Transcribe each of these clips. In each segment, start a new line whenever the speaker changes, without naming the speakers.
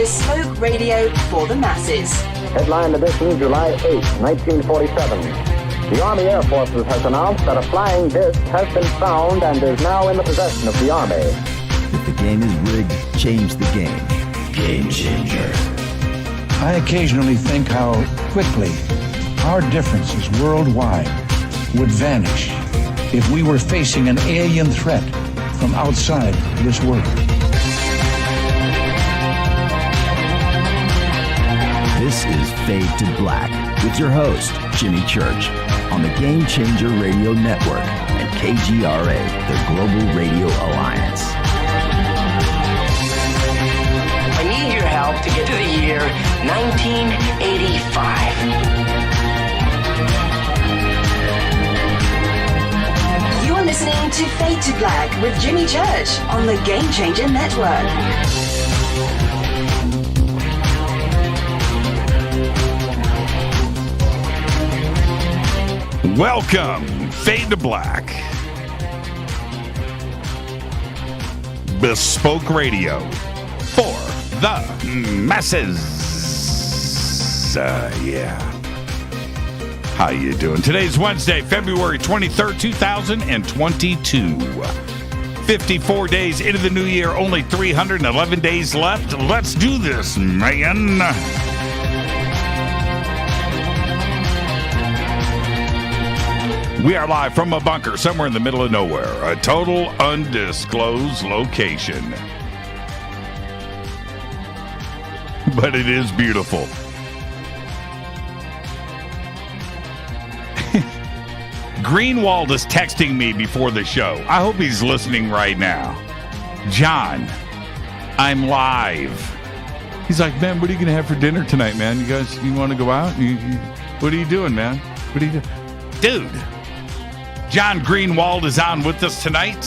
bespoke radio for the masses.
Headline edition, July 8, 1947. The Army Air Forces has announced that a flying disc has been found and is now in the possession of the Army.
If the game is rigged, change the game. Game changer.
I occasionally think how quickly our differences worldwide would vanish if we were facing an alien threat from outside this world.
This is Fade to Black with your host, Jimmy Church, on the Game Changer Radio Network and KGRA, the Global Radio Alliance.
I need your help to get to the year 1985.
You're listening to Fade to Black with Jimmy Church on the Game Changer Network.
Welcome, Fade to Black. Bespoke radio for the masses. Yeah. How you doing? Today's Wednesday, February 23rd, 2022. 54 days into the new year, only 311 days left. Let's do this, man. We are live from a bunker somewhere in the middle of nowhere, a total undisclosed location. But it is beautiful. Greenewald is texting me before the show. I hope he's listening right now. John, I'm live. He's like, man, what are you going to have for dinner tonight, man? You guys, you want to go out? What are you doing, man? What are you doing? Dude. John Greenewald is on with us tonight.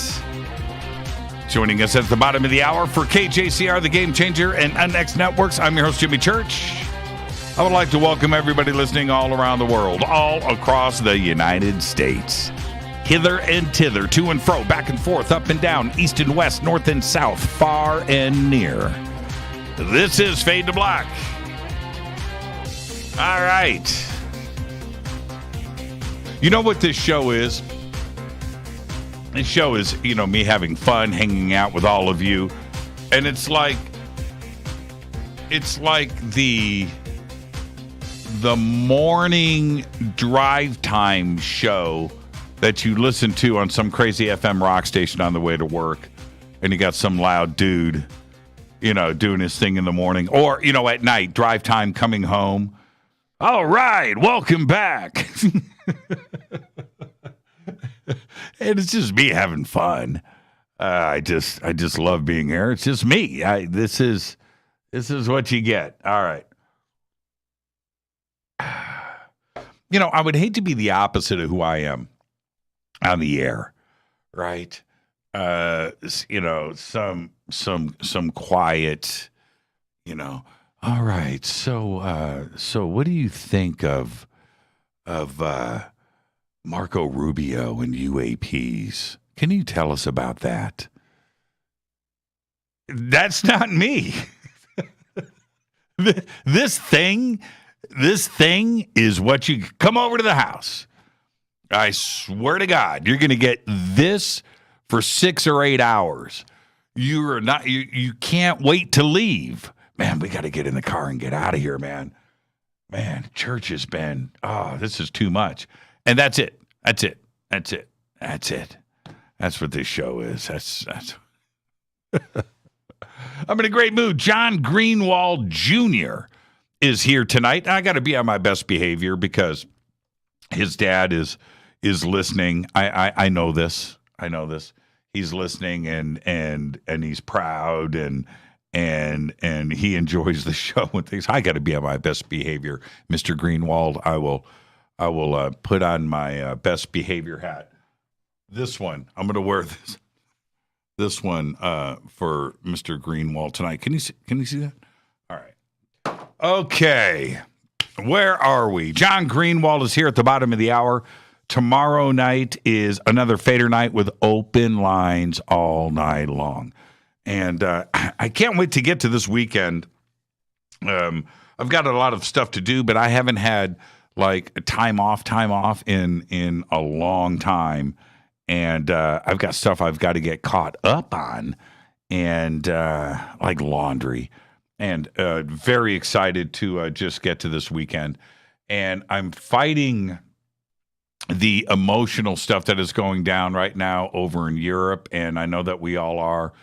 Joining us at the bottom of the hour for KJCR, the Game Changer, and NX Networks. I'm your host, Jimmy Church. I would like to welcome everybody listening all around the world, all across the United States. Hither and thither, to and fro, back and forth, up and down, east and west, north and south, far and near. This is Fade to Black. All right. You know what this show is? This show is, me having fun, hanging out with all of you. And it's like the morning drive time show that you listen to on some crazy FM rock station on the way to work. And you got some loud dude, doing his thing in the morning. Or, at night, drive time coming home. All right, welcome back. And it's just me having fun. I just love being here. It's just me. This is what you get. All right. I would hate to be the opposite of who I am on the air, right? Some quiet, all right. So what do you think of Marco Rubio and UAPs? Can you tell us about that? That's not me. This thing is what you come over to the house. I swear to God, you're going to get this for 6 or 8 hours. You can't wait to leave. Man, we got to get in the car and get out of here, man. Man, church has been, this is too much. And that's it. That's what this show is. That's. I'm in a great mood. John Greenewald Jr. is here tonight. I got to be on my best behavior because his dad is listening. I know this. He's listening and he's proud and he enjoys the show and things. I got to be on my best behavior, Mr. Greenewald. I will put on my best behavior hat. This one, I'm going to wear this one for Mr. Greenewald tonight. Can you see that? All right. Okay. Where are we? John Greenewald is here at the bottom of the hour. Tomorrow night is another Fader night with open lines all night long. And I can't wait to get to this weekend I've got a lot of stuff to do, but I haven't had like time off in a long time. And I've got stuff I've got to get caught up on, and like laundry. And very excited to just get to this weekend. And I'm fighting the emotional stuff that is going down right now over in Europe. And I know that we all are.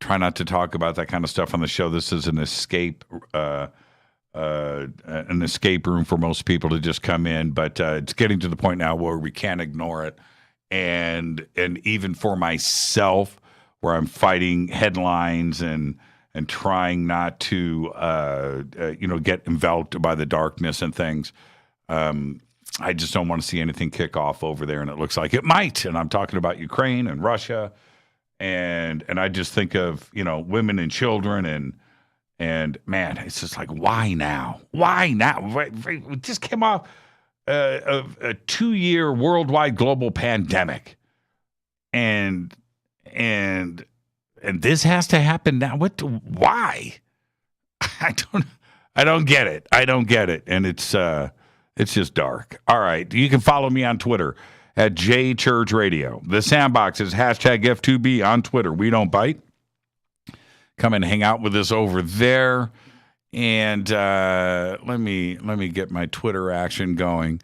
Try not to talk about that kind of stuff on the show. This is an escape room for most people to just come in. But it's getting to the point now where we can't ignore it. And even for myself, where I'm fighting headlines and trying not to, get enveloped by the darkness and things. I just don't want to see anything kick off over there, and it looks like it might. And I'm talking about Ukraine and Russia, and I just think of women and children, and man, it's just like, why now? Why now? We just came off a 2-year worldwide global pandemic, and this has to happen now. Why? I don't get it. And it's just dark. All right. You can follow me on Twitter at JChurchRadio. The Sandbox is #F2B on Twitter. We don't bite. Come and hang out with us over there. And let me get my Twitter action going.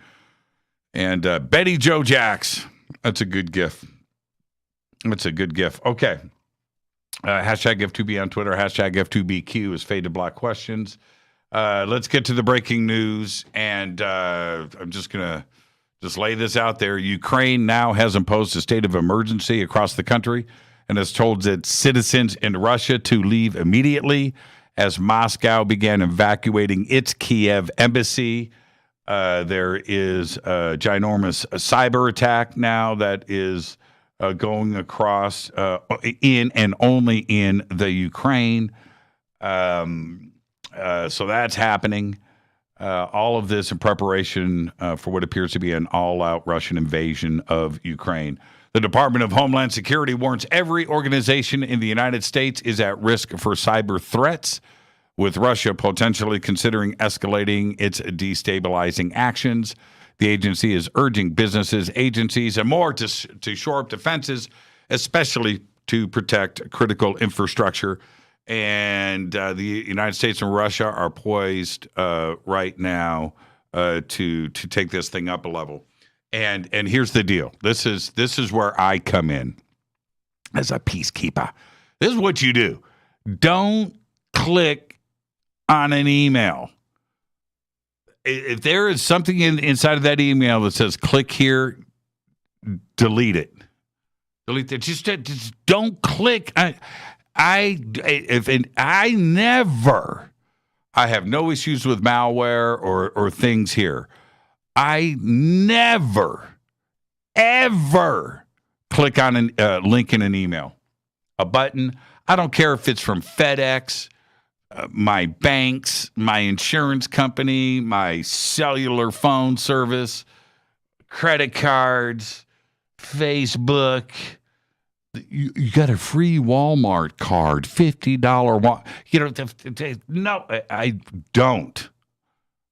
And Betty Joe Jacks. That's a good gif. Okay. #F2B on Twitter. #F2BQ is Fade to Black Questions. Let's get to the breaking news. And I'm just going to lay this out there. Ukraine now has imposed a state of emergency across the country and has told its citizens in Russia to leave immediately as Moscow began evacuating its Kiev embassy. There is a ginormous cyber attack now that is going across in and only in the Ukraine. So that's happening. All of this in preparation for what appears to be an all-out Russian invasion of Ukraine. The Department of Homeland Security warns every organization in the United States is at risk for cyber threats, with Russia potentially considering escalating its destabilizing actions. The agency is urging businesses, agencies, and more to shore up defenses, especially to protect critical infrastructure. And the United States and Russia are poised right now to take this thing up a level. And here's the deal. This is where I come in as a peacekeeper. This is what you do. Don't click on an email. If there is something inside of that email that says click here, delete it. Delete it. Just don't click. I have no issues with malware or things here. I never, ever click on a link in an email, a button. I don't care if it's from FedEx, my banks, my insurance company, my cellular phone service, credit cards, Facebook. You got a free Walmart card, $50. No, I don't.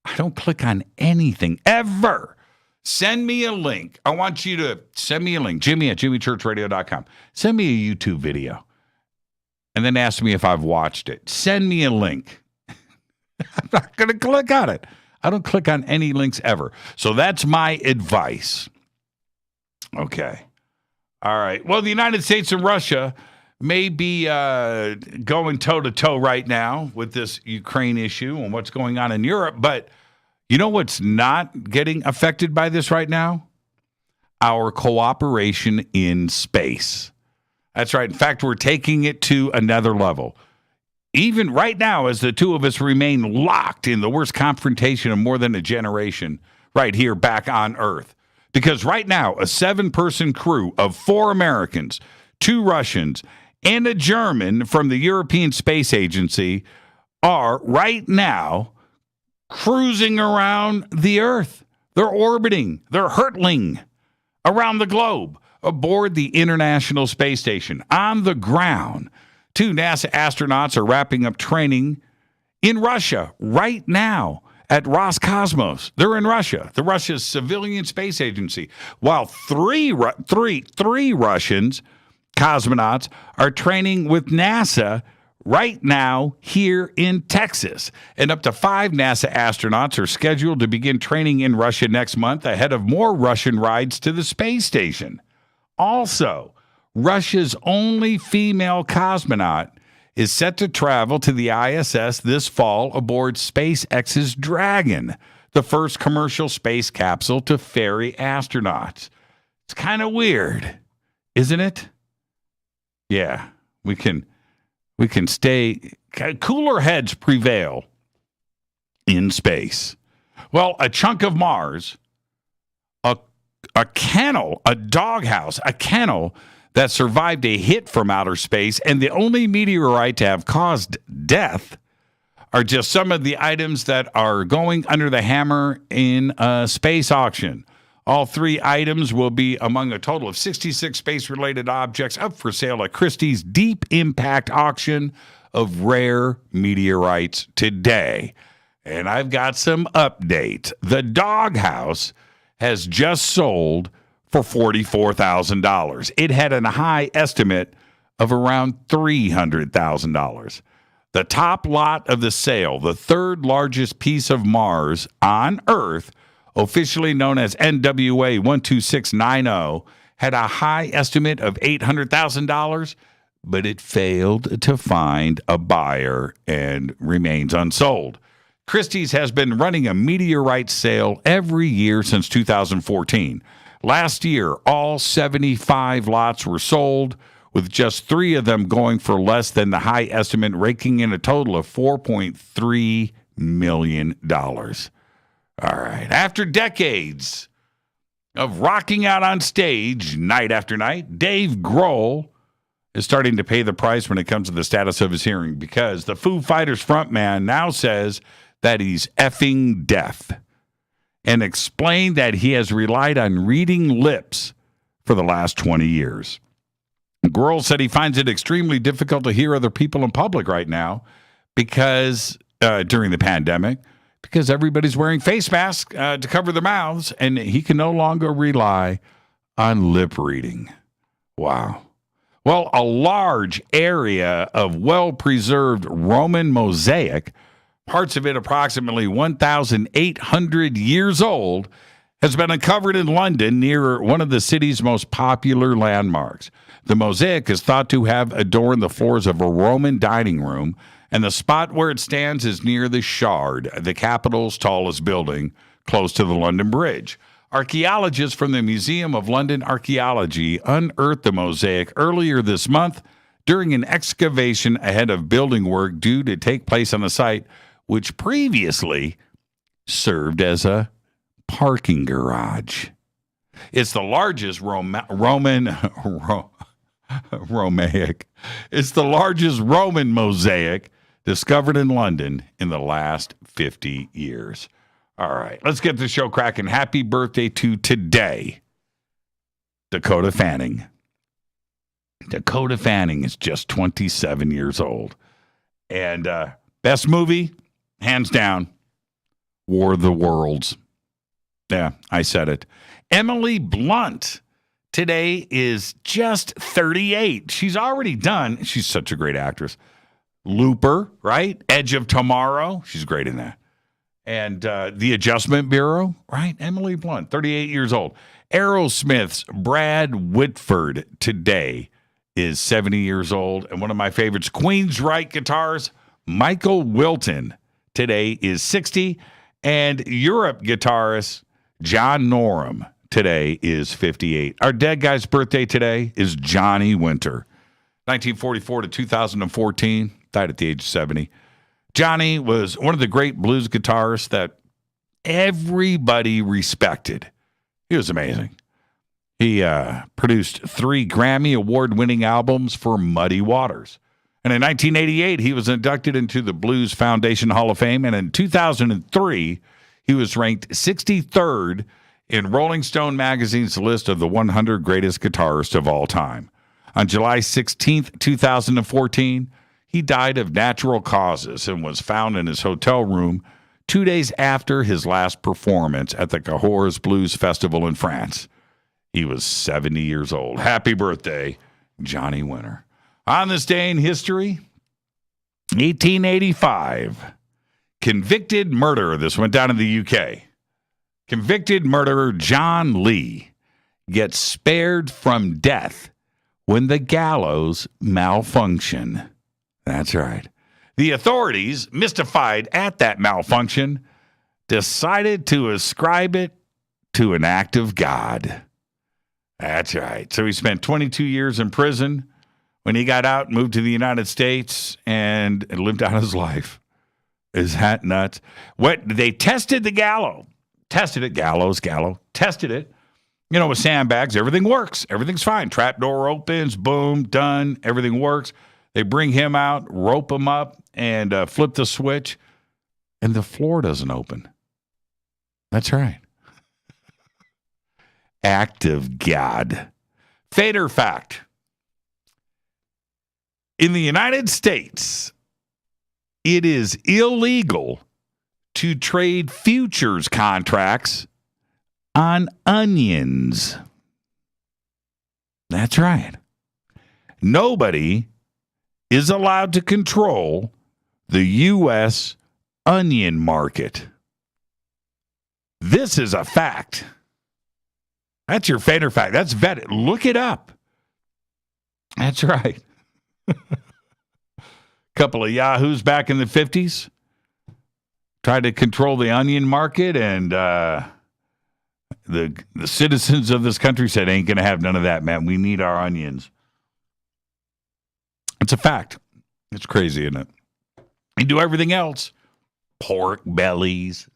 I don't click on anything ever. Send me a link. I want you to send me a link. Jimmy at jimmychurchradio.com. Send me a YouTube video. And then ask me if I've watched it. Send me a link. I'm not going to click on it. I don't click on any links ever. So that's my advice. Okay. All right. Well, the United States and Russia may be going toe-to-toe right now with this Ukraine issue and what's going on in Europe. But you know what's not getting affected by this right now? Our cooperation in space. That's right. In fact, we're taking it to another level. Even right now, as the two of us remain locked in the worst confrontation of more than a generation right here back on Earth. Because right now, a 7-person crew of 4 Americans, 2 Russians, and a German from the European Space Agency are right now cruising around the Earth. They're orbiting. They're hurtling around the globe aboard the International Space Station. On the ground, 2 NASA astronauts are wrapping up training in Russia right now at Roscosmos. They're in Russia, the Russia's civilian space agency, while three Russians cosmonauts are training with NASA right now here in Texas. And up to 5 NASA astronauts are scheduled to begin training in Russia next month ahead of more Russian rides to the space station. Also, Russia's only female cosmonaut is set to travel to the ISS this fall aboard SpaceX's Dragon, the first commercial space capsule to ferry astronauts. It's kind of weird, isn't it? Yeah, we can stay. Cooler heads prevail in space. Well, a chunk of Mars, a kennel, a doghouse, a kennel that survived a hit from outer space, and the only meteorite to have caused death are just some of the items that are going under the hammer in a space auction. All 3 items will be among a total of 66 space-related objects up for sale at Christie's Deep Impact Auction of Rare Meteorites today. And I've got some updates. The doghouse has just sold for $44,000. It had a high estimate of around $300,000. The top lot of the sale, the third largest piece of Mars on Earth, officially known as NWA 12690, had a high estimate of $800,000, but it failed to find a buyer and remains unsold. Christie's has been running a meteorite sale every year since 2014. Last year, all 75 lots were sold, with just 3 of them going for less than the high estimate, raking in a total of $4.3 million. All right. After decades of rocking out on stage night after night, Dave Grohl is starting to pay the price when it comes to the status of his hearing, because the Foo Fighters frontman now says that he's effing deaf and explained that he has relied on reading lips for the last 20 years. Grohl said he finds it extremely difficult to hear other people in public right now because during the pandemic, because everybody's wearing face masks to cover their mouths, and he can no longer rely on lip reading. Wow. Well, a large area of well-preserved Roman mosaic, parts of it approximately 1,800 years old, has been uncovered in London near one of the city's most popular landmarks. The mosaic is thought to have adorned the floors of a Roman dining room, and the spot where it stands is near the Shard, the capital's tallest building, close to the London Bridge. Archaeologists from the Museum of London Archaeology unearthed the mosaic earlier this month during an excavation ahead of building work due to take place on the site, which previously served as a parking garage. It's the largest It's the largest Roman mosaic discovered in London in the last 50 years. All right, let's get the show cracking. Happy birthday to today, Dakota Fanning. Dakota Fanning is just 27 years old. And best movie, hands down, War of the Worlds. Yeah, I said it. Emily Blunt today is just 38. She's already done. She's such a great actress. Looper, right? Edge of Tomorrow. She's great in that. And The Adjustment Bureau, right? Emily Blunt, 38 years old. Aerosmith's Brad Whitford today is 70 years old. And one of my favorites, Queensryche guitars, Michael Wilton, today is 60. And Europe guitarist John Norum today is 58. Our dead guy's birthday today is Johnny Winter. 1944 to 2014, died at the age of 70. Johnny was one of the great blues guitarists that everybody respected. He was amazing. He produced 3 Grammy Award-winning albums for Muddy Waters. And in 1988, he was inducted into the Blues Foundation Hall of Fame. And in 2003, he was ranked 63rd in Rolling Stone magazine's list of the 100 greatest guitarists of all time. On July 16th, 2014, He died of natural causes and was found in his hotel room 2 days after his last performance at the Cahors Blues Festival in France. He was 70 years old. Happy birthday, Johnny Winter. On this day in history, 1885, convicted murderer, this went down in the UK, convicted murderer John Lee gets spared from death when the gallows malfunction. That's right. The authorities, mystified at that malfunction, decided to ascribe it to an act of God. That's right. So he spent 22 years in prison. When he got out, moved to the United States, and lived out his life. Is that nuts? What they tested the gallows. Tested it, tested it. You know, with sandbags, everything works. Everything's fine. Trap door opens, boom, done. Everything works. They bring him out, rope him up, and flip the switch, and the floor doesn't open. That's right. Act of God. Fate or fact? In the United States, it is illegal to trade futures contracts on onions. That's right. Nobody is allowed to control the U.S. onion market. This is a fact. That's your fate or fact. That's vetted. Look it up. That's right. Couple of yahoos back in the 50s tried to control the onion market, and the citizens of this country said, ain't going to have none of that, man. We need our onions. It's a fact. It's crazy, isn't it? You do everything else. Pork bellies,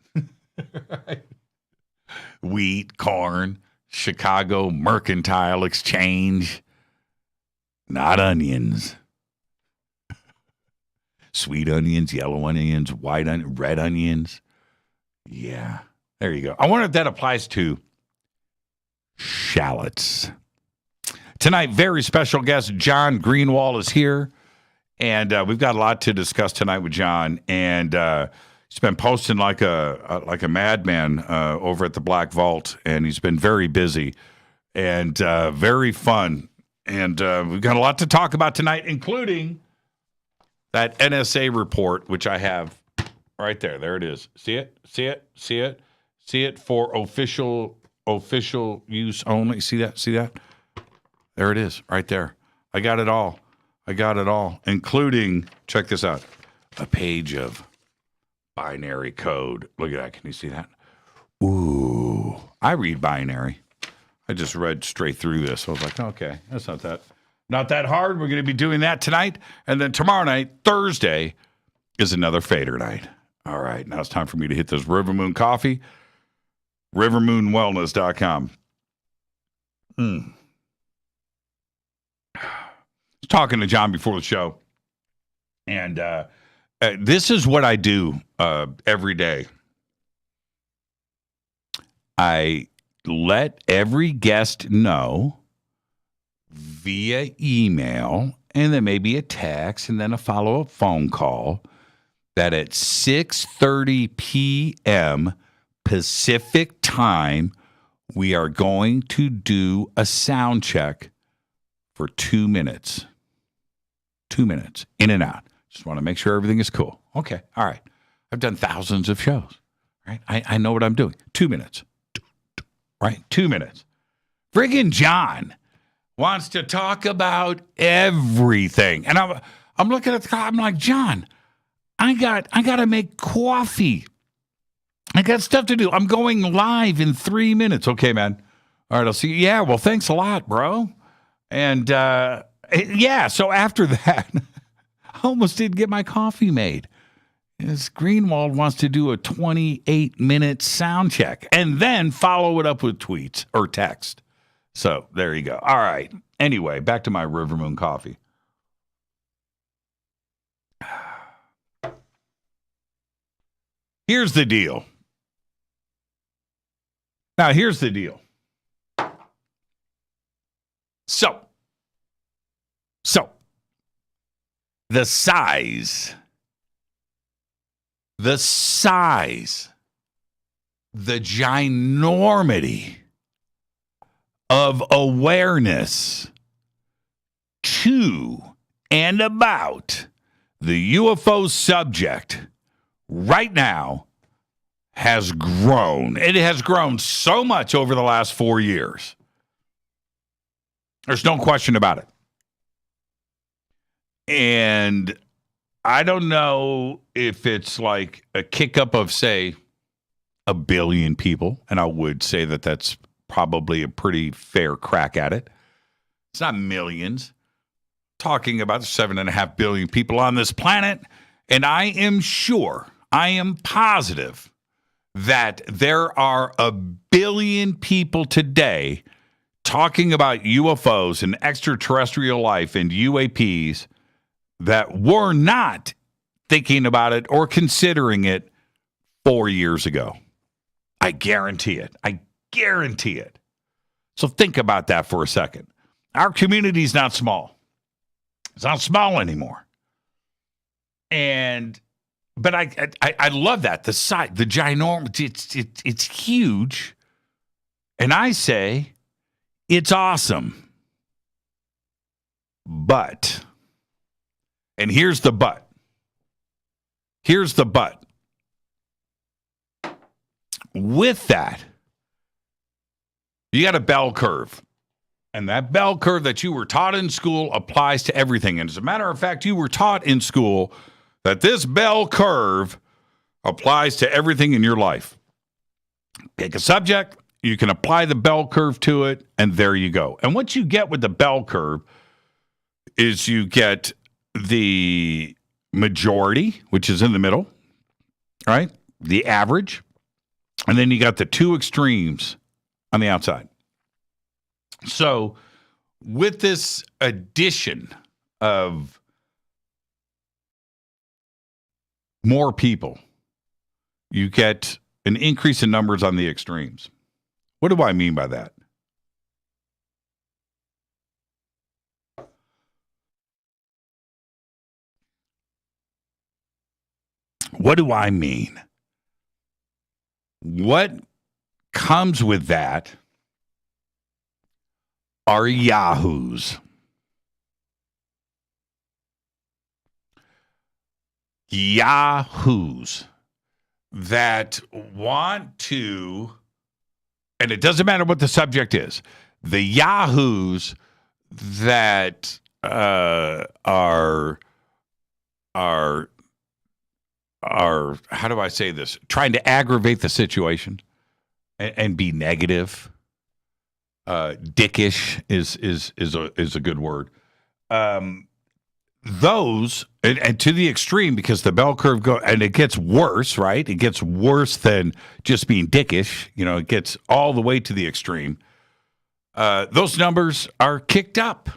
wheat, corn, Chicago Mercantile Exchange. Not onions. Sweet onions, yellow onions, white onions, red onions. Yeah, there you go. I wonder if that applies to shallots. Tonight, very special guest, John Greenewald is here. And we've got a lot to discuss tonight with John. And he's been posting like a madman over at the Black Vault. And he's been very busy and very fun. And we've got a lot to talk about tonight, including that NSA report, which I have right there. There it is. See it? See it? See it? See it for official use only. See that? See that? There it is, right there. I got it all. Including, check this out, a page of binary code. Look at that. Can you see that? Ooh, I read binary. I just read straight through this. I was like, okay, that's not that hard. We're going to be doing that tonight. And then tomorrow night, Thursday, is another fader night. All right, now it's time for me to hit this River Moon coffee. RiverMoonWellness.com. I was talking to John before the show. And this is what I do every day. I let every guest know via email, and then maybe a text, and then a follow-up phone call, that at 6:30 p.m. Pacific time, we are going to do a sound check for 2 minutes. 2 minutes, in and out. Just want to make sure everything is cool. Okay, all right. I've done thousands of shows, right? I know what I'm doing. 2 minutes, right? 2 minutes. Friggin' John wants to talk about everything. And I'm looking at the car. I'm like, John, I got to make coffee. I got stuff to do. I'm going live in 3 minutes. Okay, man. All right, I'll see you. Yeah, well, thanks a lot, bro. And yeah, so after that, I almost didn't get my coffee made. This Greenewald wants to do a 28-minute sound check and then follow it up with tweets or text. So there you go. All right. Anyway, back to my River Moon coffee. Here's the deal. Now, here's the deal. So, the size, the ginormity of awareness to and about the UFO subject right now has grown. It has grown so much over the last 4 years. There's no question about it. And I don't know if it's like a kick up of, say, 1 billion people, and I would say that that's probably a pretty fair crack at it. It's not millions. Talking about 7.5 billion people on this planet, and I am positive that there are 1 billion people today talking about UFOs and extraterrestrial life and UAPs that were not thinking about it or considering it 4 years ago. I guarantee it. So think about that for a second. Our community is not small. It's not small anymore. But I love that. The size, the ginormous, it's huge. And I say it's awesome. But, and here's the but. With that, you got a bell curve. And that bell curve that you were taught in school applies to everything. And as a matter of fact, you were taught in school that this bell curve applies to everything in your life. Pick a subject, you can apply the bell curve to it, and there you go. And what you get with the bell curve is you get the majority, which is in the middle, right? The average. And then you got the two extremes on the outside. So with this addition of more people, you get an increase in numbers on the extremes. What do I mean by that? What do I mean? What comes with that are yahoos. Yahoos that want to, and it doesn't matter what the subject is, the yahoos that are how do I say this? Trying to aggravate the situation and be negative. Dickish is a good word. Those and to the extreme, because the bell curve and it gets worse, right? It gets worse than just being dickish. You know, it gets all the way to the extreme. Those numbers are kicked up.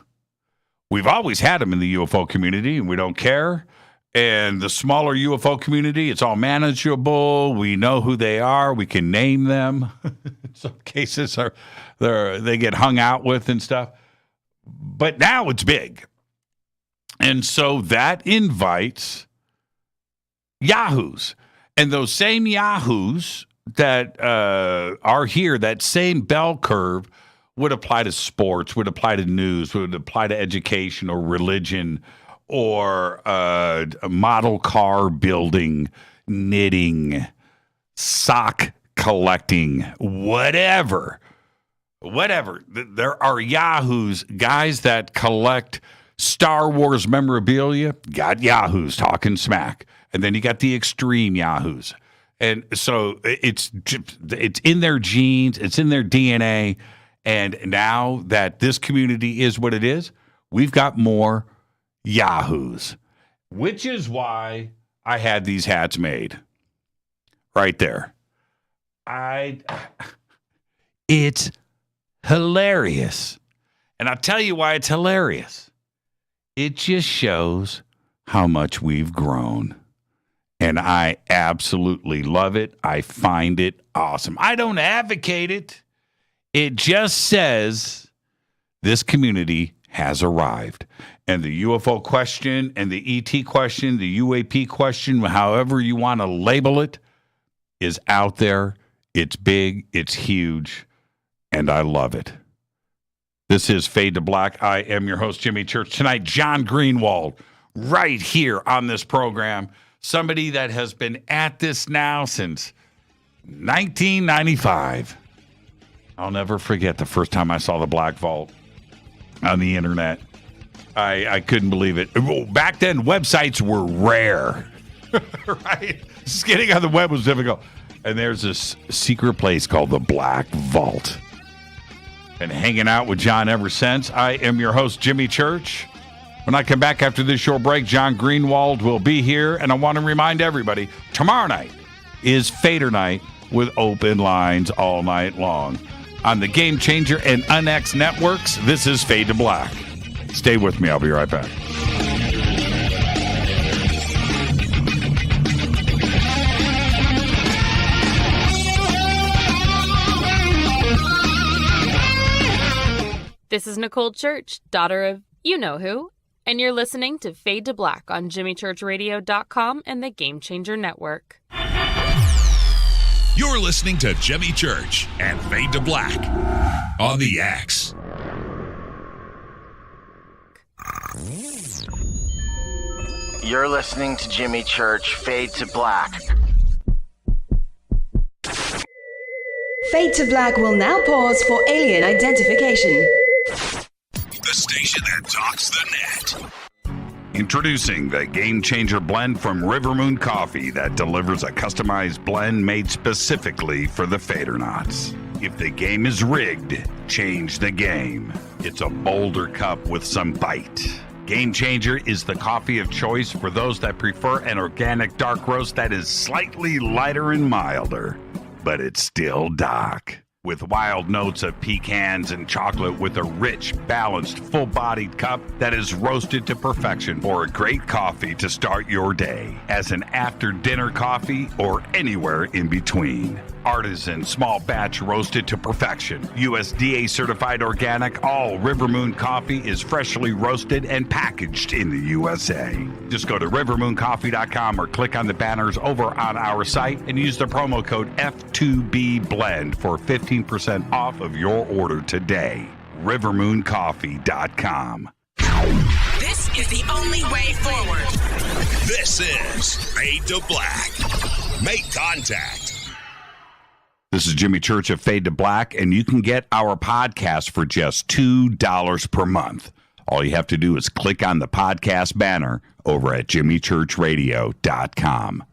We've always had them in the UFO community, and we don't care. And the smaller UFO community, it's all manageable. We know who they are. We can name them. In some cases, they get hung out with and stuff. But now it's big. And so that invites yahoos. And those same yahoos that are here, that same bell curve would apply to sports, would apply to news, would apply to education or religion, or model car building, knitting, sock collecting, whatever. There are yahoos, guys that collect Star Wars memorabilia, got yahoos talking smack. And then you got the extreme yahoos. And so it's in their genes, it's in their DNA. And now that this community is what it is, we've got more yahoos, which is why I had these hats made right there. It's hilarious. And I'll tell you why it's hilarious. It just shows how much we've grown. And I absolutely love it. I find it awesome. I don't advocate it. It just says this community has arrived. And the UFO question and the ET question, the UAP question, however you want to label it, is out there. It's big, it's huge, and I love it. This is Fade to Black. I am your host, Jimmy Church. Tonight, John Greenewald, right here on this program. Somebody that has been at this now since 1995. I'll never forget the first time I saw the Black Vault on the internet. I couldn't believe it. Back then, websites were rare, right? Just getting on the web was difficult. And there's this secret place called the Black Vault. And hanging out with John ever since. I am your host, Jimmy Church. When I come back after this short break, John Greenewald will be here. And I want to remind everybody, tomorrow night is Fader Night with open lines all night long. On the Game Changer and UNX networks, this is Fade to Black. Stay with me. I'll be right back.
This is Nicole Church, daughter of you-know-who, and you're listening to Fade to Black on JimmyChurchRadio.com and the Game Changer Network.
You're listening to Jimmy Church and Fade to Black on the X.
You're listening to Jimmy Church, Fade to Black.
Fade to Black will now pause for alien identification.
The station that talks the net.
Introducing the Game Changer blend from River Moon Coffee that delivers a customized blend made specifically for the Fadernauts. If the game is rigged, change the game. It's a bolder cup with some bite. Game Changer is the coffee of choice for those that prefer an organic dark roast that is slightly lighter and milder, but it's still dark. With wild notes of pecans and chocolate with a rich, balanced, full-bodied cup that is roasted to perfection for a great coffee to start your day, as an after-dinner coffee or anywhere in between. Artisan, small batch roasted to perfection. USDA certified organic, all River Moon coffee is freshly roasted and packaged in the USA. Just go to rivermooncoffee.com or click on the banners over on our site and use the promo code F2BBLEND for 15% off of your order today. rivermooncoffee.com.
This is the only way forward.
This is Fade to Black. Make contact.
This is Jimmy Church of Fade to Black, and you can get our podcast for just $2 per month. All you have to do is click on the podcast banner over at jimmychurchradio.com.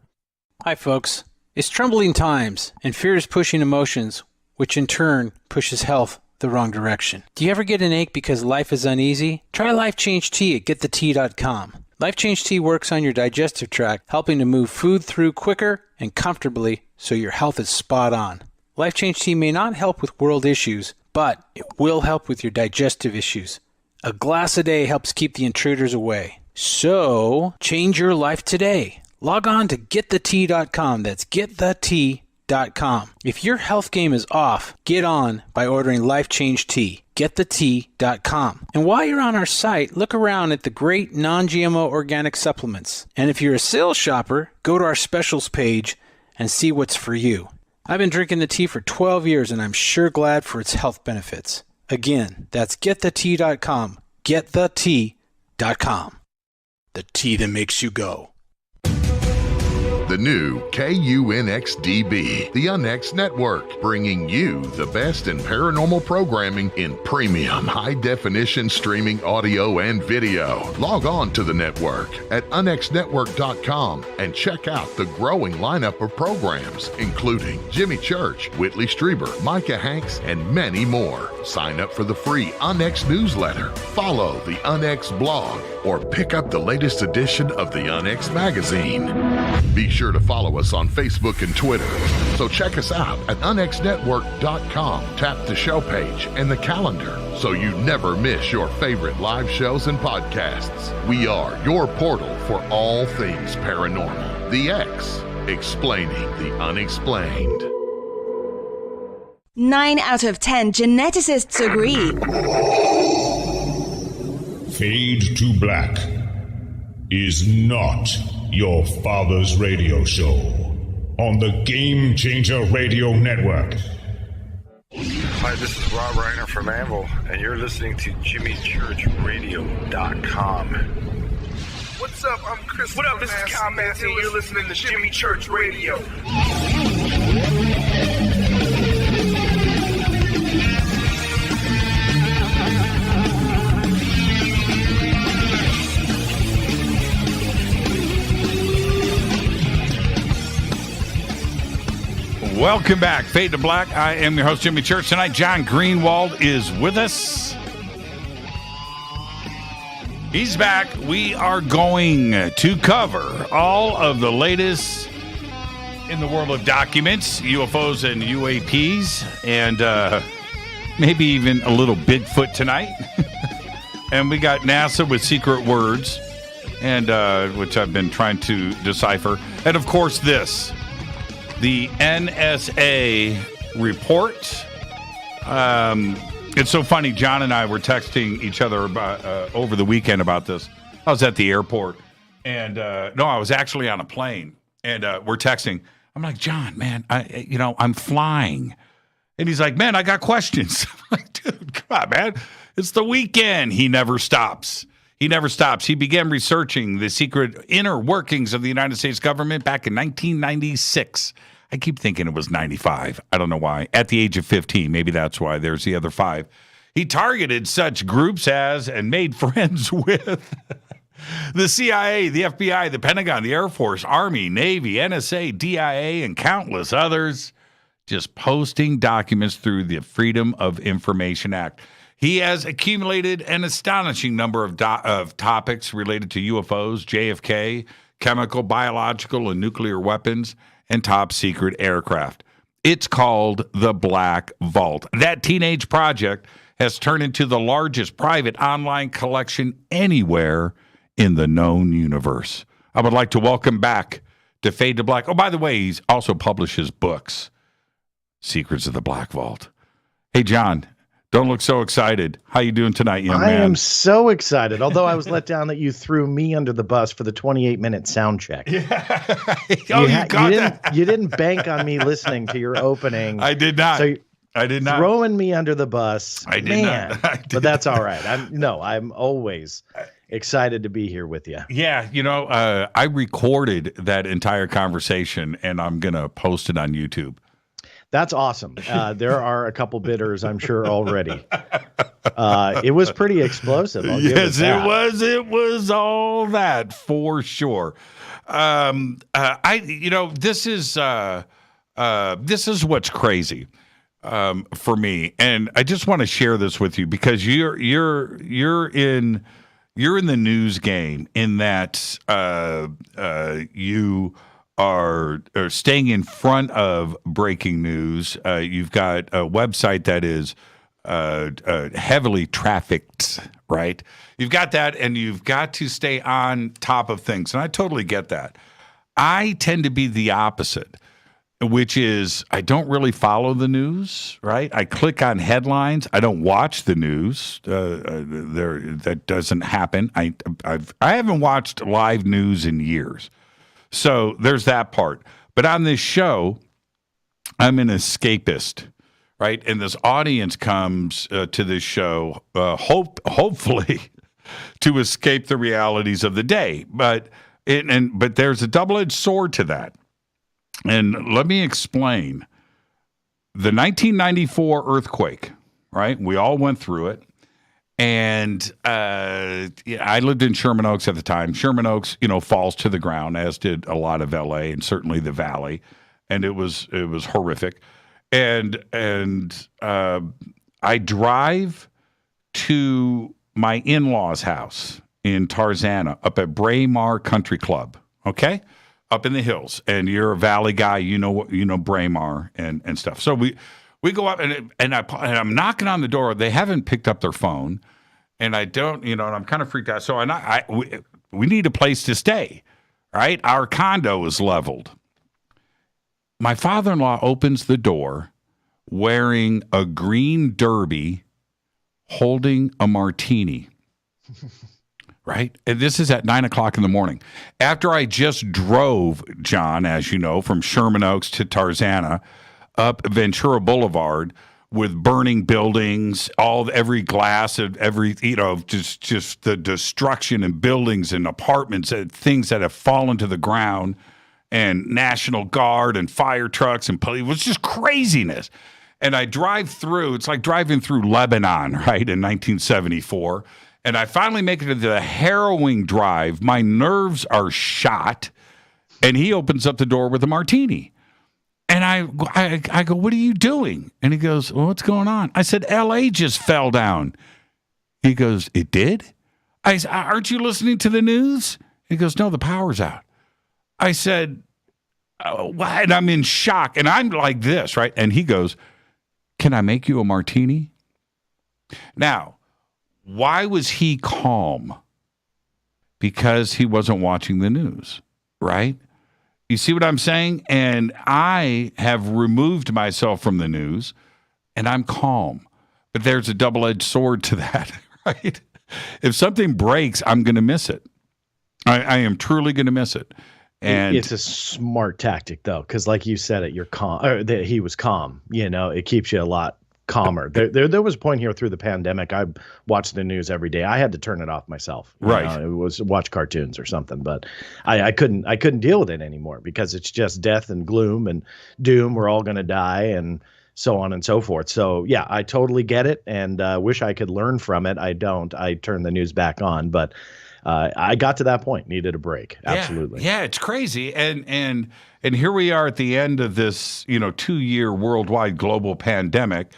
Hi, folks. It's troubling times, and fear is pushing emotions, which in turn pushes health the wrong direction. Do you ever get an ache because life is uneasy? Try Life Change Tea at GetTheTea.com. Life Change Tea works on your digestive tract, helping to move food through quicker and comfortably so your health is spot on. Life Change Tea may not help with world issues, but it will help with your digestive issues. A glass a day helps keep the intruders away. So, change your life today. Log on to GetTheTea.com. That's GetTheTea.com. If your health game is off, get on by ordering Life Change Tea. GetTheTea.com. And while you're on our site, look around at the great non-GMO organic supplements. And if you're a sales shopper, go to our specials page and see what's for you. I've been drinking the tea for 12 years, and I'm sure glad for its health benefits. Again, that's GetTheTea.com. GetTheTea.com. The tea that makes you go.
The new KUNXDB, the UNX Network, bringing you the best in paranormal programming in premium high-definition streaming audio and video. Log on to the network at unxnetwork.com and check out the growing lineup of programs, including Jimmy Church, Whitley Strieber, Micah Hanks, and many more. Sign up for the free UNX newsletter, follow the UNX blog, or pick up the latest edition of the UNX magazine. Be sure to follow us on Facebook and Twitter. So check us out at unxnetwork.com. Tap the show page and the calendar so you never miss your favorite live shows and podcasts. We are your portal for all things paranormal. The X, explaining the unexplained.
9 out of 10 geneticists agree.
Fade to Black is not your father's radio show on the Game Changer Radio Network.
Hi, this is Rob Reiner from Anvil, and you're listening to JimmyChurchRadio.com.
What's up? I'm Chris. What up? This is Kyle Massey, and you're listening to Jimmy Church Radio.
Welcome back, Fade to Black. I am your host, Jimmy Church. Tonight, John Greenewald is with us. He's back. We are going to cover all of the latest in the world of documents, UFOs and UAPs, and maybe even a little Bigfoot tonight. And we got NASA with secret words, and which I've been trying to decipher. And, of course, this. The NSA report. It's so funny. John and I were texting each other about, over the weekend about this. I was at the airport, and no, I was actually on a plane, and we're texting. I'm like, John, man, I'm flying, and he's like, man, I got questions. I'm like, dude, come on, man, it's the weekend. He never stops. He never stops. He began researching the secret inner workings of the United States government back in 1996. I keep thinking it was 95. I don't know why. At the age of 15, maybe that's why. There's the other 5. He targeted such groups as and made friends with the CIA, the FBI, the Pentagon, the Air Force, Army, Navy, NSA, DIA, and countless others, just posting documents through the Freedom of Information Act. He has accumulated an astonishing number of topics related to UFOs, JFK, chemical, biological, and nuclear weapons, and top secret aircraft. It's called the Black Vault. That teenage project has turned into the largest private online collection anywhere in the known universe. I would like to welcome back to Fade to Black. Oh, by the way, he's also publishes books, Secrets of the Black Vault. Hey, John. Don't look so excited. How you doing tonight, young man?
I am so excited, although I was let down that you threw me under the bus for the 28-minute sound check.
Yeah.
You didn't bank on me listening to your opening.
I did not.
So
I did not.
Throwing me under the bus.
I did not.
But that's all right. I'm always excited to be here with you.
Yeah, I recorded that entire conversation, and I'm going to post it on YouTube.
That's awesome. There are a couple bidders, I'm sure, already. It was pretty explosive.
Yes, it was. It was all that for sure. This is what's crazy for me, and I just want to share this with you because you're in the news game in that you are staying in front of breaking news. You've got a website that is heavily trafficked, right? You've got that, and you've got to stay on top of things. And I totally get that. I tend to be the opposite, which is I don't really follow the news, right? I click on headlines. I don't watch the news. That doesn't happen. I haven't watched live news in years. So there's that part. But on this show, I'm an escapist, right? And this audience comes to this show hopefully to escape the realities of the day. But there's a double-edged sword to that. And let me explain. The 1994 earthquake, right? We all went through it. And I lived in Sherman Oaks at the time. Sherman Oaks, falls to the ground, as did a lot of LA and certainly the Valley, and it was horrific. And I drive to my in-laws' house in Tarzana, up at Braemar Country Club. Okay, up in the hills, and you're a Valley guy, Braemar and stuff. So we go up, and I'm knocking on the door. They haven't picked up their phone. And I don't, and I'm kind of freaked out. So we need a place to stay, right? Our condo is leveled. My father-in-law opens the door wearing a green derby, holding a martini. Right? And this is at 9 o'clock in the morning. After I just drove, John, as you know, from Sherman Oaks to Tarzana, up Ventura Boulevard with burning buildings, every glass of every, just the destruction in buildings and apartments and things that have fallen to the ground, and National Guard and fire trucks and police. It was just craziness. And I drive through, it's like driving through Lebanon, right, in 1974. And I finally make it to the harrowing drive. My nerves are shot. And he opens up the door with a martini. And I go, what are you doing? And he goes, well, what's going on? I said, L.A. just fell down. He goes, it did? I said, aren't you listening to the news? He goes, no, the power's out. I said, what? And I'm in shock. And I'm like this, right? And he goes, can I make you a martini? Now, why was he calm? Because he wasn't watching the news, right? You see what I'm saying? And I have removed myself from the news, and I'm calm. But there's a double-edged sword to that, right? If something breaks, I'm going to miss it. I am truly going to miss it. And
it's a smart tactic, though, because like you said it, you're calm. Or he was calm. It keeps you a lot calmer. There was a point here through the pandemic. I watched the news every day. I had to turn it off myself.
Right.
It was watch cartoons or something, but I couldn't deal with it anymore because it's just death and gloom and doom. We're all going to die and so on and so forth. So yeah, I totally get it and wish I could learn from it. I don't. I turn the news back on, but I got to that point, needed a break. Absolutely.
Yeah, it's crazy. And here we are at the end of this, 2-year worldwide global pandemic.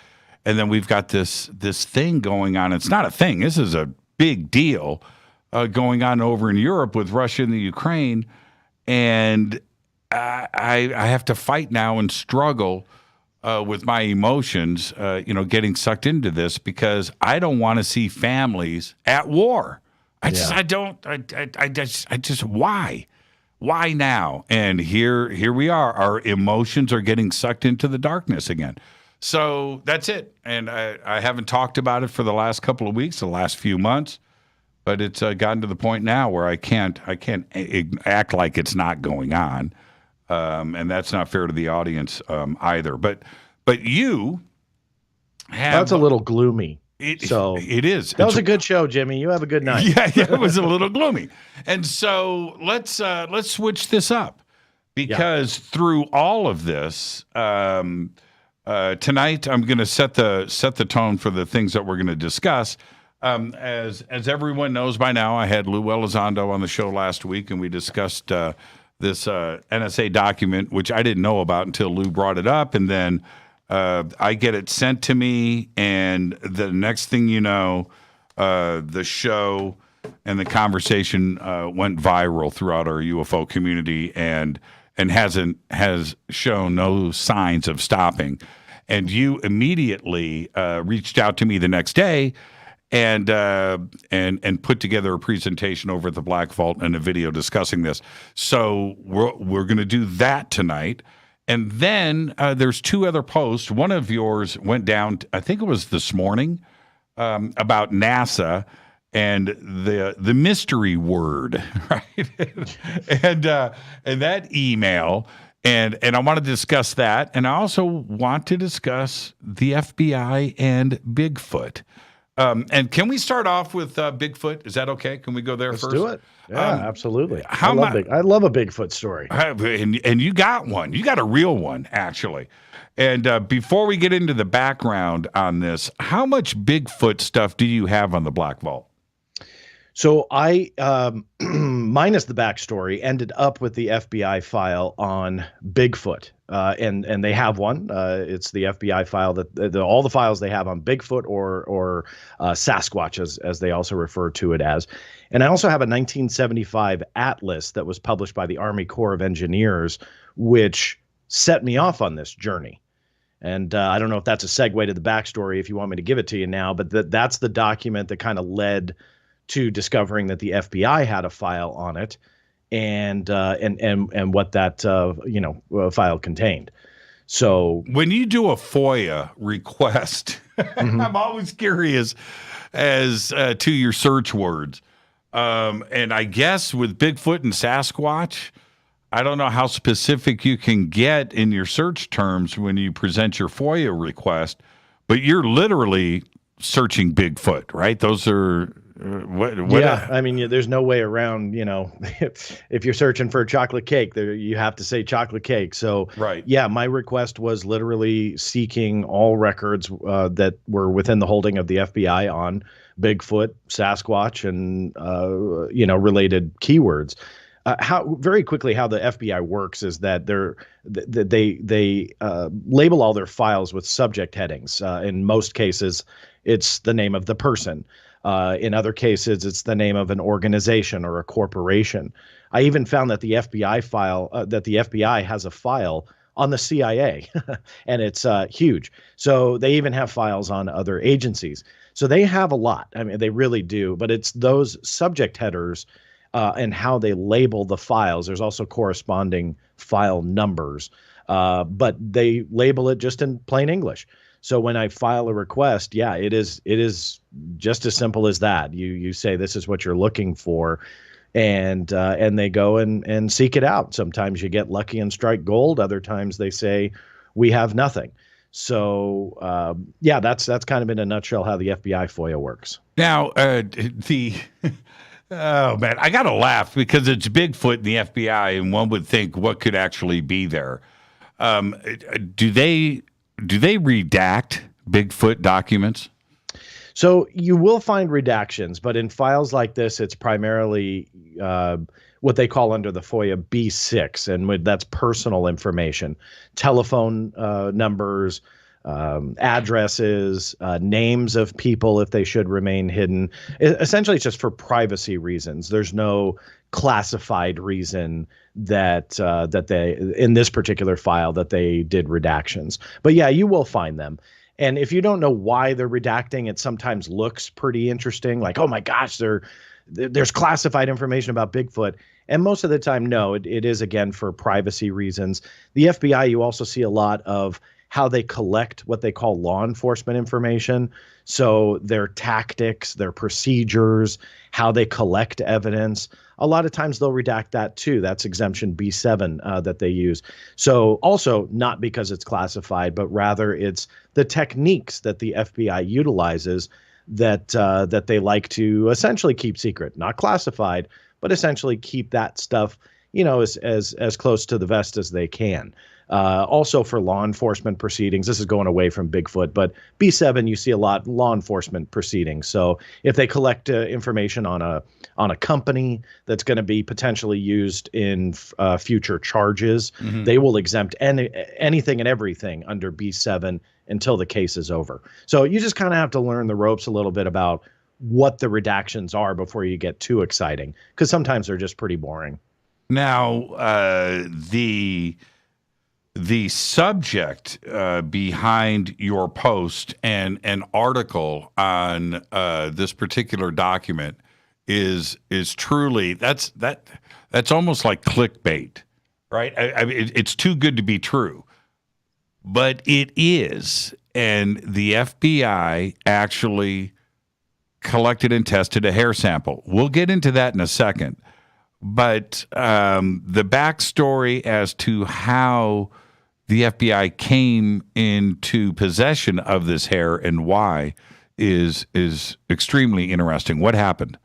And then we've got this thing going on. It's not a thing. This is a big deal going on over in Europe with Russia and the Ukraine. And I have to fight now and struggle with my emotions, getting sucked into this because I don't want to see families at war. Why? Why now? And here we are. Our emotions are getting sucked into the darkness again. So that's it. And I haven't talked about it for the last couple of weeks, the last few months, but it's gotten to the point now where I can't act like it's not going on. And that's not fair to the audience either. But you have...
That's a little gloomy.
It is.
That was a good show, Jimmy. You have a good night.
Yeah, it was a little gloomy. And so let's switch this up because through all of this... tonight, I'm going to set the tone for the things that we're going to discuss. As everyone knows by now, I had Lou Elizondo on the show last week, and we discussed this NSA document, which I didn't know about until Lou brought it up, and then I get it sent to me, and the next thing you know, the show and the conversation went viral throughout our UFO community, and has shown no signs of stopping. And you immediately reached out to me the next day and put together a presentation over at the Black Vault and a video discussing this. So we're going to do that tonight. And then there's 2 other posts. One of yours went down, I think it was this morning, about NASA and the mystery word, right? and that email, and I want to discuss that, and I also want to discuss the FBI and Bigfoot. And can we start off with Bigfoot? Is that okay? Can we go there first?
Let's do it. Yeah, absolutely.
I
love a Bigfoot story.
And you got one. You got a real one, actually. And before we get into the background on this, how much Bigfoot stuff do you have on the Black Vault?
So I, minus the backstory, ended up with the FBI file on Bigfoot, and they have one. It's the FBI file that all the files they have on Bigfoot or Sasquatch, as they also refer to it as. And I also have a 1975 atlas that was published by the Army Corps of Engineers, which set me off on this journey. And I don't know if that's a segue to the backstory if you want me to give it to you now, but that's the document that kind of led to discovering that the FBI had a file on it, and what that file contained. So
when you do a FOIA request, I'm always curious as to your search words. And I guess with Bigfoot and Sasquatch, I don't know how specific you can get in your search terms when you present your FOIA request, but you're literally searching Bigfoot, right? Those are
I mean, there's no way around, if you're searching for a chocolate cake, you have to say chocolate cake. So,
right.
Yeah, my request was literally seeking all records that were within the holding of the FBI on Bigfoot, Sasquatch, and, related keywords. How the FBI works is that they label all their files with subject headings. In most cases, it's the name of the person. In other cases, it's the name of an organization or a corporation. I even found that the FBI has a file on the CIA, and it's huge. So they even have files on other agencies. So they have a lot. I mean, they really do. But it's those subject headers and how they label the files. There's also corresponding file numbers, but they label it just in plain English. So when I file a request, it is just as simple as that. You say this is what you're looking for, and they go and seek it out. Sometimes you get lucky and strike gold. Other times they say we have nothing. So that's kind of in a nutshell how the FBI FOIA works.
Now oh man, I gotta laugh because it's Bigfoot and the FBI, and one would think what could actually be there. Do they redact Bigfoot documents?
So you will find redactions, but in files like this, it's primarily what they call under the FOIA B6, and that's personal information, telephone numbers, addresses, names of people if they should remain hidden. Essentially, it's just for privacy reasons. There's no classified reason that they, in this particular file, that they did redactions. But yeah, you will find them. And if you don't know why they're redacting, it sometimes looks pretty interesting. Like, oh my gosh, there's classified information about Bigfoot. And most of the time, no, it is, again, for privacy reasons. The FBI, you also see a lot of how they collect what they call law enforcement information. So their tactics, their procedures, how they collect evidence. A lot of times they'll redact that too. That's exemption B7 that they use. So also not because it's classified, but rather it's the techniques that the FBI utilizes that they like to essentially keep secret, not classified, but essentially keep that stuff, as close to the vest as they can. Also for law enforcement proceedings, this is going away from Bigfoot, but B7, you see a lot law enforcement proceedings. So if they collect information on a company that's going to be potentially used in future charges, they will exempt anything and everything under B7 until the case is over. So you just kind of have to learn the ropes a little bit about what the redactions are before you get too exciting, because sometimes they're just pretty boring.
Now, the subject behind your post and an article on this particular document is truly that's almost like clickbait, right? I mean, it's too good to be true, but it is. And the FBI actually collected and tested a hair sample. We'll get into that in a second. But the backstory as to how the FBI came into possession of this hair and why is extremely interesting. What happened?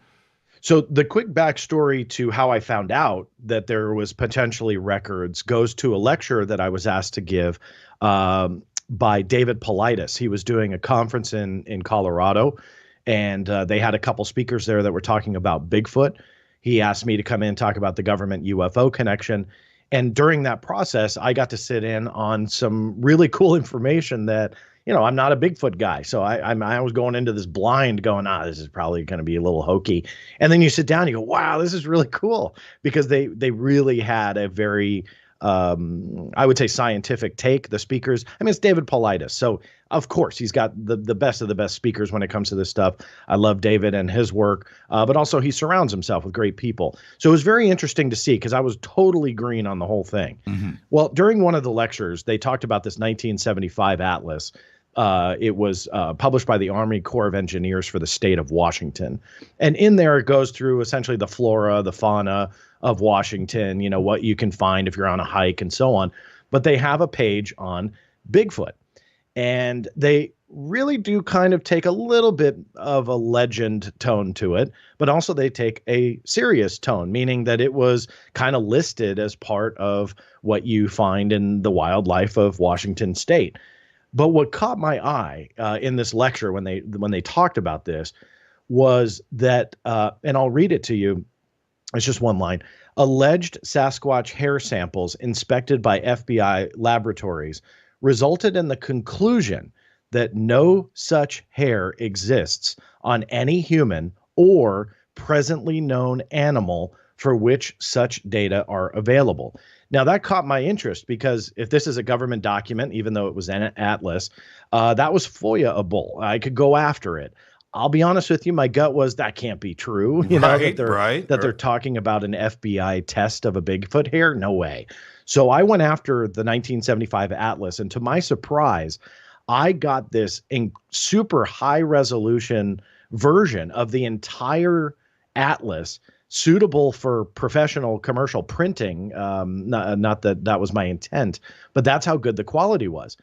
So the quick backstory to how I found out that there was potentially records goes to a lecture that I was asked to give by David Paulides. He was doing a conference in Colorado, and they had a couple speakers there that were talking about Bigfoot. He asked me to come in and talk about the government UFO connection. And during that process, I got to sit in on some really cool information that, I'm not a Bigfoot guy. So I was going into this blind going, this is probably going to be a little hokey. And then you sit down and you go, wow, this is really cool, because they really had a very, I would say, scientific take. The speakers, it's David Paulides. So of course he's got the best of the best speakers when it comes to this stuff. I love David and his work, but also he surrounds himself with great people. So it was very interesting to see, because I was totally green on the whole thing. Mm-hmm. Well, during one of the lectures, they talked about this 1975 atlas It was published by the Army Corps of Engineers for the state of Washington. And in there, it goes through essentially the flora, the fauna of Washington, you know, what you can find if you're on a hike and so on. But they have a page on Bigfoot. And they really do kind of take a little bit of a legend tone to it, but also they take a serious tone, meaning that it was kind of listed as part of what you find in the wildlife of Washington state. But what caught my eye in this lecture when they talked about this was that, and I'll read it to you. It's just one line. Alleged Sasquatch hair samples inspected by FBI laboratories resulted in the conclusion that no such hair exists on any human or presently known animal for which such data are available. Now, that caught my interest because if this is a government document, even though it was an atlas, that was FOIA-able. I could go after it. I'll be honest with you, my gut was that can't be true. You know, that they're talking about an FBI test of a Bigfoot hair. No way. So I went after the 1975 atlas, and to my surprise, I got this super high resolution version of the entire atlas, suitable for professional commercial printing. Not that that was my intent, but that's how good the quality was.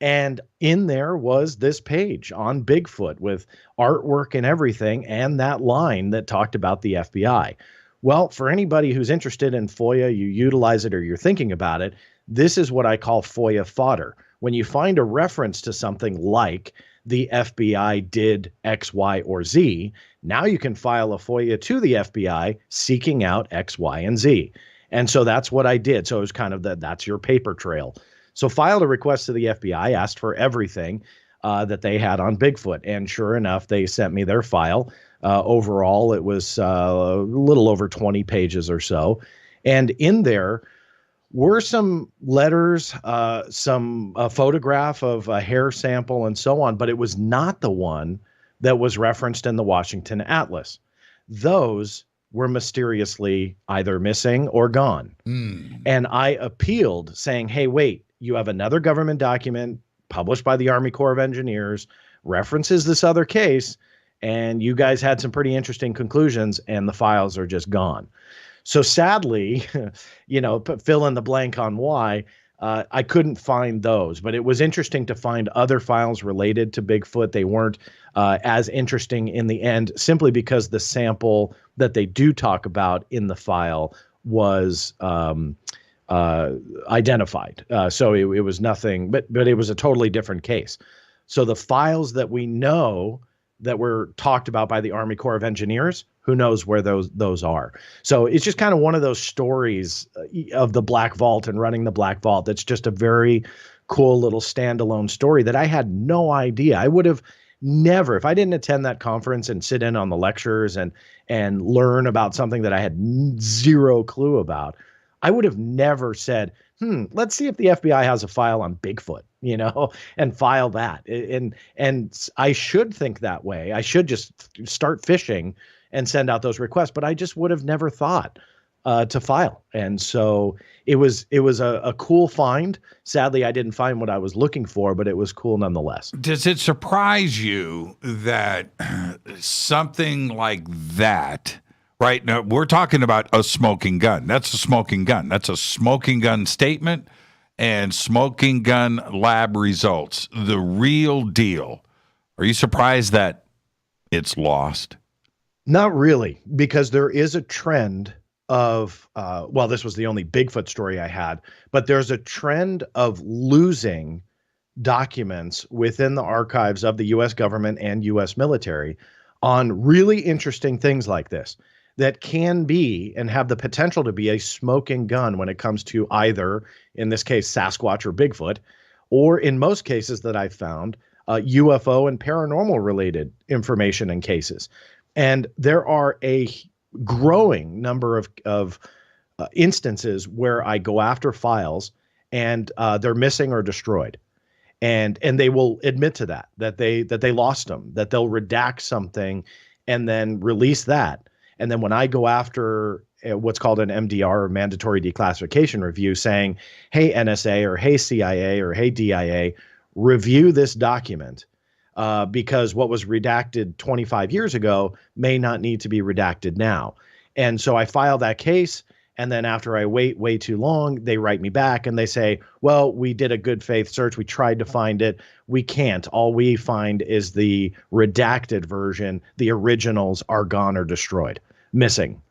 And in there was this page on Bigfoot with artwork and everything, and that line that talked about the FBI. Well, for anybody who's interested in FOIA, you utilize it or you're thinking about it, this is what I call FOIA fodder. When you find a reference to something like the FBI did X, Y, or Z, now you can file a FOIA to the FBI seeking out X, Y, and Z. And so that's what I did. So it was kind of that's your paper trail. So filed a request to the FBI, asked for everything that they had on Bigfoot. And sure enough, they sent me their file. Overall, it was a little over 20 pages or so. And in there were some letters, some photograph of a hair sample and so on, but it was not the one that was referenced in the Washington Atlas. Those were mysteriously either missing or gone. And I appealed saying, hey, wait, you have another government document published by the Army Corps of Engineers, references this other case, and you guys had some pretty interesting conclusions, and the files are just gone. So sadly, you know, fill in the blank on why, I couldn't find those. But it was interesting to find other files related to Bigfoot. They weren't as interesting in the end, simply because the sample that they do talk about in the file was identified. So it was nothing, but it was a totally different case. So the files that we know that were talked about by the Army Corps of Engineers, who knows where those are. So it's just kind of one of those stories of the Black Vault and running the Black Vault. That's just a very cool little standalone story that I had no idea. I would have never, if I didn't attend that conference and sit in on the lectures and learn about something that I had zero clue about, I would have never said, let's see if the FBI has a file on Bigfoot, you know, and file that. And I should think that way. I should just start fishing and send out those requests, but I just would have never thought to file. And so it was a cool find. Sadly, I didn't find what I was looking for, but it was cool nonetheless.
Does it surprise you that something like that, right now, we're talking about a smoking gun. That's a smoking gun. That's a smoking gun statement and smoking gun lab results. The real deal. Are you surprised that it's lost?
Not really, because there is a trend of, well, this was the only Bigfoot story I had, but there's a trend of losing documents within the archives of the U.S. government and U.S. military on really interesting things like this that can be and have the potential to be a smoking gun when it comes to either, in this case, Sasquatch or Bigfoot, or in most cases that I've found, UFO and paranormal related information and cases. And there are a growing number of instances where I go after files and they're missing or destroyed. And they will admit to that they lost them, that they'll redact something and then release that. And then when I go after what's called an MDR, or mandatory declassification review, saying, hey, NSA, or hey, CIA, or hey, DIA, review this document because what was redacted 25 years ago may not need to be redacted now. And so I file that case. And then after I wait way too long, they write me back and they say, well, we did a good faith search. We tried to find it. We can't. All we find is the redacted version. The originals are gone or destroyed, missing.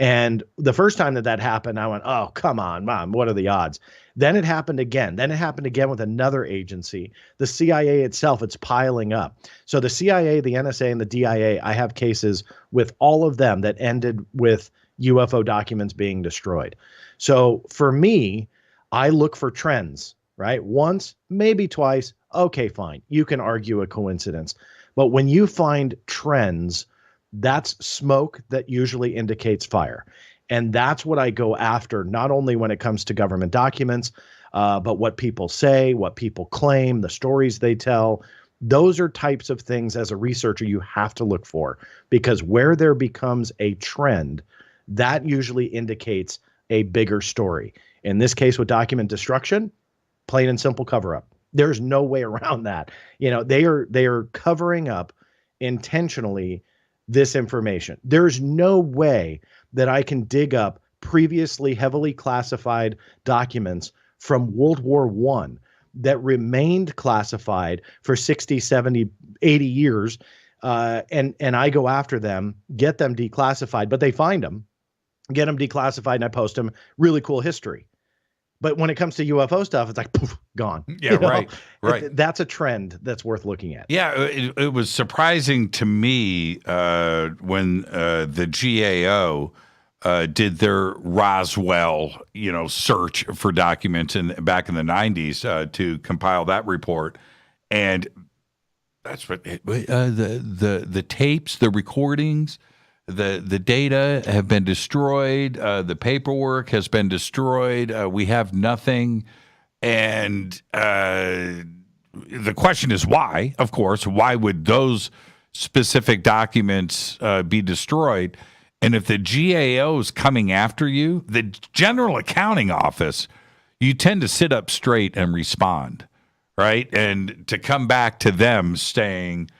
And the first time that happened, I went, oh, come on, Mom, what are the odds? Then it happened again. Then it happened again with another agency. The CIA itself, it's piling up. So the CIA, the NSA, and the DIA, I have cases with all of them that ended with UFO documents being destroyed. So for me, I look for trends, right? Once, maybe twice. Okay, fine. You can argue a coincidence. But when you find trends, that's smoke that usually indicates fire. And that's what I go after, not only when it comes to government documents, but what people say, what people claim, the stories they tell. Those are types of things as a researcher you have to look for, because where there becomes a trend, that usually indicates a bigger story. In this case with document destruction, plain and simple cover up. There's no way around that. You know, they are covering up intentionally this information. There's no way that I can dig up previously heavily classified documents from World War I that remained classified for 60, 70, 80 years. And I go after them, get them declassified, but they find them, get them declassified, and I post them. Really cool history. But when it comes to UFO stuff, it's like, poof, gone.
Yeah, right.
That's a trend that's worth looking at.
Yeah, it was surprising to me when the GAO did their Roswell, search for documents back in the 90s to compile that report, and that's what the tapes, the recordings. The data have been destroyed. The paperwork has been destroyed. We have nothing. And the question is why, of course. Why would those specific documents be destroyed? And if the GAO is coming after you, the General Accounting Office, you tend to sit up straight and respond, right? And to come back to them saying,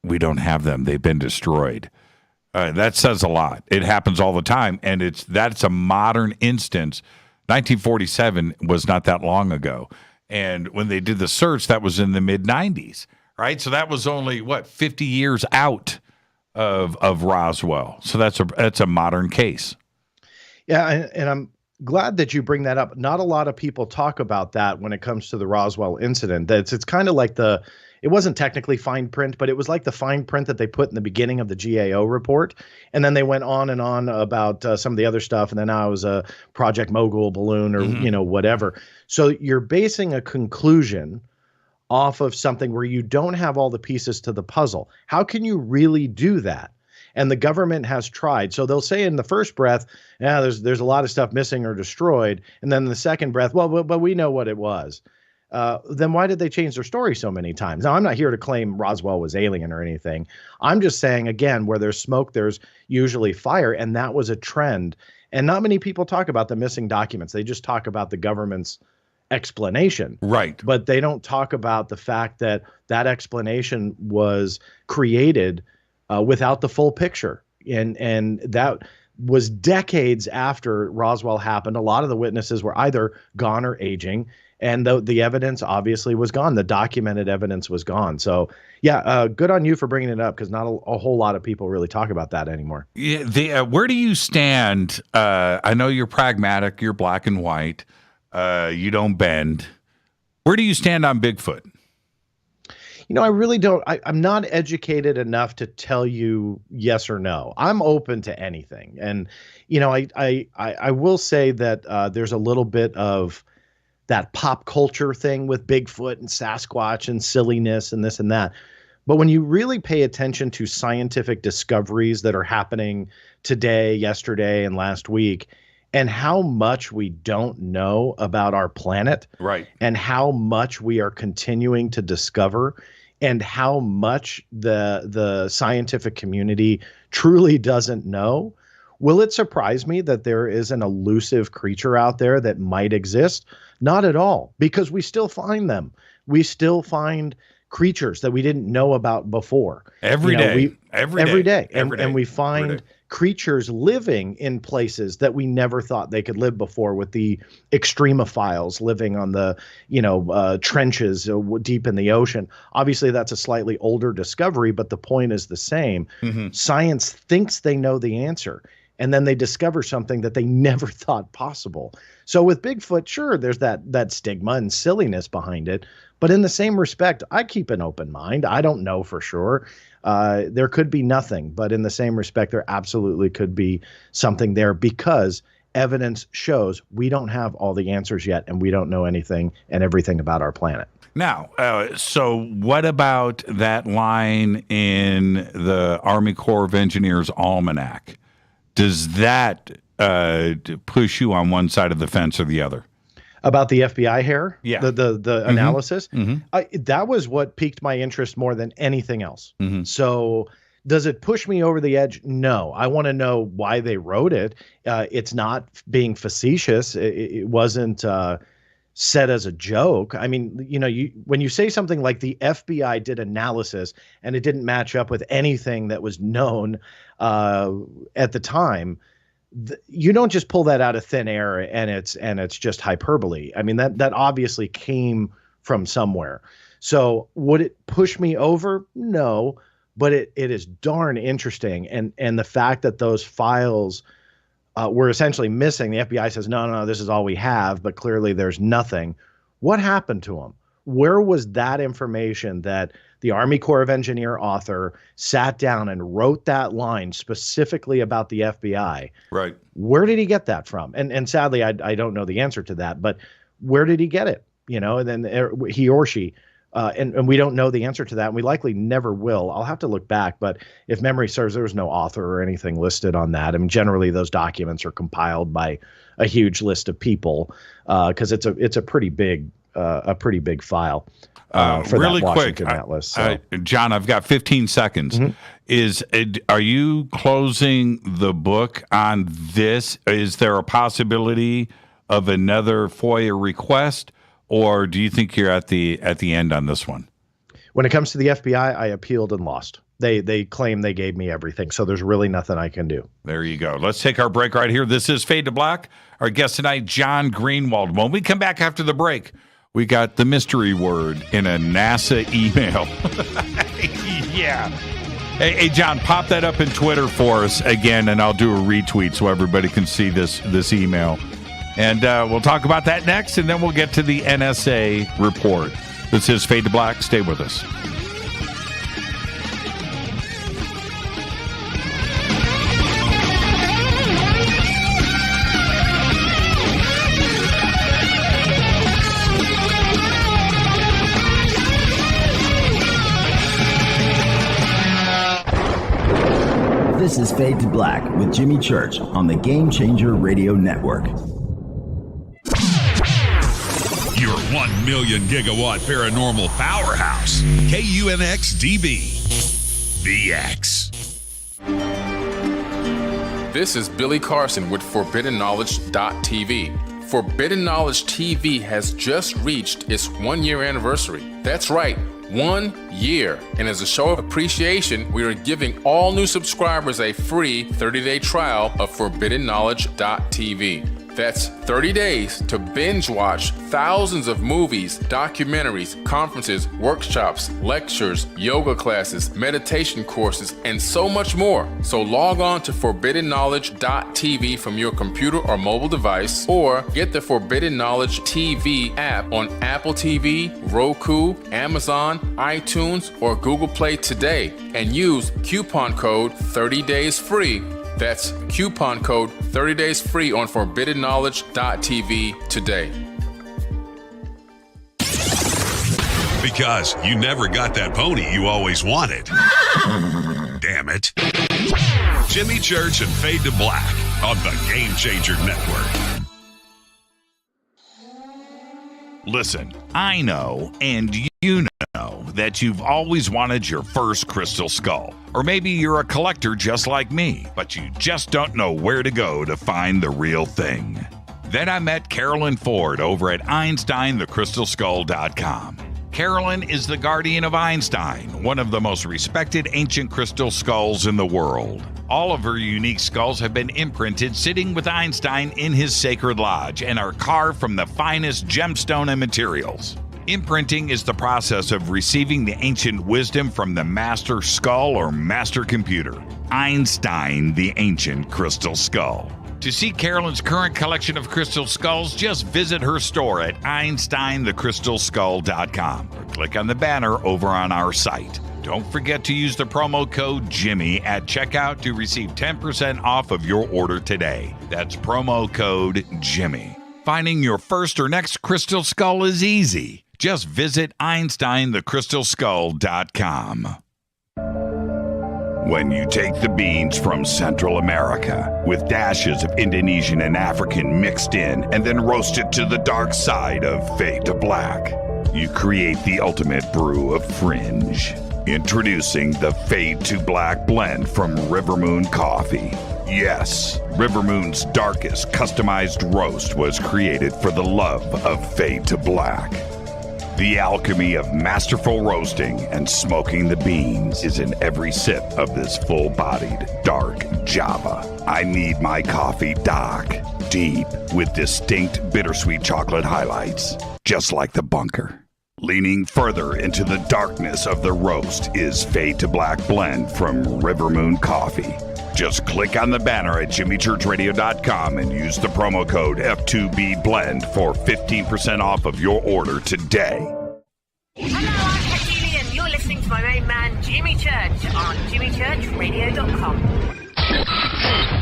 we don't have them. They've been destroyed. That says a lot. It happens all the time, and that's a modern instance. 1947 was not that long ago, and when they did the search, that was in the mid-90s, right? So that was only 50 years out of Roswell. So that's a modern case.
Yeah, and I'm glad that you bring that up. Not a lot of people talk about that when it comes to the Roswell incident. It's kind of like it wasn't technically fine print, but it was like the fine print that they put in the beginning of the GAO report. And then they went on and on about some of the other stuff. And then now it was a Project Mogul balloon or, whatever. So you're basing a conclusion off of something where you don't have all the pieces to the puzzle. How can you really do that? And the government has tried. So they'll say in the first breath, there's a lot of stuff missing or destroyed. And then in the second breath, but we know what it was. Then why did they change their story so many times? Now, I'm not here to claim Roswell was alien or anything. I'm just saying, again, where there's smoke, there's usually fire. And that was a trend. And not many people talk about the missing documents. They just talk about the government's explanation.
Right.
But they don't talk about the fact that explanation was created without the full picture. And that was decades after Roswell happened. A lot of the witnesses were either gone or aging. And the evidence obviously was gone. The documented evidence was gone. So, yeah, good on you for bringing it up, because not a whole lot of people really talk about that anymore.
Yeah, where do you stand? I know you're pragmatic. You're black and white. You don't bend. Where do you stand on Bigfoot?
I really don't. I'm not educated enough to tell you yes or no. I'm open to anything. And, I will say that there's a little bit of that pop culture thing with Bigfoot and Sasquatch and silliness and this and that. But when you really pay attention to scientific discoveries that are happening today, yesterday, and last week, and how much we don't know about our planet,
right,
and how much we are continuing to discover, and how much the scientific community truly doesn't know, Will it surprise me that there is an elusive creature out there that might exist? Not at all, because we still find them. We still find creatures that we didn't know about before.
Every day.
And we find creatures living in places that we never thought they could live before, with the extremophiles living on the, trenches deep in the ocean. Obviously, that's a slightly older discovery, but the point is the same. Science thinks they know the answer, and then they discover something that they never thought possible. So with Bigfoot, sure, there's that stigma and silliness behind it. But in the same respect, I keep an open mind. I don't know for sure. There could be nothing. But in the same respect, there absolutely could be something there, because evidence shows we don't have all the answers yet, and we don't know anything and everything about our planet.
Now, so what about that line in the Army Corps of Engineers Almanac? Does that push you on one side of the fence or the other?
About the FBI hair?
Yeah.
The analysis? That was what piqued my interest more than anything else. So does it push me over the edge? No. I want to know why they wrote it. It's not being facetious. It wasn't said as a joke. I mean, when you say something like the FBI did analysis and it didn't match up with anything that was known at the time, you don't just pull that out of thin air and it's just hyperbole. I mean, that obviously came from somewhere. So would it push me over? No, but it is darn interesting. And the fact that those files were essentially missing, the FBI says, no, this is all we have, but clearly there's nothing. What happened to them? Where was that information that the Army Corps of Engineer author sat down and wrote that line specifically about the FBI?
Right.
Where did he get that from? And sadly, I don't know the answer to that, but where did he get it? And then he or she, and we don't know the answer to that. And we likely never will. I'll have to look back, but if memory serves, there was no author or anything listed on that. I mean, generally those documents are compiled by a huge list of people, because it's a pretty big file. For
really
that Washington
quick,
Atlas. So.
John, I've got 15 seconds. Are you closing the book on this? Is there a possibility of another FOIA request, or do you think you're at the end on this one?
When it comes to the FBI, I appealed and lost. They claim they gave me everything, so there's really nothing I can do.
There you go. Let's take our break right here. This is Fade to Black. Our guest tonight, John Greenewald. When we come back after the break, we got the mystery word in a NASA email. Yeah. Hey, John, pop that up in Twitter for us again, and I'll do a retweet so everybody can see this email. And we'll talk about that next, and then we'll get to the NSA report. This is Fade to Black. Stay with us.
This is Fade to Black with Jimmy Church on the Game Changer Radio Network.
Your 1 million gigawatt paranormal powerhouse, KUNX-DB, VX.
This is Billy Carson with ForbiddenKnowledge.tv. Forbidden Knowledge TV has just reached its 1-year anniversary. That's right, 1 year. And as a show of appreciation, we are giving all new subscribers a free 30-day trial of ForbiddenKnowledge.tv. That's 30 days to binge watch thousands of movies, documentaries, conferences, workshops, lectures, yoga classes, meditation courses, and so much more. So log on to ForbiddenKnowledge.tv from your computer or mobile device, or get the Forbidden Knowledge TV app on Apple TV, Roku, Amazon, iTunes, or Google Play today, and use coupon code 30daysfree. That's coupon code 30 days free on ForbiddenKnowledge.tv today.
Because you never got that pony you always wanted. Damn it. Jimmy Church and Fade to Black on the Game Changer Network.
Listen, I know, and you know, that you've always wanted your first crystal skull. Or maybe you're a collector just like me, but you just don't know where to go to find the real thing. Then I met Carolyn Ford over at EinsteinTheCrystalSkull.com. Carolyn is the guardian of Einstein, one of the most respected ancient crystal skulls in the world. All of her unique skulls have been imprinted sitting with Einstein in his sacred lodge and are carved from the finest gemstone and materials. Imprinting is the process of receiving the ancient wisdom from the master skull or master computer. Einstein, the ancient crystal skull. To see Carolyn's current collection of crystal skulls, just visit her store at EinsteinTheCrystalSkull.com or click on the banner over on our site. Don't forget to use the promo code Jimmy at checkout to receive 10% off of your order today. That's promo code Jimmy. Finding your first or next crystal skull is easy. Just visit EinsteinTheCrystalSkull.com. When you take the beans from Central America with dashes of Indonesian and African mixed in and then roast it to the dark side of Fade to Black, you create the ultimate brew of fringe. Introducing the Fade to Black blend from Rivermoon Coffee. Yes, Rivermoon's darkest customized roast was created for the love of Fade to Black. The alchemy of masterful roasting and smoking the beans is in every sip of this full-bodied, dark Java. I need my coffee dark, deep, with distinct bittersweet chocolate highlights, just like the bunker. Leaning further into the darkness of the roast is Fade to Black blend from Rivermoon Coffee. Just click on the banner at jimmychurchradio.com and use the promo code F2BBLEND for 15% off of your order today.
Hello, I'm Katie and you're listening to my main man, Jimmy Church, on jimmychurchradio.com.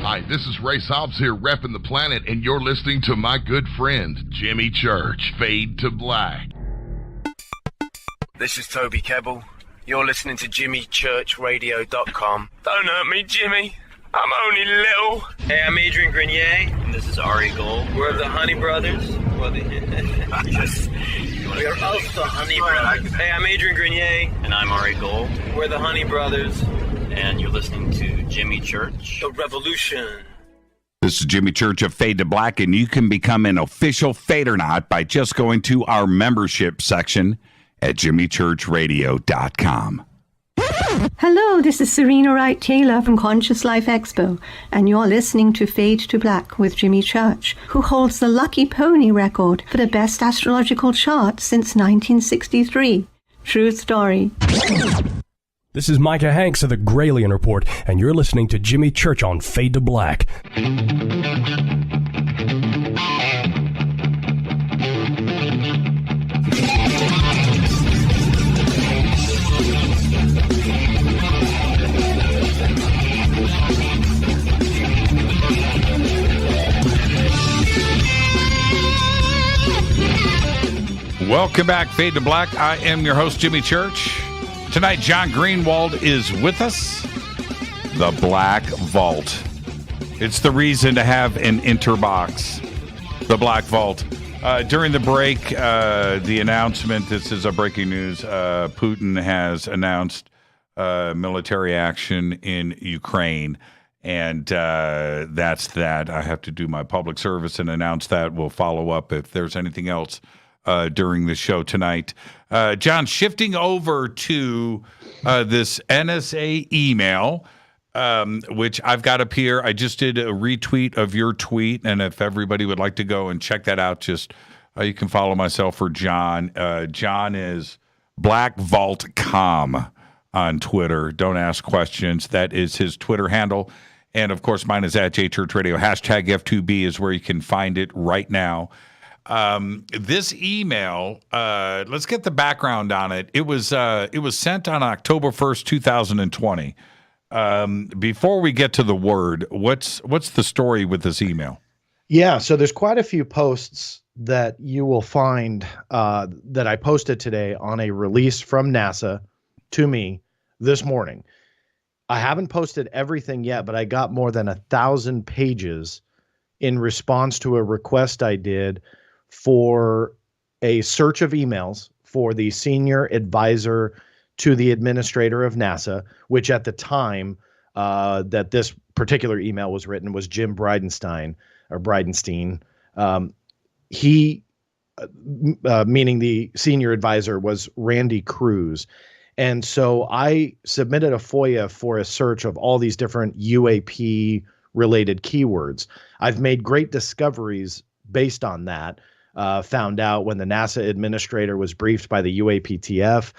Hi, this is Ray Hobbs here, repping the planet, and you're listening to my good friend, Jimmy Church, Fade to Black.
This is Toby Kebbell. You're listening to JimmyChurchRadio.com. Don't hurt me, Jimmy. I'm only little.
Hey, I'm Adrian Grenier. And this is Ari Gold. We're the Honey Brothers. We are also Honey Brothers. Hey, I'm Adrian Grenier.
And I'm Ari Gold.
We're the Honey Brothers.
And you're listening to Jimmy Church.
The Revolution.
This is Jimmy Church of Fade to Black, and you can become an official Fadernaut by just going to our membership section at jimmychurchradio.com.
Hello, this is Serena Wright Taylor from Conscious Life Expo, and you're listening to Fade to Black with Jimmy Church, who holds the Lucky Pony record for the best astrological chart since 1963. True story.
This is Micah Hanks of the Gralien Report, and you're listening to Jimmy Church on Fade to Black.
Welcome back, Fade to Black. I am your host, Jimmy Church. Tonight, John Greenewald is with us. The Black Vault. It's the reason to have an interbox. The Black Vault. During the break, the announcement, this is a breaking news, Putin has announced military action in Ukraine. And that's that. I have to do my public service and announce that. We'll follow up if there's anything else during the show tonight. John, shifting over to this NSA email, which I've got up here. I just did a retweet of your tweet, and if everybody would like to go and check that out, just you can follow myself or John. John is BlackVaultCom on Twitter. Don't ask questions. That is his Twitter handle. And, of course, mine is at JChurchRadio. Hashtag F2B is where you can find it right now. This email, let's get the background on it. It was sent on October 1st, 2020. Before we get to the word, what's the story with this email?
Yeah, so there's quite a few posts that you will find that I posted today on a release from NASA to me this morning. I haven't posted everything yet, but I got more than 1,000 pages in response to a request I did for a search of emails for the senior advisor to the administrator of NASA, which at the time that this particular email was written was Jim Bridenstine. He, meaning the senior advisor, was Randy Cruz. And so I submitted a FOIA for a search of all these different UAP related keywords. I've made great discoveries based on that. Found out when the NASA administrator was briefed by the UAPTF,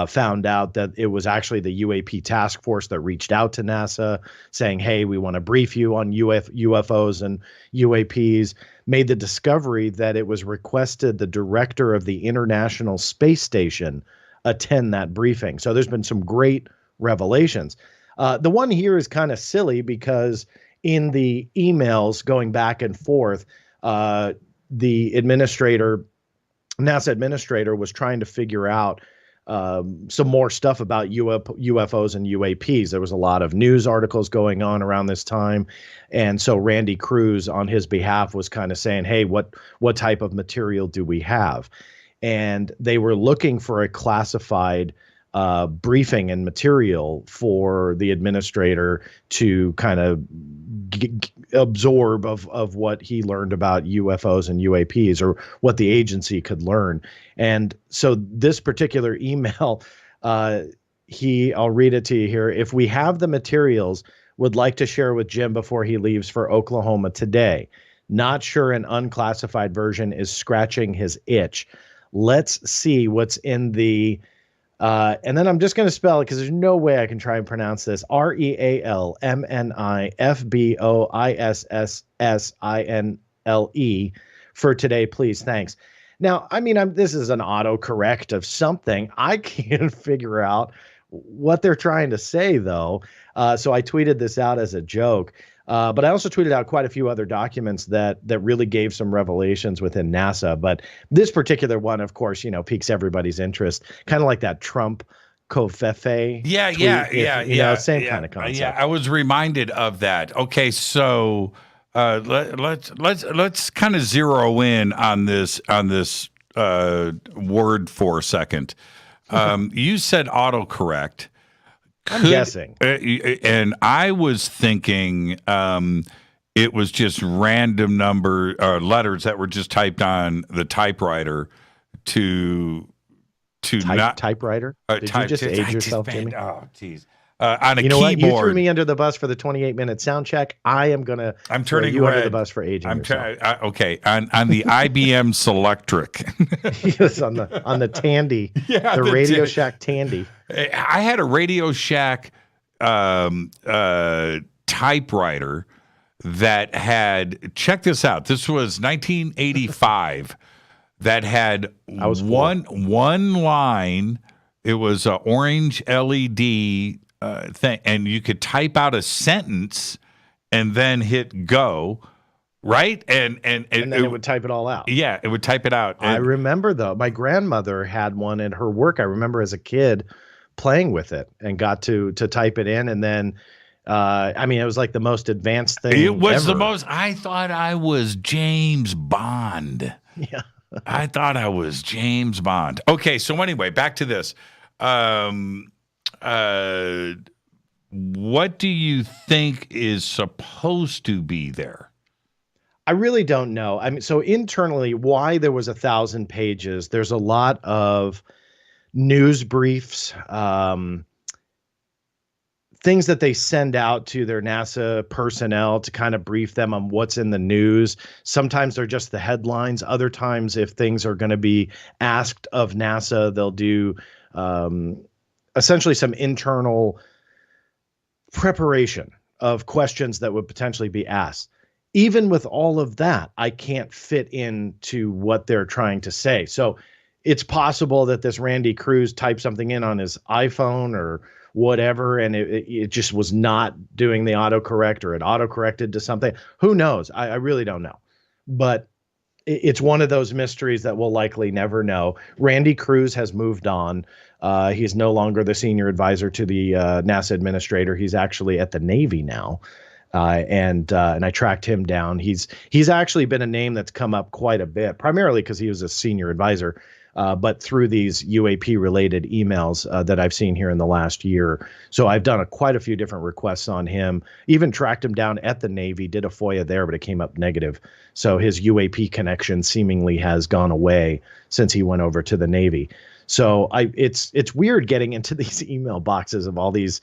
found out that it was actually the UAP task force that reached out to NASA saying, hey, we want to brief you on UFOs and UAPs. Made the discovery that it was requested the director of the International Space Station attend that briefing. So there's been some great revelations. The one here is kind of silly because in the emails going back and forth, the NASA administrator was trying to figure out some more stuff about UFOs and UAPs. There was a lot of news articles going on around this time. And so Randy Cruz on his behalf was kind of saying, hey, what type of material do we have? And they were looking for a classified briefing and material for the administrator to kind of absorb of what he learned about UFOs and UAPs, or what the agency could learn. And so this particular email, I'll read it to you here. If we have the materials, would like to share with Jim before he leaves for Oklahoma today. Not sure an unclassified version is scratching his itch. Let's see what's in the and then I'm just going to spell it because there's no way I can try and pronounce this. REALMNIFBOISSSINLE for today, please. Thanks. Now, I mean, this is an autocorrect of something. I can't figure out what they're trying to say, though. So I tweeted this out as a joke. But I also tweeted out quite a few other documents that really gave some revelations within NASA. But this particular one, of course, piques everybody's interest, kind of like that Trump Covfefe.
Yeah.
Same kind of concept.
Yeah, I was reminded of that. Okay, so let's kind of zero in on this word for a second. You said autocorrect.
I'm guessing.
And I was thinking it was just random letters that were just typed on the typewriter to
typewriter? Did you just age yourself, Jimmy?
Oh, geez. On a
you know
keyboard.
What? You threw me under the bus for the 28-minute sound check. I'm turning you under the bus for aging yourself.
Okay, on the IBM Selectric.
Yes, on the Tandy, the Radio Shack Tandy.
I had a Radio Shack typewriter that had, check this out. This was 1985. That had one line. It was an orange LED thing, and you could type out a sentence and then hit go, right? And then
it would type it all out.
Yeah, it would type it out.
I remember, though, my grandmother had one at her work. I remember as a kid playing with it and got to type it in, and then it was like the most advanced thing.
It was
ever.
the most. I thought I was James Bond.
Yeah.
I thought I was James Bond. Okay, so anyway, back to this. What do you think is supposed to be there?
I really don't know. I mean, so internally, why there was 1,000 pages, there's a lot of news briefs, things that they send out to their NASA personnel to kind of brief them on what's in the news. Sometimes they're just the headlines. Other times, if things are going to be asked of NASA, they'll do essentially some internal preparation of questions that would potentially be asked. Even with all of that, I can't fit into what they're trying to say. So it's possible that this Randy Cruz typed something in on his iPhone or whatever, and it just was not doing the autocorrect, or it autocorrected to something. Who knows? I really don't know. But it's one of those mysteries that we'll likely never know. Randy Cruz has moved on. He's no longer the senior advisor to the NASA administrator. He's actually at the Navy now. And I tracked him down. He's actually been a name that's come up quite a bit, primarily because he was a senior advisor, but through these UAP related emails that I've seen here in the last year. So I've done quite a few different requests on him, even tracked him down at the Navy, did a FOIA there, but it came up negative. So his UAP connection seemingly has gone away since he went over to the Navy. So it's weird getting into these email boxes of all these,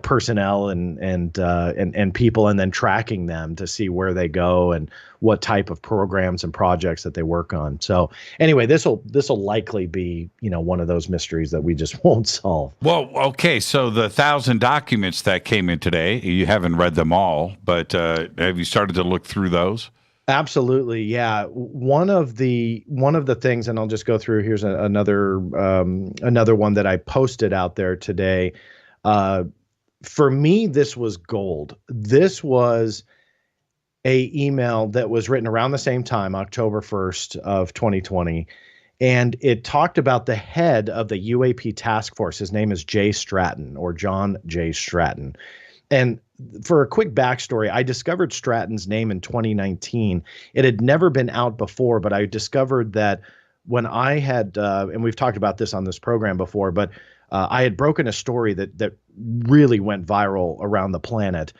personnel and people, and then tracking them to see where they go and what type of programs and projects that they work on. So anyway, this will likely be, one of those mysteries that we just won't solve.
Well, okay. So the 1,000 documents that came in today, you haven't read them all, but have you started to look through those?
Absolutely. Yeah. One of the things, and I'll just go through, here's another one that I posted out there today. For me, this was gold. This was a email that was written around the same time, October 1st of 2020. And it talked about the head of the UAP task force. His name is Jay Stratton, or John J. Stratton. And for a quick backstory, I discovered Stratton's name in 2019. It had never been out before, but I discovered that when I had, and we've talked about this on this program before, but I had broken a story that really went viral around the planet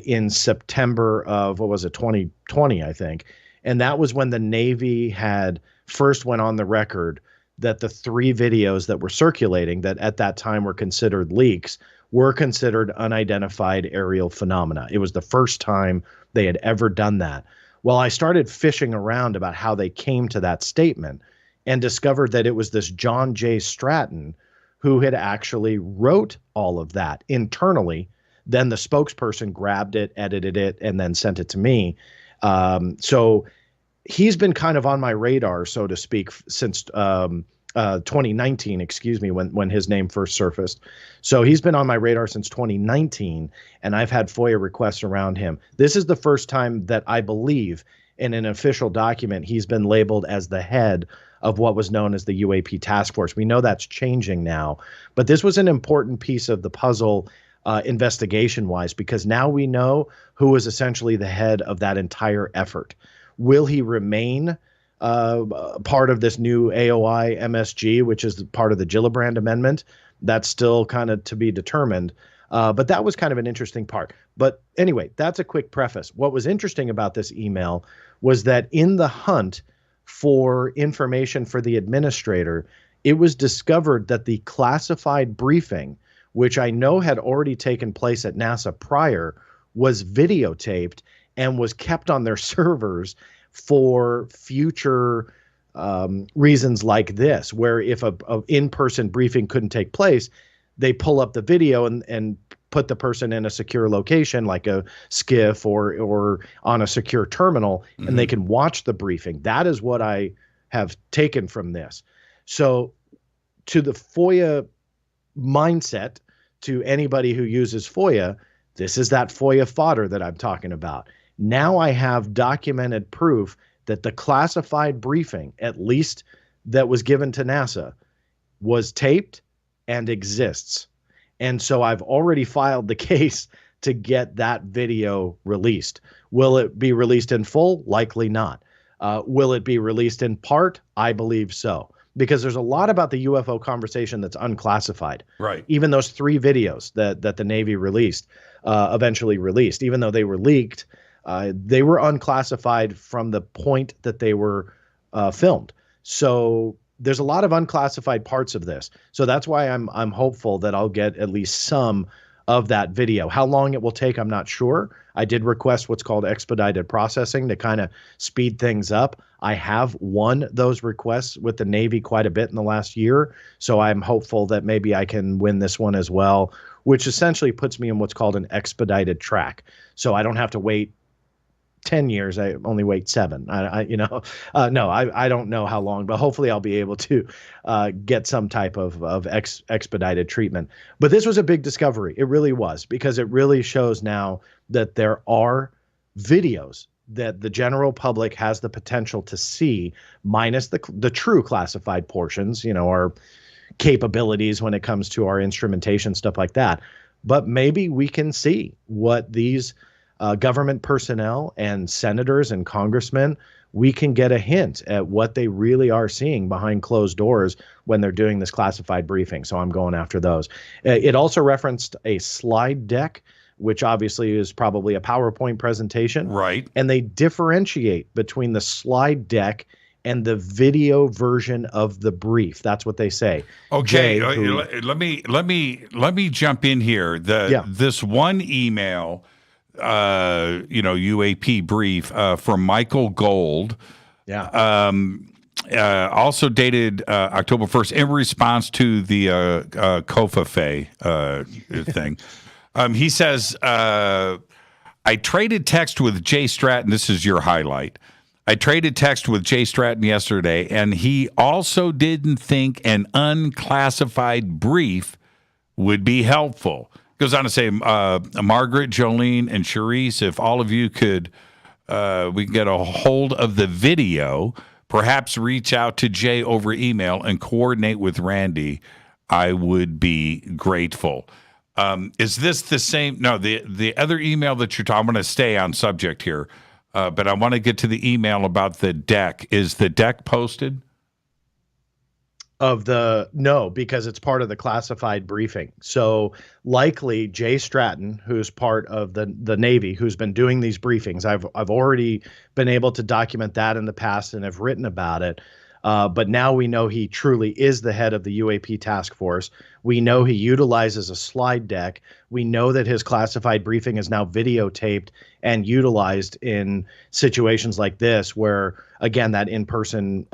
in September of, 2020, I think. And that was when the Navy had first went on the record that the 3 videos that were circulating that at that time were considered leaks were considered unidentified aerial phenomena. It was the first time they had ever done that. Well, I started fishing around about how they came to that statement and discovered that it was this John J. Stratton who had actually wrote all of that internally. Then the spokesperson grabbed it, edited it, and then sent it to me. So he's been kind of on my radar, so to speak, since 2019, when his name first surfaced. So he's been on my radar since 2019, and I've had FOIA requests around him. This is the first time that I believe in an official document he's been labeled as the head of what was known as the UAP task force. We know that's changing now, but this was an important piece of the puzzle investigation-wise, because now we know who was essentially the head of that entire effort. Will he remain part of this new AOI MSG, which is part of the Gillibrand Amendment? That's still kind of to be determined. But that was kind of an interesting part. But anyway, that's a quick preface. What was interesting about this email was that in the hunt for information for the administrator, it was discovered that the classified briefing, which I know had already taken place at NASA prior, was videotaped and was kept on their servers for future reasons like this, where if a in-person briefing couldn't take place, they pull up the video and put the person in a secure location like a skiff or on a secure terminal, and they can watch the briefing. That is what I have taken from this. So to the FOIA mindset, to anybody who uses FOIA, this is that FOIA fodder that I'm talking about. Now I have documented proof that the classified briefing, at least that was given to NASA, was taped and exists. And so I've already filed the case to get that video released. Will it be released in full? Likely not. Will it be released in part? I believe so. Because there's a lot about the UFO conversation that's unclassified.
Right.
Even those 3 videos that the Navy released, eventually released, even though they were leaked, they were unclassified from the point that they were filmed. So there's a lot of unclassified parts of this. So that's why I'm hopeful that I'll get at least some of that video. How long it will take, I'm not sure. I did request what's called expedited processing to kind of speed things up. I have won those requests with the Navy quite a bit in the last year. So I'm hopeful that maybe I can win this one as well, which essentially puts me in what's called an expedited track. So I don't have to wait 10 years. I only wait 7. I don't know how long, but hopefully I'll be able to get some type of expedited treatment. But this was a big discovery. It really was, because it really shows now that there are videos that the general public has the potential to see, minus the true classified portions, our capabilities when it comes to our instrumentation, stuff like that. But maybe we can see what these government personnel and senators and congressmen, we can get a hint at what they really are seeing behind closed doors when they're doing this classified briefing. So I'm going after those. It also referenced a slide deck, which obviously is probably a PowerPoint presentation.
Right.
And they differentiate between the slide deck and the video version of the brief. That's what they say.
Okay, let me jump in here. This one email, UAP brief from Michael Gold.
Yeah.
Also dated October 1st in response to the Kofafe thing. He says, I traded text with Jay Stratton. This is your highlight. I traded text with Jay Stratton yesterday, and he also didn't think an unclassified brief would be helpful. Goes on to say, Margaret, Jolene, and Charisse, if all of you could, we can get a hold of the video, perhaps reach out to Jay over email and coordinate with Randy, I would be grateful. Is this the same? No, the other email that you're talking, I'm going to stay on subject here, but I want to get to the email about the deck. Is the deck posted?
No, because it's part of the classified briefing. So likely Jay Stratton, who's part of the Navy, who's been doing these briefings. I've already been able to document that in the past and have written about it. But now we know he truly is the head of the UAP task force. We know he utilizes a slide deck. We know that his classified briefing is now videotaped and utilized in situations like this where, again, that in-person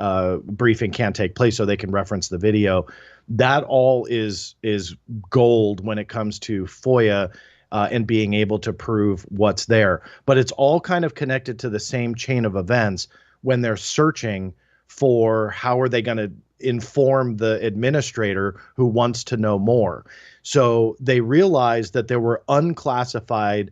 briefing can't take place, so they can reference the video. That all is gold when it comes to FOIA and being able to prove what's there. But it's all kind of connected to the same chain of events when they're searching for how are they going to inform the administrator who wants to know more. So they realized that there was unclassified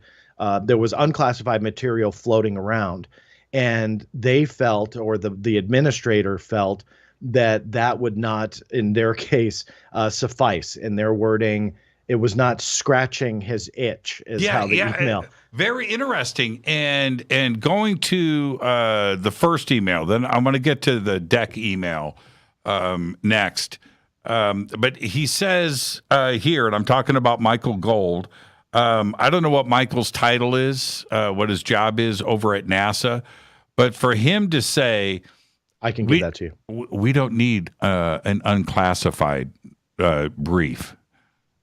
material floating around, and they felt, or the administrator felt, that would not, in their case, suffice. In their wording, it was not scratching his itch, how the email.
Very interesting. And going to the first email, then I'm going to get to the deck email next. But he says here, and I'm talking about Michael Gold. I don't know what Michael's title is, what his job is over at NASA, but for him to say,
I can give that to you.
We don't need an unclassified brief.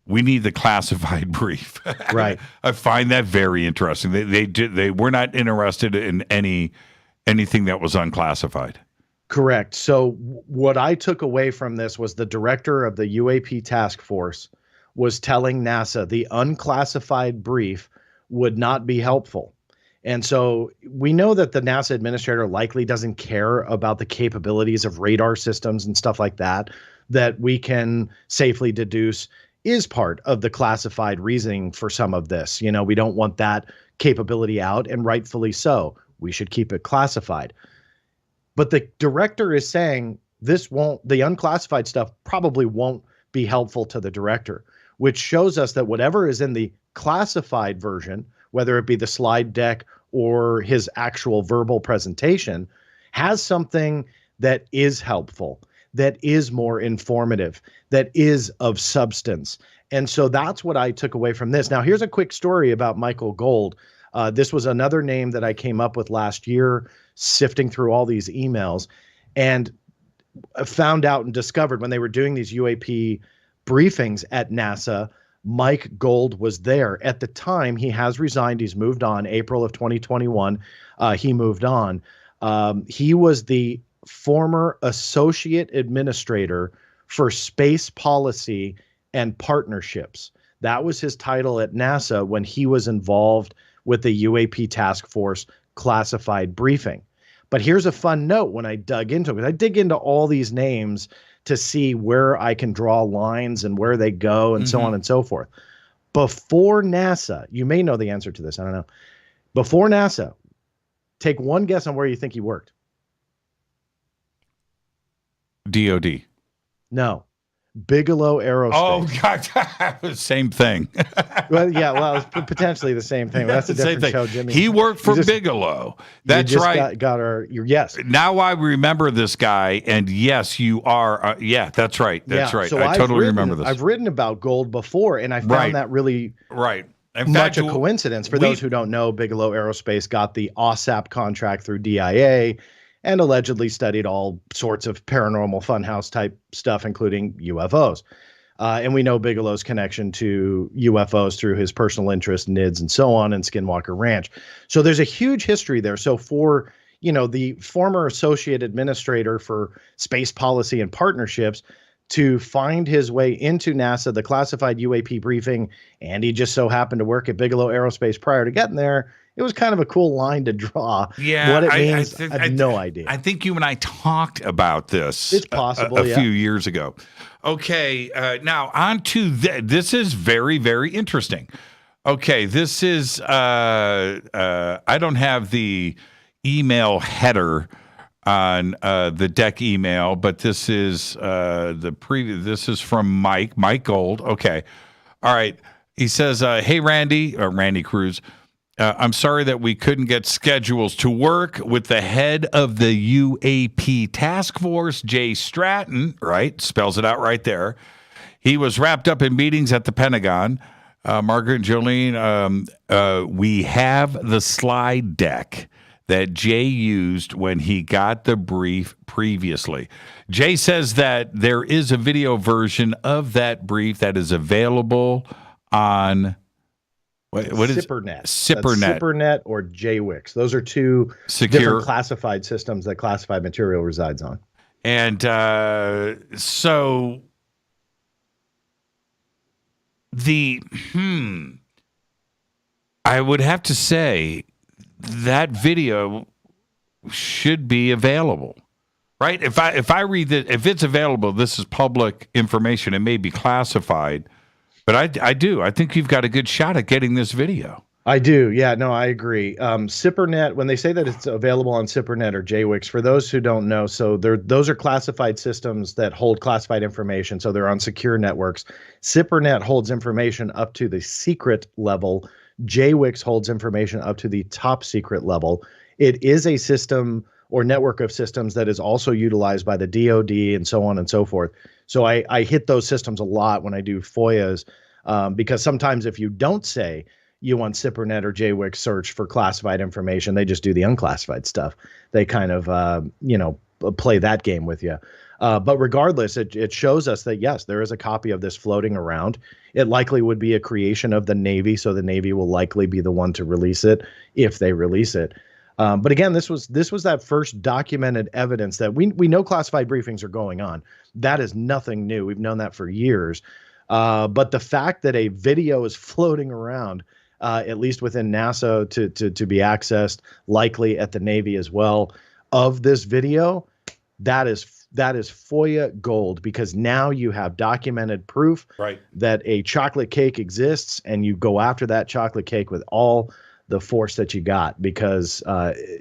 We need the classified brief.
Right.
I find that very interesting. They were not interested in anything that was unclassified.
Correct. So what I took away from this was the director of the UAP task force was telling NASA the unclassified brief would not be helpful. And so we know that the NASA administrator likely doesn't care about the capabilities of radar systems and stuff like that we can safely deduce is part of the classified reasoning for some of this. We don't want that capability out, and rightfully so. We should keep it classified. But the director is saying the unclassified stuff probably won't be helpful to the director, which shows us that whatever is in the classified version, whether it be the slide deck or his actual verbal presentation, has something that is helpful, that is more informative, that is of substance. And so that's what I took away from this. Now, here's a quick story about Michael Gold. This was another name that I came up with last year, sifting through all these emails, and found out and discovered when they were doing these UAP briefings at NASA, Mike Gold was there. At the time, he has resigned. He's moved on. April of 2021, he moved on. He was the former associate administrator for space policy and partnerships. That was his title at NASA when he was involved with the UAP task force classified briefing. But here's a fun note when I dug into it. I dig into all these names to see where I can draw lines and where they go and so on and so forth. Before NASA, you may know the answer to this, I don't know. Before NASA, take one guess on where you think he worked.
DOD.
No. Bigelow Aerospace.
Oh, God. Same thing.
Well, it's potentially the same thing. That's a different show, Jimmy.
He worked for Bigelow. That's right.
Got our yes.
Now I remember this guy, and yes, you are. That's right. That's right.
So
I totally remember this.
I've written about gold before, and I found that really much a coincidence. For those who don't know, Bigelow Aerospace got the OSAP contract through DIA and allegedly studied all sorts of paranormal funhouse type stuff, including UFOs. And we know Bigelow's connection to UFOs through his personal interest, NIDS and so on, and Skinwalker Ranch. So there's a huge history there. So for, the former associate administrator for space policy and partnerships to find his way into NASA, the classified UAP briefing, and he just so happened to work at Bigelow Aerospace prior to getting there, it was kind of a cool line to draw.
Yeah,
what it means, I have no idea.
I think you and I talked about this.
It's possible,
a few years ago. Okay, now on to this is very, very interesting. Okay, this is I don't have the email header on the deck email, but this is This is from Mike Gold. Okay, all right. He says, "Hey Randy Cruz. I'm sorry that we couldn't get schedules to work with the head of the UAP task force, Jay Stratton," right? Spells it out right there. "He was wrapped up in meetings at the Pentagon. Margaret and Jolene, we have the slide deck that Jay used when he got the brief previously. Jay says that there is a video version of that brief that is available on... What is
SIPRNet?
SIPRNet.
SIPRNet or JWIX. Those are two different classified systems that classified material resides on.
And so I would have to say that video should be available, right? If I read that, if it's available, this is public information. It may be classified. But I do. I think you've got a good shot at getting this video.
I do. Yeah, no, I agree. SIPRNet, when they say that it's available on SIPRNet or JWIX, for those who don't know, so those are classified systems that hold classified information. So they're on secure networks. SIPRNet holds information up to the secret level. JWIX holds information up to the top secret level. It is a system or network of systems that is also utilized by the DoD and so on and so forth. So I hit those systems a lot when I do FOIAs because sometimes if you don't say you want SIPRNet or JWIX search for classified information, they just do the unclassified stuff. They kind of, play that game with you. But regardless, it shows us that, yes, there is a copy of this floating around. It likely would be a creation of the Navy, so the Navy will likely be the one to release it if they release it. But again, this was that first documented evidence that we know classified briefings are going on. That is nothing new. We've known that for years. But the fact that a video is floating around, at least within NASA to be accessed, likely at the Navy as well, of this video, that is FOIA gold, because now you have documented proof that a chocolate cake exists, and you go after that chocolate cake with all the force that you got, because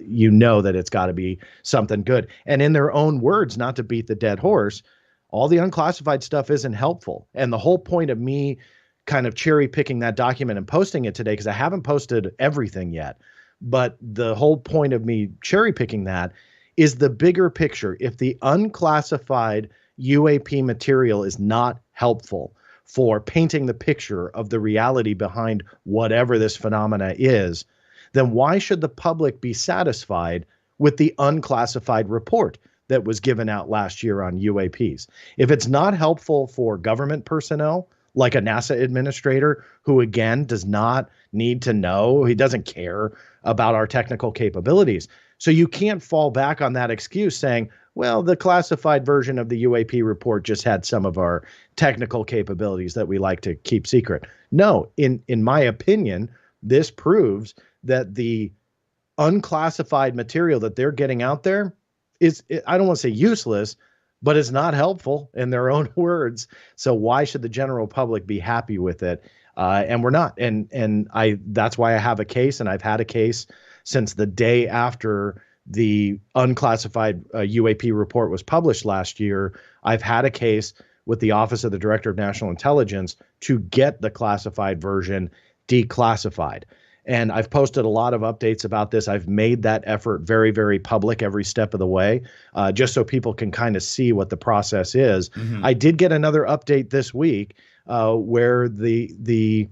you know that it's got to be something good. And in their own words, not to beat the dead horse, all the unclassified stuff isn't helpful. And the whole point of me kind of cherry picking that document and posting it today, because I haven't posted everything yet, but the whole point of me cherry picking that is the bigger picture. If the unclassified UAP material is not helpful for painting the picture of the reality behind whatever this phenomena is, then why should the public be satisfied with the unclassified report that was given out last year on UAPs? If it's not helpful for government personnel, like a NASA administrator who, again, does not need to know, he doesn't care about our technical capabilities. So you can't fall back on that excuse saying, well, the classified version of the UAP report just had some of our technical capabilities that we like to keep secret. No, in my opinion, this proves that the unclassified material that they're getting out there is, I don't want to say useless, but it's not helpful in their own words. So why should the general public be happy with it? And we're not. And that's why I have a case, and I've had a case since the day after the unclassified UAP report was published last year. I've had a case with the Office of the Director of National Intelligence to get the classified version declassified. And I've posted a lot of updates about this. I've made that effort very, very public every step of the way, just so people can kind of see what the process is. Mm-hmm. I did get another update this week where the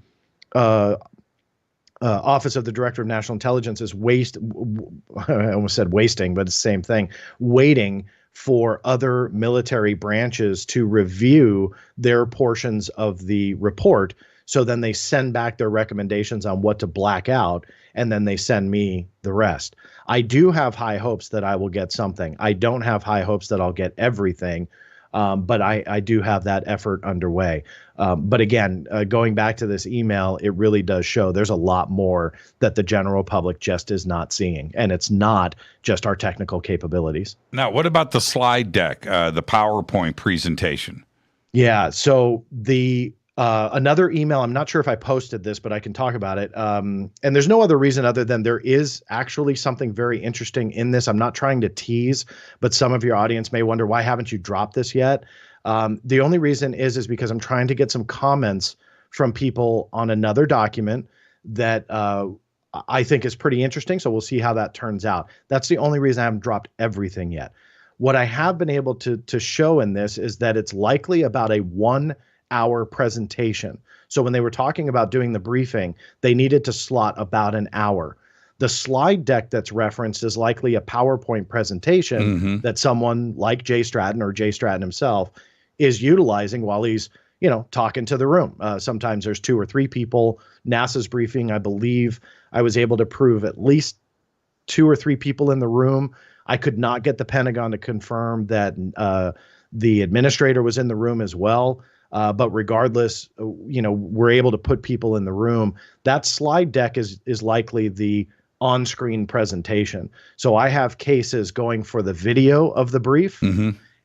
Office of the Director of National Intelligence is I almost said wasting, but it's the same thing, waiting for other military branches to review their portions of the report. So then they send back their recommendations on what to black out, and then they send me the rest. I do have high hopes that I will get something. I don't have high hopes that I'll get everything, but I do have that effort underway. But again, going back to this email, it really does show there's a lot more that the general public just is not seeing. And it's not just our technical capabilities.
Now, what about the slide deck, the PowerPoint presentation?
Yeah, so another email, I'm not sure if I posted this, but I can talk about it. And there's no other reason other than there is actually something very interesting in this. I'm not trying to tease, but some of your audience may wonder, why haven't you dropped this yet? The only reason is because I'm trying to get some comments from people on another document that I think is pretty interesting. So we'll see how that turns out. That's the only reason I haven't dropped everything yet. What I have been able to show in this is that it's likely about a 1-hour presentation. So when they were talking about doing the briefing, they needed to slot about an hour. The slide deck that's referenced is likely a PowerPoint presentation that someone like Jay Stratton or Jay Stratton himself is utilizing while he's, talking to the room. Sometimes there's 2 or 3 people. NASA's briefing, I believe I was able to prove at least 2 or 3 people in the room. I could not get the Pentagon to confirm that the administrator was in the room as well. But regardless, we're able to put people in the room. That slide deck is likely the on-screen presentation. So I have cases going for the video of the brief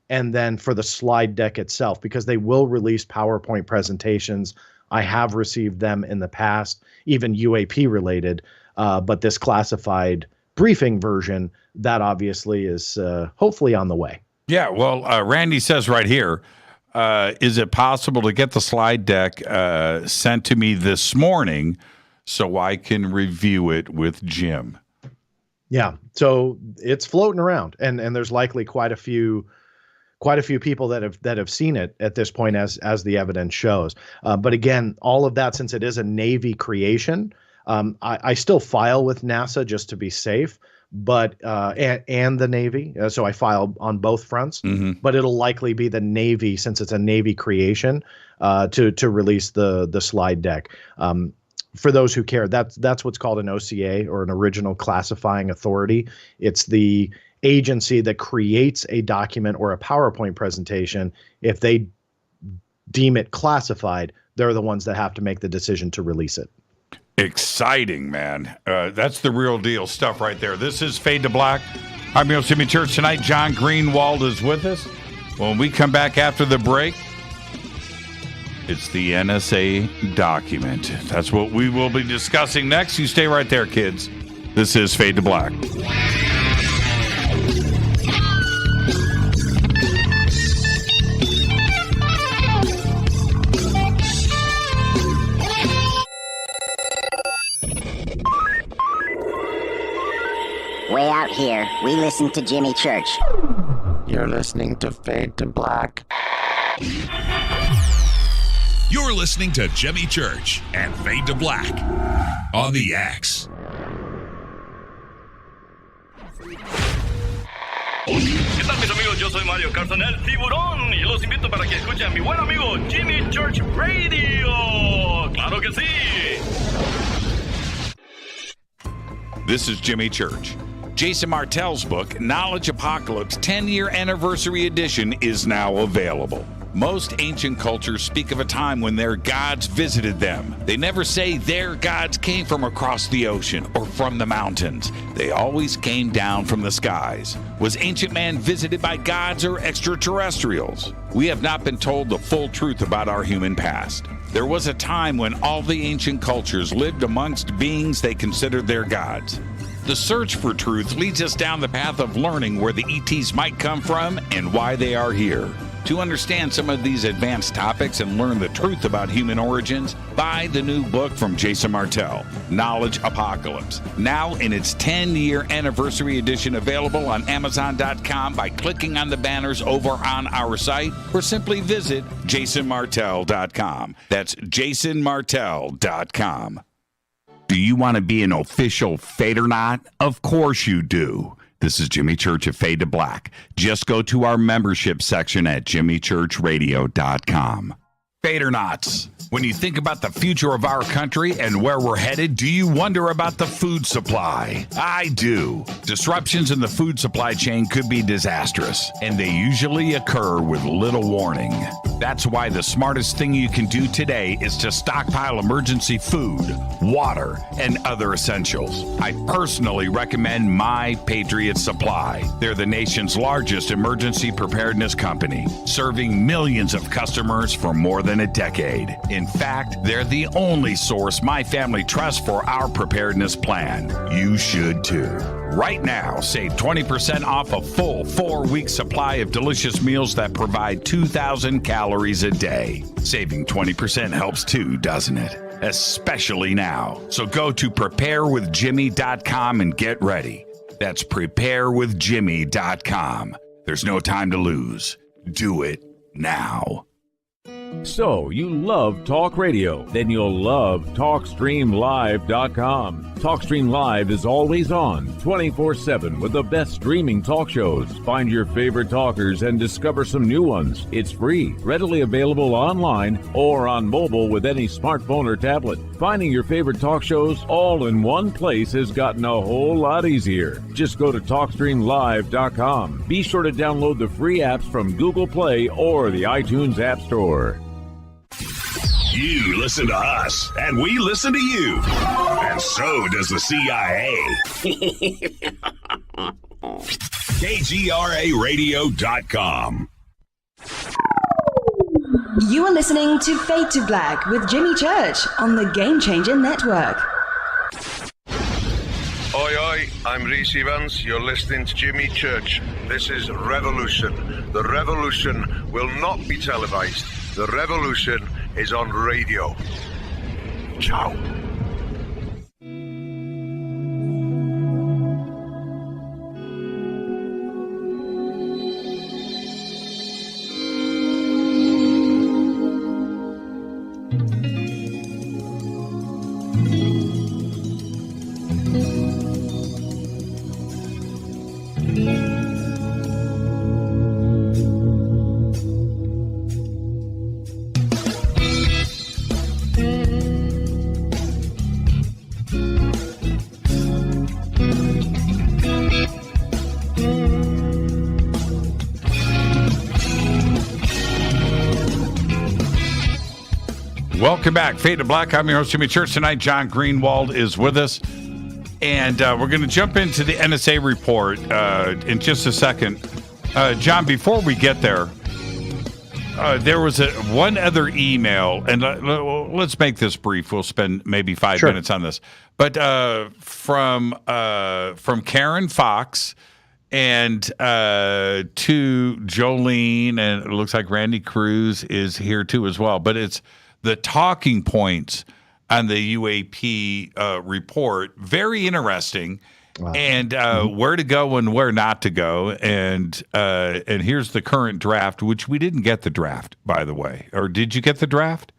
and then for the slide deck itself, because they will release PowerPoint presentations. I have received them in the past, even UAP related, but this classified briefing version, that obviously is hopefully on the way.
Yeah, well, Randy says right here, is it possible to get the slide deck sent to me this morning so I can review it with Jim?
Yeah, so it's floating around, and there's likely quite a few people that have seen it at this point, as the evidence shows. But again, all of that, since it is a Navy creation, I still file with NASA just to be safe, but and the Navy. So I filed on both fronts, but it'll likely be the Navy, since it's a Navy creation, to release the slide deck. For those who care, that's what's called an OCA, or an original classifying authority. It's the agency that creates a document or a PowerPoint presentation. If they deem it classified, they're the ones that have to make the decision to release it.
Exciting, man. That's the real deal stuff right there. This is Fade to Black. I'm your Jimmy Church tonight. John Greenewald is with us. When we come back after the break, it's the NSA document. That's what we will be discussing next. You stay right there, kids. This is Fade to Black.
Way out here, we listen to Jimmy Church.
You're listening to Fade to Black.
You're listening to Jimmy Church and Fade to Black on the X.
¿Qué tal, mis amigos? Yo soy Mario Carson, el tiburón, y los invito para que escuchen a mi buen amigo Jimmy Church Radio. ¡Claro que sí!
This is Jimmy Church. Jason Martell's book, Knowledge Apocalypse 10-Year Anniversary Edition, is now available. Most ancient cultures speak of a time when their gods visited them. They never say their gods came from across the ocean or from the mountains. They always came down from the skies. Was ancient man visited by gods or extraterrestrials? We have not been told the full truth about our human past. There was a time when all the ancient cultures lived amongst beings they considered their gods. The search for truth leads us down the path of learning where the ETs might come from and why they are here. To understand some of these advanced topics and learn the truth about human origins, buy the new book from Jason Martell, Knowledge Apocalypse, now in its 10-year anniversary edition, available on Amazon.com by clicking on the banners over on our site, or simply visit jasonmartell.com. That's jasonmartell.com. Do you want to be an official Fadernaut? Of course you do. This is Jimmy Church of Fade to Black. Just go to our membership section at jimmychurchradio.com. Fadernauts, when you think about the future of our country and where we're headed, do you wonder about the food supply? I do. Disruptions in the food supply chain could be disastrous, and they usually occur with little warning. That's why the smartest thing you can do today is to stockpile emergency food, water, and other essentials. I personally recommend My Patriot Supply. They're the nation's largest emergency preparedness company, serving millions of customers for more than a decade. In fact, they're the only source my family trusts for our preparedness plan. You should too. Right now, save 20% off a full 4-week supply of delicious meals that provide 2,000 calories a day. Saving 20% helps too, doesn't it? Especially now. So go to preparewithjimmy.com and get ready. That's preparewithjimmy.com. There's no time to lose. Do it now.
So, you love talk radio? Then you'll love TalkStreamLive.com. TalkStream Live is always on, 24/7, with the best streaming talk shows. Find your favorite talkers and discover some new ones. It's free, readily available online or on mobile with any smartphone or tablet. Finding your favorite talk shows all in one place has gotten a whole lot easier. Just go to TalkStreamLive.com. Be sure to download the free apps from Google Play or the iTunes App Store.
You listen to us, and we listen to you. And so does the CIA. KGRAradio.com.
You are listening to Fade to Black with Jimmy Church on the Game Changer Network.
Oi, oi, I'm Reese Evans. You're listening to Jimmy Church. This is Revolution. The revolution will not be televised. The revolution is on radio. Ciao.
Welcome back. Fade to Black. I'm your host, Jimmy Church. Tonight, John Greenewald is with us. And we're going to jump into the NSA report in just a second. John, before we get there, there was one other email, and let's make this brief. We'll spend maybe 5 minutes on this. But from Karen Fox and to Jolene, and it looks like Randy Cruz is here too as well. But it's the talking points on the UAP report. Very interesting. Wow. And where to go and where not to go. And here's the current draft, which we didn't get the draft, by the way. Or did you get the draft?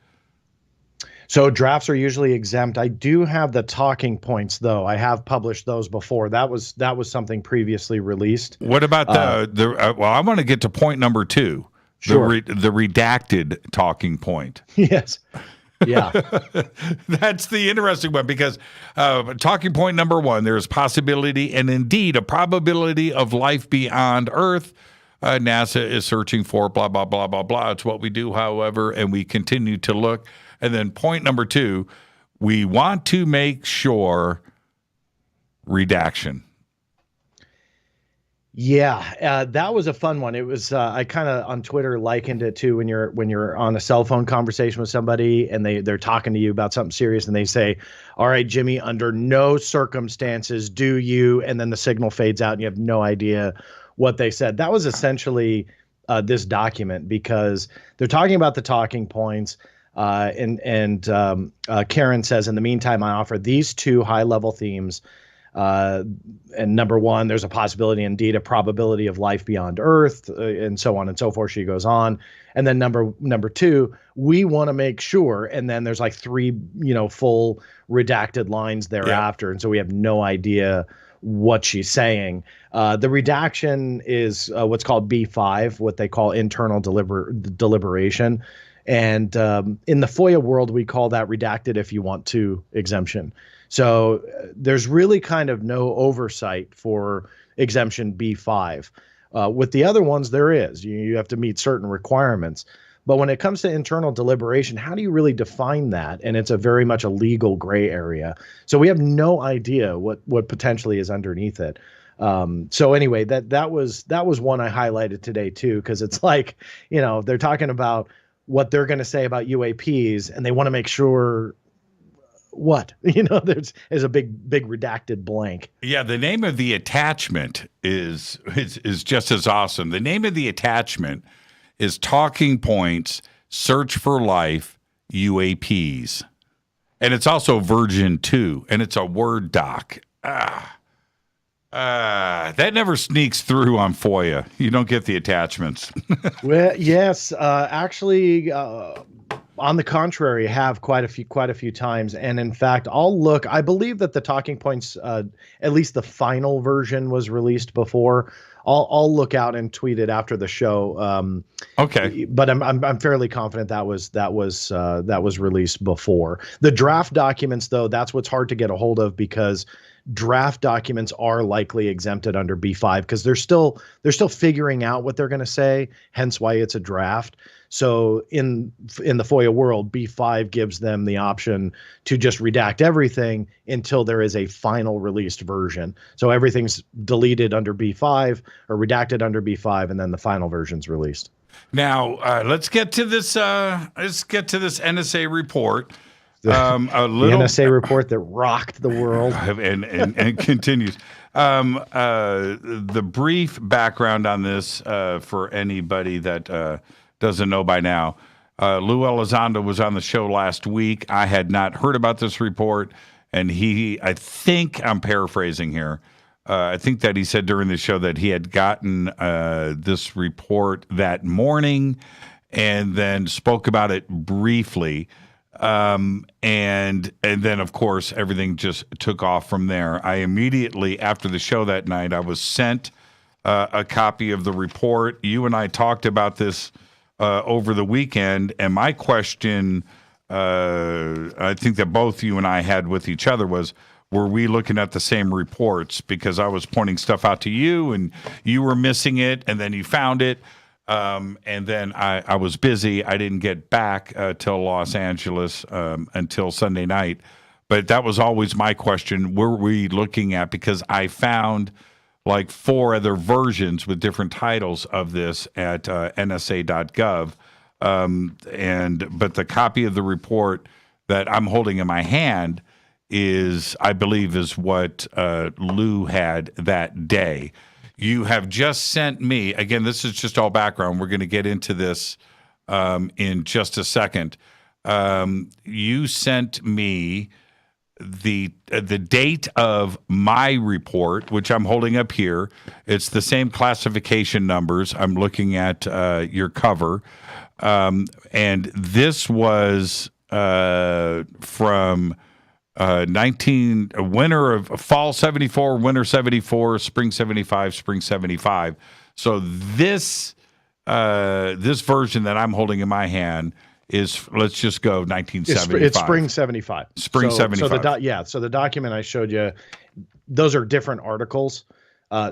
So drafts are usually exempt. I do have the talking points, though. I have published those before. That was something previously released.
What about well, I want to get to point number 2.
Sure.
The redacted talking point.
Yes. Yeah.
That's the interesting one, because talking point number 1, there's possibility and indeed a probability of life beyond Earth. NASA is searching for blah, blah, blah, blah, blah. It's what we do, however, and we continue to look. And then point number 2, we want to make sure redaction.
Yeah, that was a fun one. It was I kind of on Twitter likened it to when you're on a cell phone conversation with somebody and they're talking to you about something serious and they say, "All right, Jimmy, under no circumstances do you," and then the signal fades out and you have no idea what they said. That was essentially this document because they're talking about the talking points. Karen says, in the meantime, I offer these two high-level themes. And number one, there's a possibility, indeed, a probability of life beyond Earth, and so on and so forth. She goes on. And then number two, we want to make sure. And then there's like three, full redacted lines thereafter. Yeah. And so we have no idea what she's saying. The redaction is what's called B5, what they call internal deliberation. And in the FOIA world, we call that redacted if you want to exemption. So there's really kind of no oversight for exemption B5. With the other ones, there is. You have to meet certain requirements. But when it comes to internal deliberation, how do you really define that? And it's very much a legal gray area. So we have no idea what potentially is underneath it. So anyway, that was one I highlighted today too, because it's like, they're talking about what they're going to say about UAPs, and they want to make sure there's a big redacted blank.
Yeah, the name of the attachment is just as awesome. The name of the attachment is Talking Points, Search for Life, UAPs. And it's also version 2, and it's a Word doc. That never sneaks through on FOIA. You don't get the attachments.
Well, yes, actually, on the contrary, have quite a few times. And in fact, I'll look. I believe that the Talking Points, at least the final version, was released before. I'll look out and tweet it after the show.
Okay,
but I'm fairly confident that was released before. The draft documents, though, that's what's hard to get a hold of because draft documents are likely exempted under B5 because they're still figuring out what they're going to say. Hence why it's a draft. So in the FOIA world, B5 gives them the option to just redact everything until there is a final released version. So everything's deleted under B5 or redacted under B5, and then the final version's released.
Now let's get to this. NSA report.
The NSA report that rocked the world
and continues. The brief background on this for anybody that doesn't know by now. Lou Elizondo was on the show last week. I had not heard about this report, and I think I'm paraphrasing here. I think that he said during the show that he had gotten this report that morning and then spoke about it briefly. And then, of course, everything just took off from there. I immediately, after the show that night, I was sent a copy of the report. You and I talked about this over the weekend, and my question, I think that both you and I had with each other was, were we looking at the same reports? Because I was pointing stuff out to you, and you were missing it, and then you found it. And then I was busy. I didn't get back till Los Angeles until Sunday night. But that was always my question. Were we looking at, because I found like 4 other versions with different titles of this at NSA.gov. But the copy of the report that I'm holding in my hand I believe is what Lou had that day. You have just sent me, again, this is just all background. We're going to get into this in just a second. You sent me the date of my report, which I'm holding up here. It's the same classification numbers. I'm looking at your cover. And this was from winter of fall 74, winter 74, spring 75, spring 75. So this version that I'm holding in my hand is, let's just go 1975.
It's spring 75.
Spring 75.
So the document I showed you, those are different articles.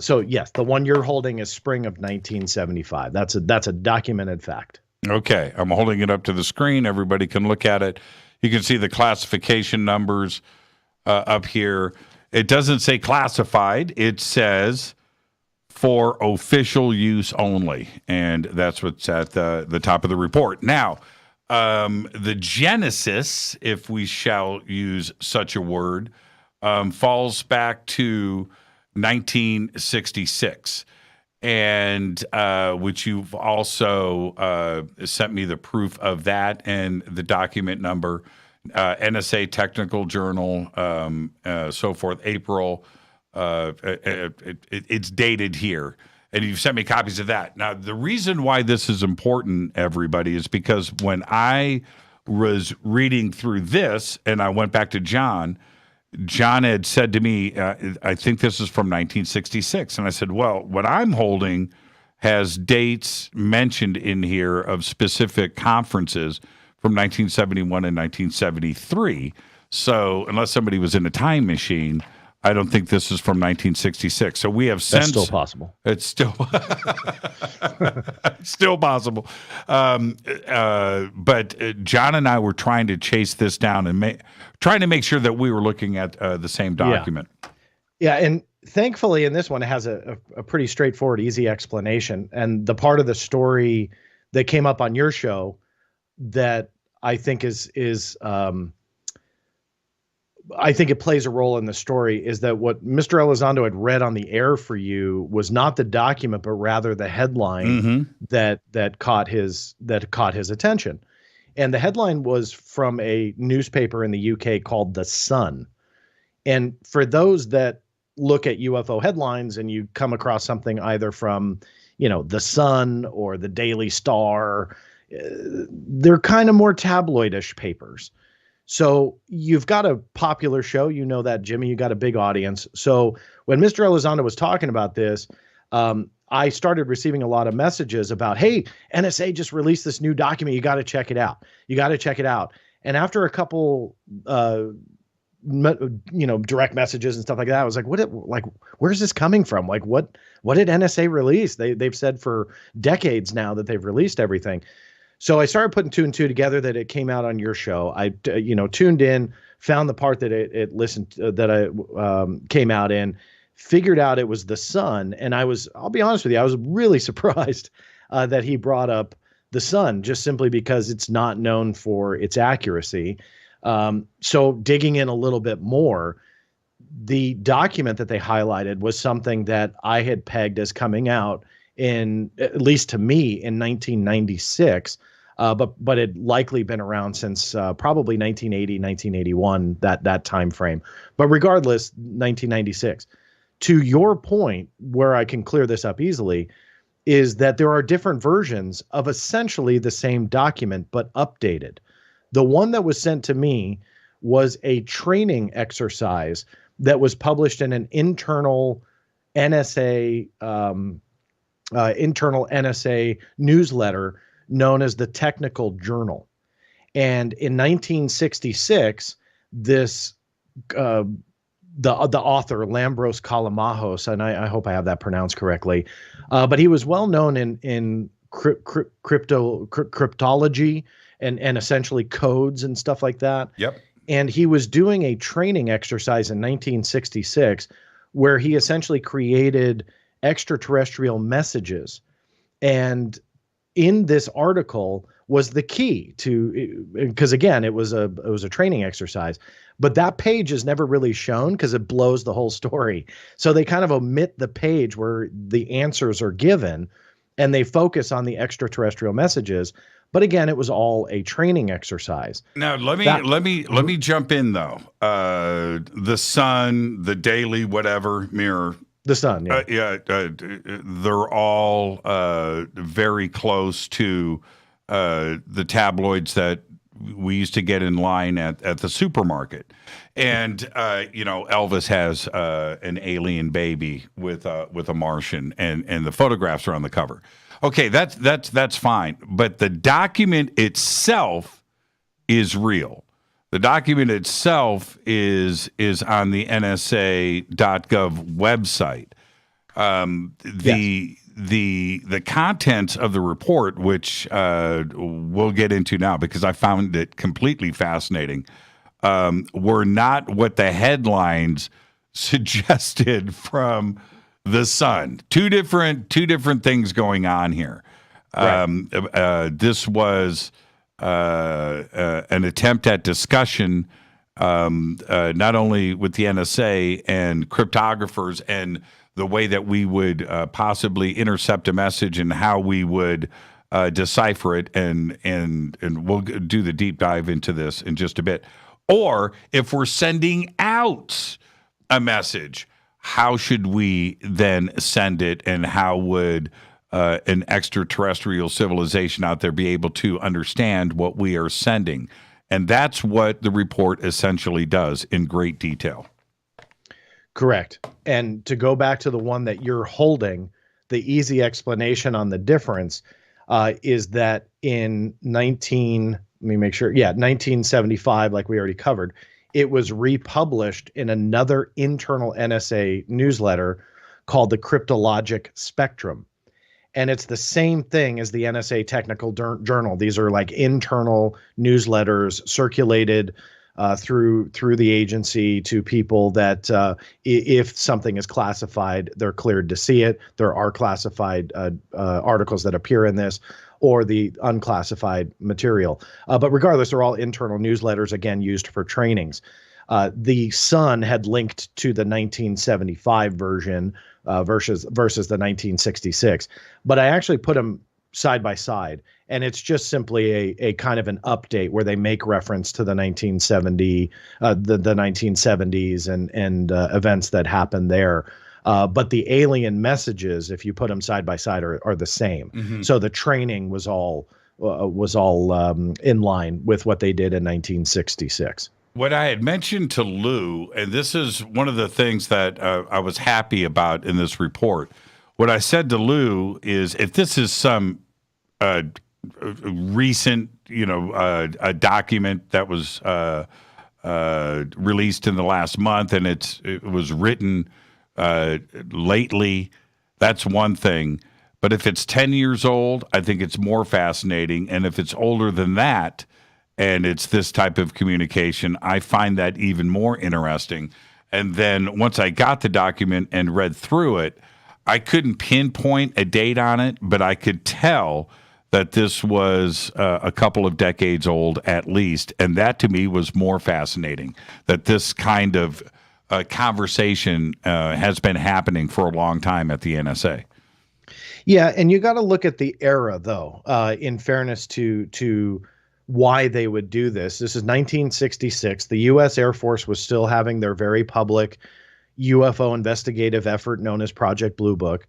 So yes, the one you're holding is spring of 1975. That's a documented fact.
Okay, I'm holding it up to the screen. Everybody can look at it. You can see the classification numbers up here. It doesn't say classified. It says for official use only, and that's what's at the top of the report. Now, the genesis, if we shall use such a word, falls back to 1966. and which you've also sent me the proof of that and the document number, NSATechnical Journal, so forth, April. It's dated here, and you've sent me copies of that. Now, the reason why this is important, everybody, is because when I was reading through this, and I went back to John had said to me, I think this is from 1966. And I said, well, what I'm holding has dates mentioned in here of specific conferences from 1971 and 1973. So unless somebody was in a time machine, I don't think this is from 1966. So we have since...
That's still possible.
It's still still possible. But John and I were trying to chase this down and trying to make sure that we were looking at the same document.
Yeah, and thankfully in this one it has a pretty straightforward, easy explanation. And the part of the story that came up on your show that I think I think it plays a role in the story is that what Mr. Elizondo had read on the air for you was not the document, but rather the headline that caught his attention. And the headline was from a newspaper in the UK called The Sun. And for those that look at UFO headlines and you come across something either from, The Sun or the Daily Star, they're kind of more tabloidish papers. So you've got a popular show, that, Jimmy, you got a big audience. So when Mr. Elizondo was talking about this, I started receiving a lot of messages about, hey, NSA just released this new document. You got to check it out. And after a couple, direct messages and stuff like that, I was like, where's this coming from? Like, what did NSA release? They've said for decades now that they've released everything. So I started putting two and two together that it came out on your show. I, tuned in, found the part that it listened to, that I came out in, figured out it was The Sun. And I'll be honest with you, I was really surprised that he brought up The Sun just simply because it's not known for its accuracy. So digging in a little bit more, the document that they highlighted was something that I had pegged as coming out in, at least to me, in 1996. But it likely been around since probably 1980, 1981, that time frame. But regardless, 1996. To your point, where I can clear this up easily, is that there are different versions of essentially the same document, but updated. The one that was sent to me was a training exercise that was published in an internal NSA newsletter known as the Technical Journal. And in 1966, this the author Lambros Kalamajos, and I hope I have that pronounced correctly, but he was well known in cryptology and essentially codes and stuff like that.
Yep.
And he was doing a training exercise in 1966 where he essentially created extraterrestrial messages. And in this article was the key to, because again, it was a training exercise, but that page is never really shown because it blows the whole story. So they kind of omit the page where the answers are given and they focus on the extraterrestrial messages. But again, it was all a training exercise.
Now let me jump in though. The Sun, the Daily, whatever, Mirror.
The Sun,
yeah. They're all very close to the tabloids that we used to get in line at the supermarket. And, Elvis has an alien baby with a Martian, and the photographs are on the cover. Okay, that's fine. But the document itself is real. The document itself is on the NSA.gov website. The contents of the report, which we'll get into now because I found it completely fascinating, were not what the headlines suggested from The Sun. Two different things going on here. Right. This was an attempt at discussion, not only with the NSA and cryptographers and the way that we would possibly intercept a message and how we would decipher it, and we'll do the deep dive into this in just a bit. Or if we're sending out a message, how should we then send it, and how would an extraterrestrial civilization out there be able to understand what we are sending? And that's what the report essentially does in great detail.
Correct. And to go back to the one that you're holding, the easy explanation on the difference is that in 1975, like we already covered, it was republished in another internal NSA newsletter called the Cryptologic Spectrum. And it's the same thing as the NSA Technical Journal. These are like internal newsletters circulated through the agency to people that if something is classified, they're cleared to see it. There are classified articles that appear in this, or the unclassified material. But regardless, they're all internal newsletters, again, used for trainings. The Sun had linked to the 1975 version versus the 1966. But I actually put them side by side, and it's just simply a kind of an update where they make reference to the 1970, the 1970s and events that happened there. But the alien messages, if you put them side by side, are the same. Mm-hmm. So the training was all in line with what they did in 1966.
What I had mentioned to Lou, and this is one of the things that I was happy about in this report. What I said to Lou is, if this is some recent, a document that was released in the last month, and it was written lately, that's one thing. But if it's 10 years old, I think it's more fascinating. And if it's older than that, and it's this type of communication, I find that even more interesting. And then once I got the document and read through it, I couldn't pinpoint a date on it, but I could tell that this was a couple of decades old at least. And that to me was more fascinating, that this kind of conversation has been happening for a long time at the NSA.
Yeah, and you got to look at the era, though, in fairness to why they would do this. This is 1966. The U.S. Air Force was still having their very public UFO investigative effort known as Project Blue Book.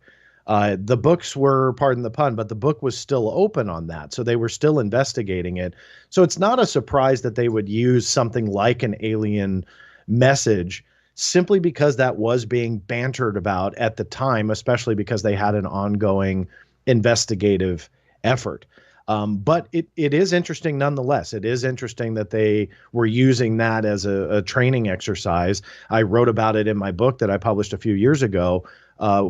The books were, pardon the pun, but the book was still open on that. So they were still investigating it. So it's not a surprise that they would use something like an alien message, simply because that was being bantered about at the time, especially because they had an ongoing investigative effort. But it is interesting nonetheless. It is interesting that they were using that as a training exercise. I wrote about it in my book that I published a few years ago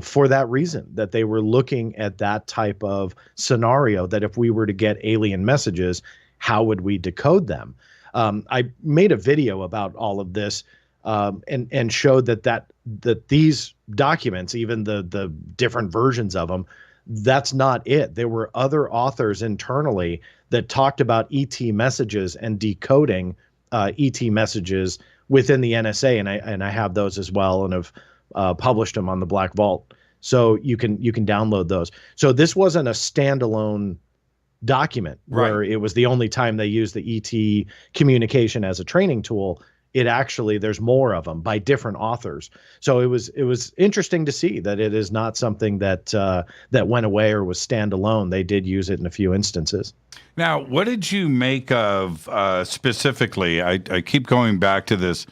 for that reason, that they were looking at that type of scenario, that if we were to get alien messages, how would we decode them? I made a video about all of this and showed that these documents, even the different versions of them, that's not it. There were other authors internally that talked about ET messages and decoding ET messages within the NSA, and I have those as well, and have published them on the Black Vault, so you can download those. So this wasn't a standalone document where it was the only time they used the ET communication as a training tool. It actually, there's more of them by different authors. So it was interesting to see that it is not something that went away or was standalone. They did use it in a few instances.
Now, what did you make of specifically? I keep going back to this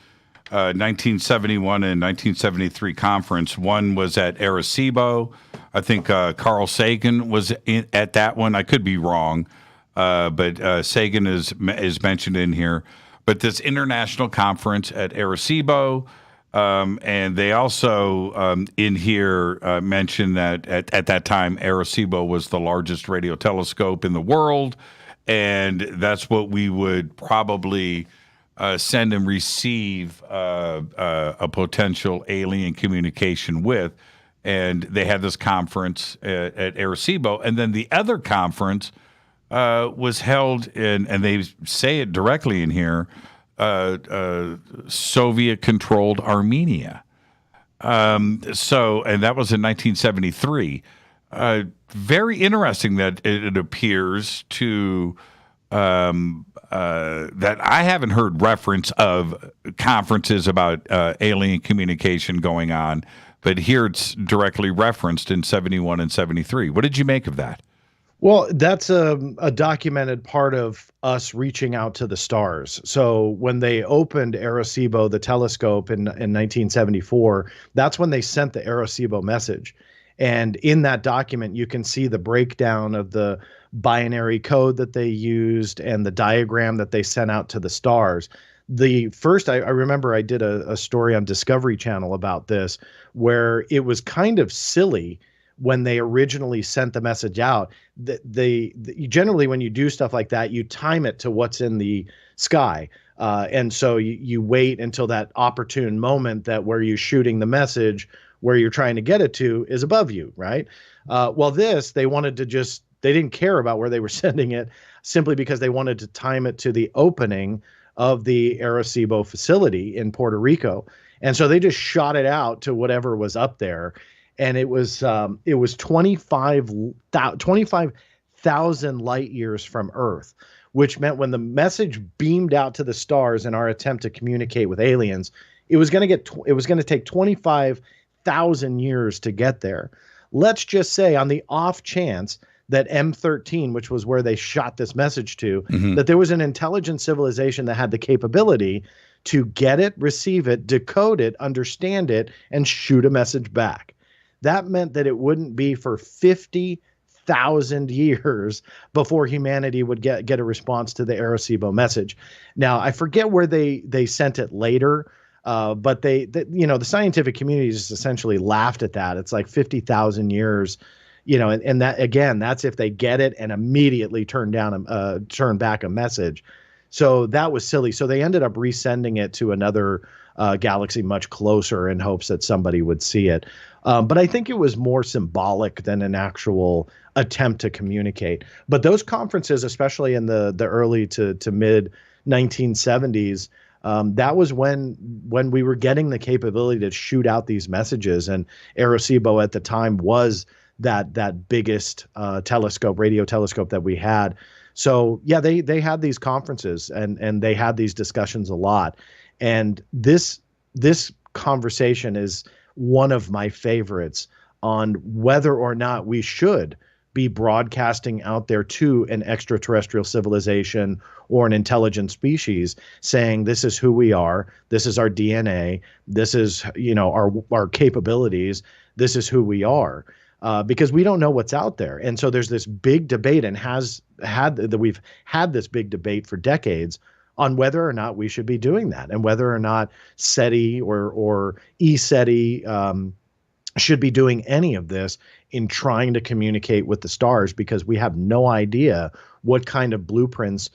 1971 and 1973 conference. One was at Arecibo. I think Carl Sagan was at that one. I could be wrong, but Sagan is mentioned in here. But this international conference at Arecibo, and they also in here mentioned that at that time Arecibo was the largest radio telescope in the world, and that's what we would probably send and receive a potential alien communication with. And they had this conference at Arecibo, and then the other conference was held in, and they say it directly in here, Soviet-controlled Armenia. And that was in 1973. Very interesting that it appears to that I haven't heard reference of conferences about alien communication going on, but here it's directly referenced in 71 and 73. What did you make of that?
Well, that's a documented part of us reaching out to the stars. So when they opened Arecibo, the telescope in 1974, that's when they sent the Arecibo message. And in that document, you can see the breakdown of the binary code that they used and the diagram that they sent out to the stars. The first, I remember I did a story on Discovery Channel about this, where it was kind of silly when they originally sent the message out. Generally, when you do stuff like that, you time it to what's in the sky. And so you wait until that opportune moment that where you're shooting the message, where you're trying to get it to is above you, right? Well, they wanted to they didn't care about where they were sending it, simply because they wanted to time it to the opening of the Arecibo facility in Puerto Rico. And so they just shot it out to whatever was up there. And it was 25,000 light years from Earth, which meant when the message beamed out to the stars in our attempt to communicate with aliens, it was going to take 25,000 years to get there. Let's just say, on the off chance that M13, which was where they shot this message to, that there was an intelligent civilization that had the capability to get it, receive it, decode it, understand it, and shoot a message back. That meant that it wouldn't be for 50,000 years before humanity would get a response to the Arecibo message. Now, I forget where they sent it later, but the scientific community just essentially laughed at that. It's like 50,000 years, and that, again, that's if they get it and immediately turn back a message. So that was silly. So they ended up resending it to another galaxy much closer in hopes that somebody would see it. But I think it was more symbolic than an actual attempt to communicate. But those conferences, especially in the early to mid 1970s, that was when we were getting the capability to shoot out these messages. And Arecibo at the time was that biggest radio telescope that we had. So yeah, they had these conferences and they had these discussions a lot. And this conversation is one of my favorites on whether or not we should be broadcasting out there to an extraterrestrial civilization or an intelligent species, saying this is who we are, this is our DNA, this is our capabilities, this is who we are. Because we don't know what's out there. And so there's this big debate, and we've had this big debate for decades on whether or not we should be doing that, and whether or not SETI or ESETI should be doing any of this in trying to communicate with the stars, because we have no idea what kind of blueprints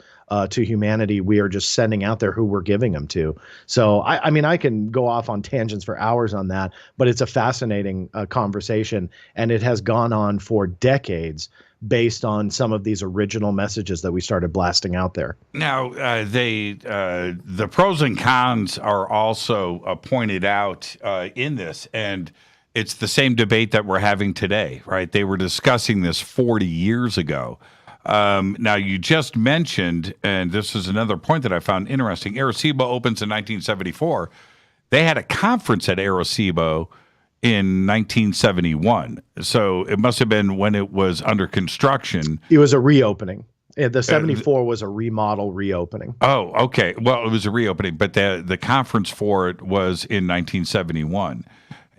to humanity we are just sending out there, who we're giving them to. So, I mean, I can go off on tangents for hours on that, but it's a fascinating conversation, and it has gone on for decades based on some of these original messages that we started blasting out there.
Now, the pros and cons are also pointed out in this, and it's the same debate that we're having today, right? They were discussing this 40 years ago. Now, you just mentioned, and this is another point that I found interesting, Arecibo opens in 1974. They had a conference at Arecibo in 1971. So it must have been when it was under construction.
It was a reopening. The 74 was a reopening.
Oh, okay. Well, it was a reopening, but the conference for it was in 1971.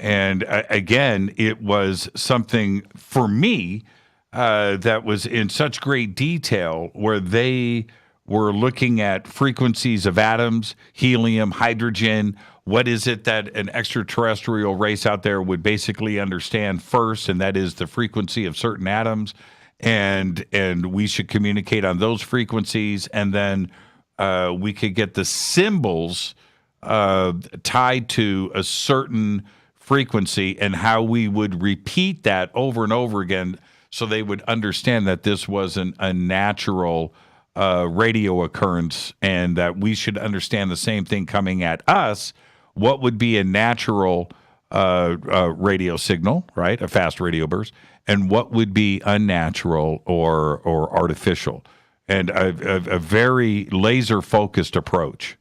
And again, it was something for me that was in such great detail, where they were looking at frequencies of atoms, helium, hydrogen. What is it that an extraterrestrial race out there would basically understand first? And that is the frequency of certain atoms. And we should communicate on those frequencies. And then we could get the symbols tied to a certain frequency, and how we would repeat that over and over again, so they would understand that this wasn't a natural radio occurrence, and that we should understand the same thing coming at us. What would be a natural radio signal, right? A fast radio burst, and what would be unnatural or artificial, and a very laser-focused approach.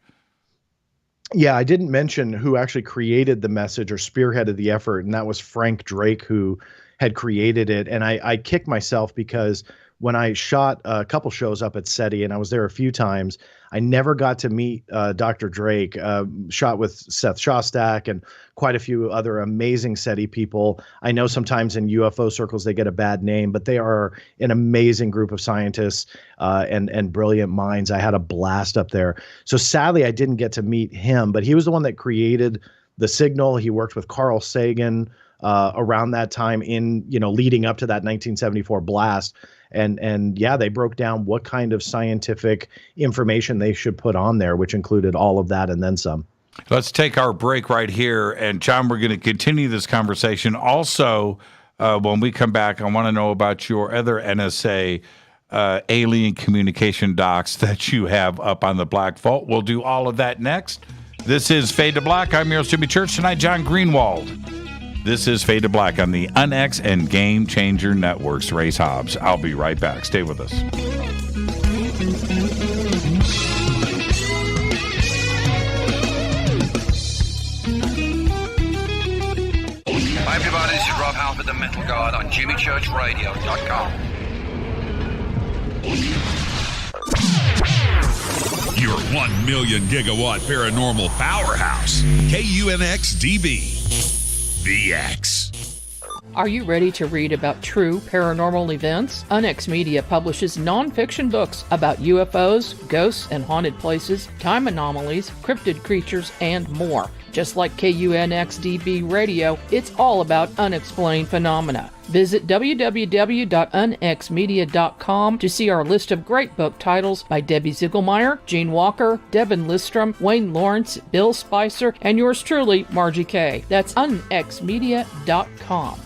Yeah, I didn't mention who actually created the message or spearheaded the effort, and that was Frank Drake, who had created it. And I kick myself because when I shot a couple shows up at SETI, and I was there a few times, I never got to meet Dr. Drake. Shot with Seth Shostak and quite a few other amazing SETI people. I know sometimes in UFO circles they get a bad name, but they are an amazing group of scientists and brilliant minds. I had a blast up there. So sadly, I didn't get to meet him, but he was the one that created the signal. He worked with Carl Sagan around that time leading up to that 1974 blast. And yeah, they broke down what kind of scientific information they should put on there, which included all of that and then some.
Let's take our break right here. And John, we're going to continue this conversation. Also, when we come back, I want to know about your other NSA alien communication docs that you have up on the Black Vault. We'll do all of that next. This is Fade to Black. I'm your host, Jimmy Church. Tonight, John Greenewald. This is Fade to Black on the UNX and Game Changer Networks. Race Hobbs. I'll be right back. Stay with us.
Hi, everybody. This is Rob Halford, the Metal Guard on JimmyChurchRadio.com.
Your 1 million gigawatt paranormal powerhouse, KUNX-DB. VX.
Are you ready to read about true paranormal events? UNX Media publishes nonfiction books about UFOs, ghosts and haunted places, time anomalies, cryptid creatures, and more. Just like KUNX-DB Radio, it's all about unexplained phenomena. Visit www.unxmedia.com to see our list of great book titles by Debbie Ziegelmeyer, Gene Walker, Devin Listrom, Wayne Lawrence, Bill Spicer, and yours truly, Margie Kay. That's unxmedia.com.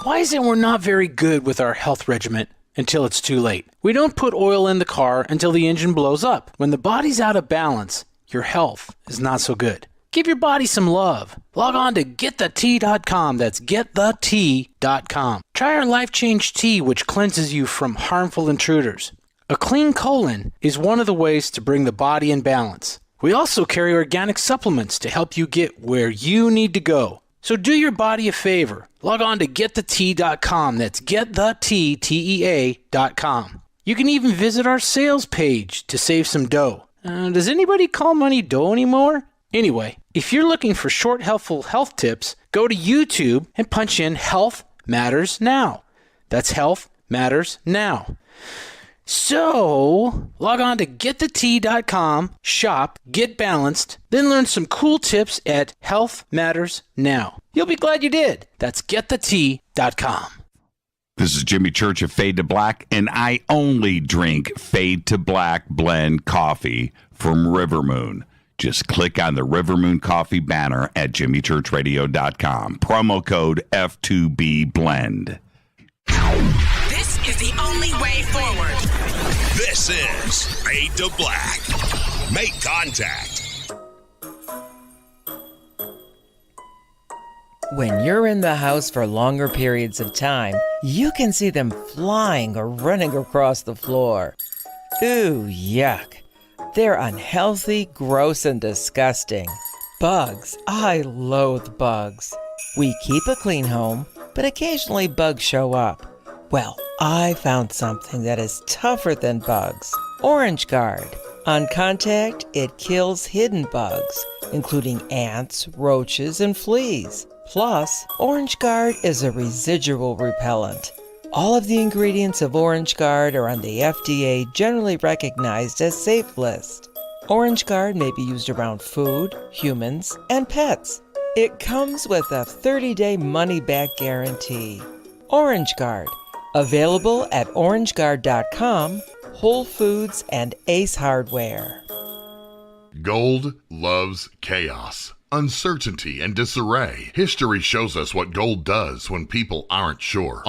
Why is it we're not very good with our health regimen until it's too late? We don't put oil in the car until the engine blows up. When the body's out of balance, your health is not so good. Give your body some love. Log on to GetTheT.com. That's GetTheT.com. Try our Life Change Tea, which cleanses you from harmful intruders. A clean colon is one of the ways to bring the body in balance. We also carry organic supplements to help you get where you need to go. So do your body a favor. Log on to GetTheT.com. That's GetTheT.com. You can even visit our sales page to save some dough. Does anybody call money dough anymore? Anyway, if you're looking for short, helpful health tips, go to YouTube and punch in Health Matters Now. That's Health Matters Now. So, log on to GetTheT.com, shop, get balanced, then learn some cool tips at Health Matters Now. You'll be glad you did. That's GetTheT.com.
This is Jimmy Church of Fade to Black, and I only drink Fade to Black blend coffee from Rivermoon. Just click on the Rivermoon Coffee banner at JimmyChurchRadio.com. Promo code F2B Blend.
This is the only way forward.
This is Fade to Black. Make contact.
When you're in the house for longer periods of time, you can see them flying or running across the floor. Ooh, yuck. They're unhealthy, gross, and disgusting. Bugs. I loathe bugs. We keep a clean home, but occasionally bugs show up. Well, I found something that is tougher than bugs. Orange Guard. On contact, it kills hidden bugs, including ants, roaches, and fleas. Plus, Orange Guard is a residual repellent. All of the ingredients of Orange Guard are on the FDA generally recognized as safe list. Orange Guard may be used around food, humans, and pets. It comes with a 30-day money-back guarantee. Orange Guard. Available at orangeguard.com, Whole Foods, and Ace Hardware.
Gold loves chaos. uncertainty, and disarray. History shows us what gold does when people aren't sure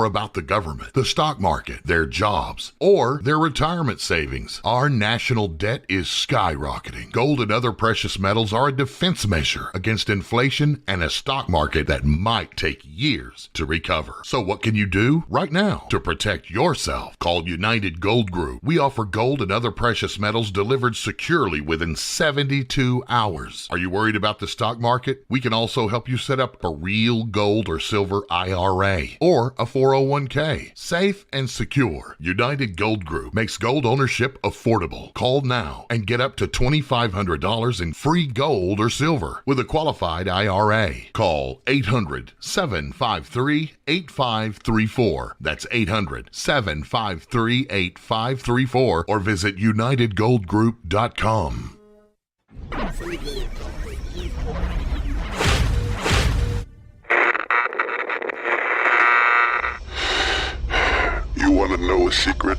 about the government, the stock market, their jobs, or their retirement savings. Our national debt is skyrocketing. Gold and other precious metals are a defense measure against inflation and a stock market that might take years to recover. So what can you do right now to protect yourself? Call United Gold Group. We offer gold and other precious metals delivered securely within 72 hours. Are you worried about the stock market? We can also help you set up a real gold or silver IRA or a 401k. Safe and secure. United Gold Group makes gold ownership affordable. Call now and get up to $2,500 in free gold or silver with a qualified IRA. Call 800-753-8534. That's 800-753-8534 or visit UnitedGoldGroup.com.
You want to know a secret?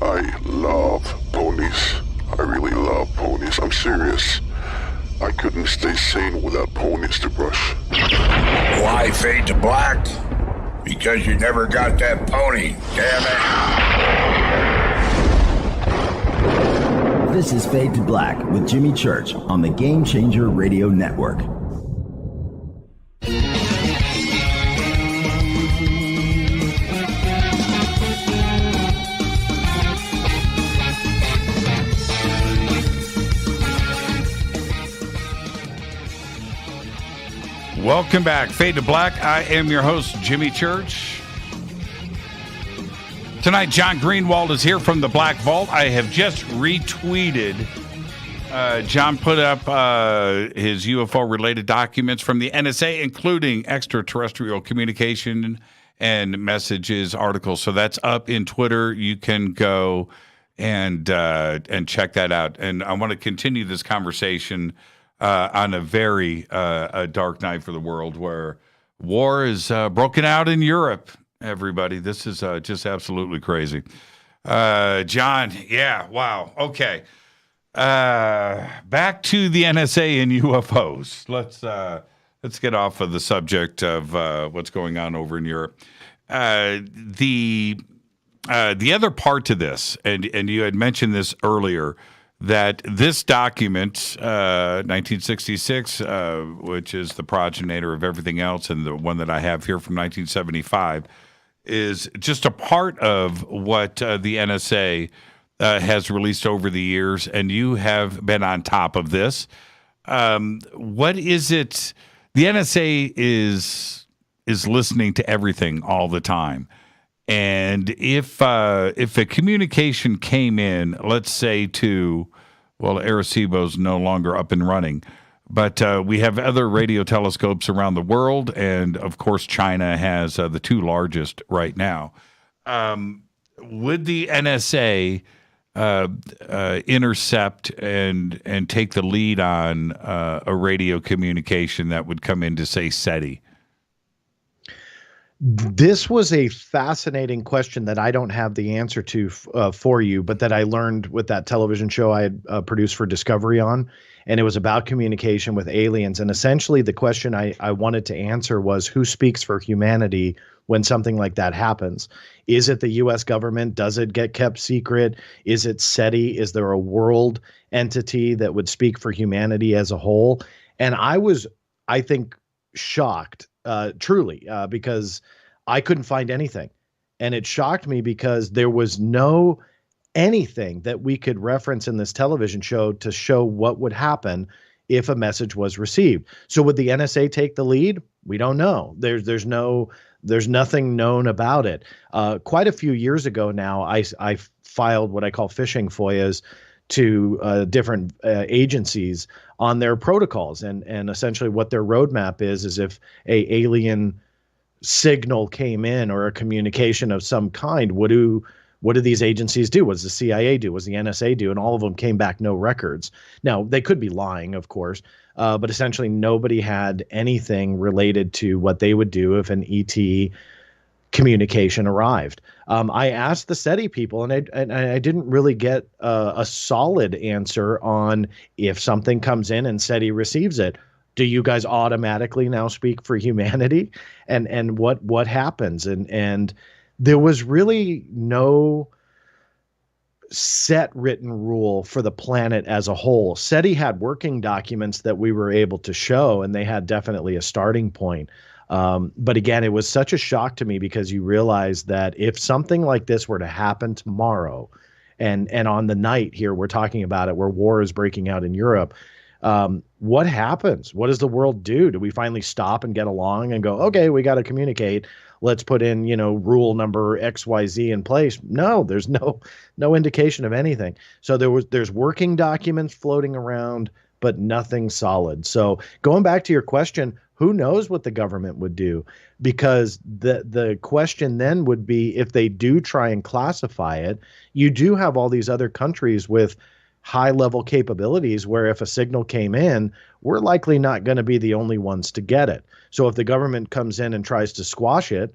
I love ponies. I really love ponies. I'm serious. I couldn't stay sane without ponies to brush.
Why fade to black? Because you never got that pony, damn it.
This is Fade to Black with Jimmy Church on the Game Changer Radio Network.
Welcome back. Fade to Black. I am your host, Jimmy Church. Tonight, John Greenewald is here from the Black Vault. I have just retweeted. John put up his UFO-related documents from the NSA, including extraterrestrial communication and messages articles. So that's up in Twitter. You can go and check that out. And I want to continue this conversation on a very dark night for the world, where war is broken out in Europe. Everybody, this is just absolutely crazy. John, yeah, wow, okay. Back to the NSA and UFOs. Let's get off of the subject of what's going on over in Europe. The other part to this, and you had mentioned this earlier, that this document, 1966, which is the progenitor of everything else, and the one that I have here from 1975, is just a part of what the NSA has released over the years, and you have been on top of this. What is it? The NSA is listening to everything all the time. And if a communication came in, let's say to, well, Arecibo's no longer up and running, but we have other radio telescopes around the world, and of course China has the two largest right now. Would the NSA intercept and take the lead on a radio communication that would come into, say, SETI?
This was a fascinating question that I don't have the answer to for you, but that I learned with that television show I had produced for Discovery on, and it was about communication with aliens. And essentially the question I wanted to answer was, who speaks for humanity when something like that happens? Is it the U.S. government? Does it get kept secret? Is it SETI? Is there a world entity that would speak for humanity as a whole? And I was, I think, shocked. Truly, because I couldn't find anything. And it shocked me because there was no anything that we could reference in this television show to show what would happen if a message was received. So would the NSA take the lead? We don't know. There's nothing known about it. Quite a few years ago now, I filed what I call phishing FOIAs to different agencies on their protocols, and essentially what their roadmap is if a alien signal came in or a communication of some kind, what do these agencies do? What does the CIA do? What does the NSA do? And all of them came back no records. Now, they could be lying, of course, but essentially nobody had anything related to what they would do if an ET communication arrived. I asked the SETI people, and I didn't really get a solid answer on if something comes in and SETI receives it. Do you guys automatically now speak for humanity? And what happens? And there was really no set written rule for the planet as a whole. SETI had working documents that we were able to show, and they had definitely a starting point. But again, it was such a shock to me because you realize that if something like this were to happen tomorrow, and on the night here, we're talking about it, where war is breaking out in Europe, what happens? What does the world do? Do we finally stop and get along and go, okay, we got to communicate. Let's put in, rule number XYZ in place. No, there's no indication of anything. So there's working documents floating around, but nothing solid. So going back to your question, who knows what the government would do? Because the question then would be, if they do try and classify it, you do have all these other countries with high-level capabilities where if a signal came in, we're likely not going to be the only ones to get it. So if the government comes in and tries to squash it,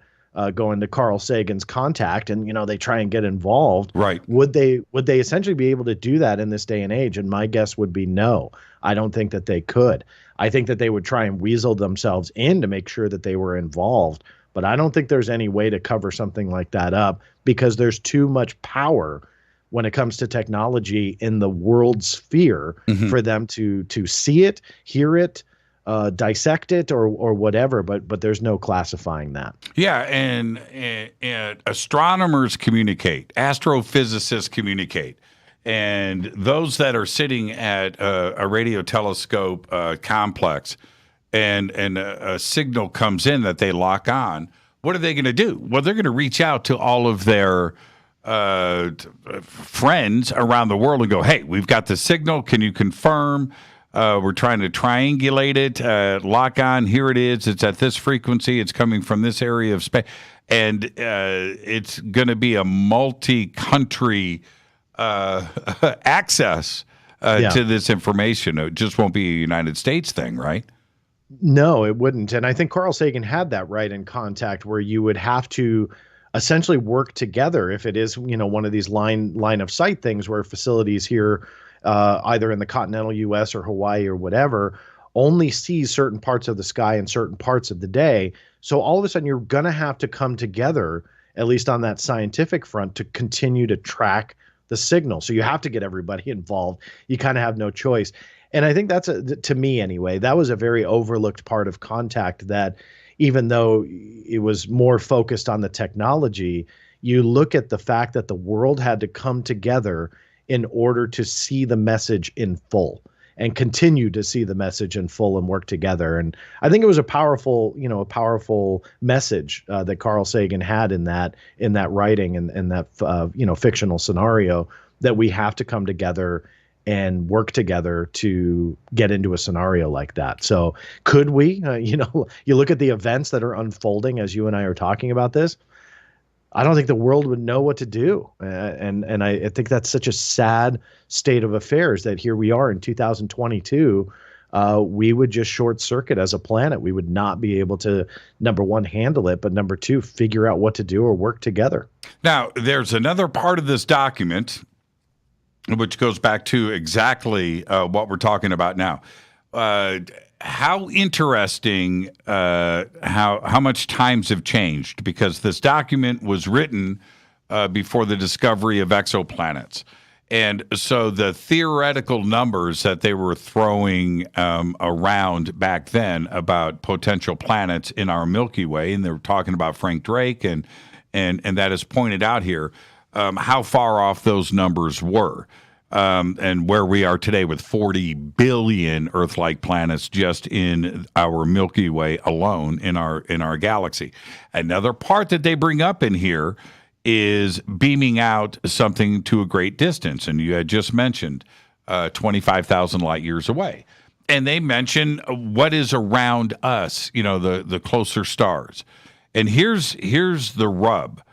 going to Carl Sagan's contact, and they try and get involved,
right?
Would they essentially be able to do that in this day and age? And my guess would be no. I don't think that they could. I think that they would try and weasel themselves in to make sure that they were involved. But I don't think there's any way to cover something like that up, because there's too much power when it comes to technology in the world sphere for them to see it, hear it, dissect it, or whatever. But there's no classifying that.
Yeah, and astronomers communicate, astrophysicists communicate, and those that are sitting at a radio telescope complex, and a signal comes in that they lock on. What are they going to do? Well, they're going to reach out to all of their friends around the world and go, hey, we've got the signal. Can you confirm? We're trying to triangulate it. Lock on. Here it is. It's at this frequency. It's coming from this area of space. And it's going to be a multi-country access to this information. It just won't be a United States thing, right?
No, it wouldn't. And I think Carl Sagan had that right in Contact, where you would have to essentially work together if it is, one of these line of sight things where facilities here, either in the continental U.S. or Hawaii or whatever, only sees certain parts of the sky in certain parts of the day. So all of a sudden you're going to have to come together, at least on that scientific front, to continue to track the signal. So you have to get everybody involved. You kind of have no choice. And I think that's, to me anyway, that was a very overlooked part of Contact, that even though it was more focused on the technology, you look at the fact that the world had to come together in order to see the message in full and continue to see the message in full and work together. And I think it was a powerful message that Carl Sagan had in that writing and that fictional scenario, that we have to come together and work together to get into a scenario like that. So could we, you look at the events that are unfolding as you and I are talking about this, I don't think the world would know what to do. And I think that's such a sad state of affairs, that here we are in 2022, we would just short circuit as a planet. We would not be able to, number one, handle it, but number two, figure out what to do or work together.
Now, there's another part of this document which goes back to exactly what we're talking about now. How interesting how much times have changed, because this document was written before the discovery of exoplanets. And so the theoretical numbers that they were throwing around back then about potential planets in our Milky Way, and they were talking about Frank Drake, and that is pointed out here, how far off those numbers were, and where we are today with 40 billion Earth-like planets just in our Milky Way alone in our galaxy. Another part that they bring up in here is beaming out something to a great distance, and you had just mentioned 25,000 light years away. And they mention what is around us, the closer stars. And here's the rub.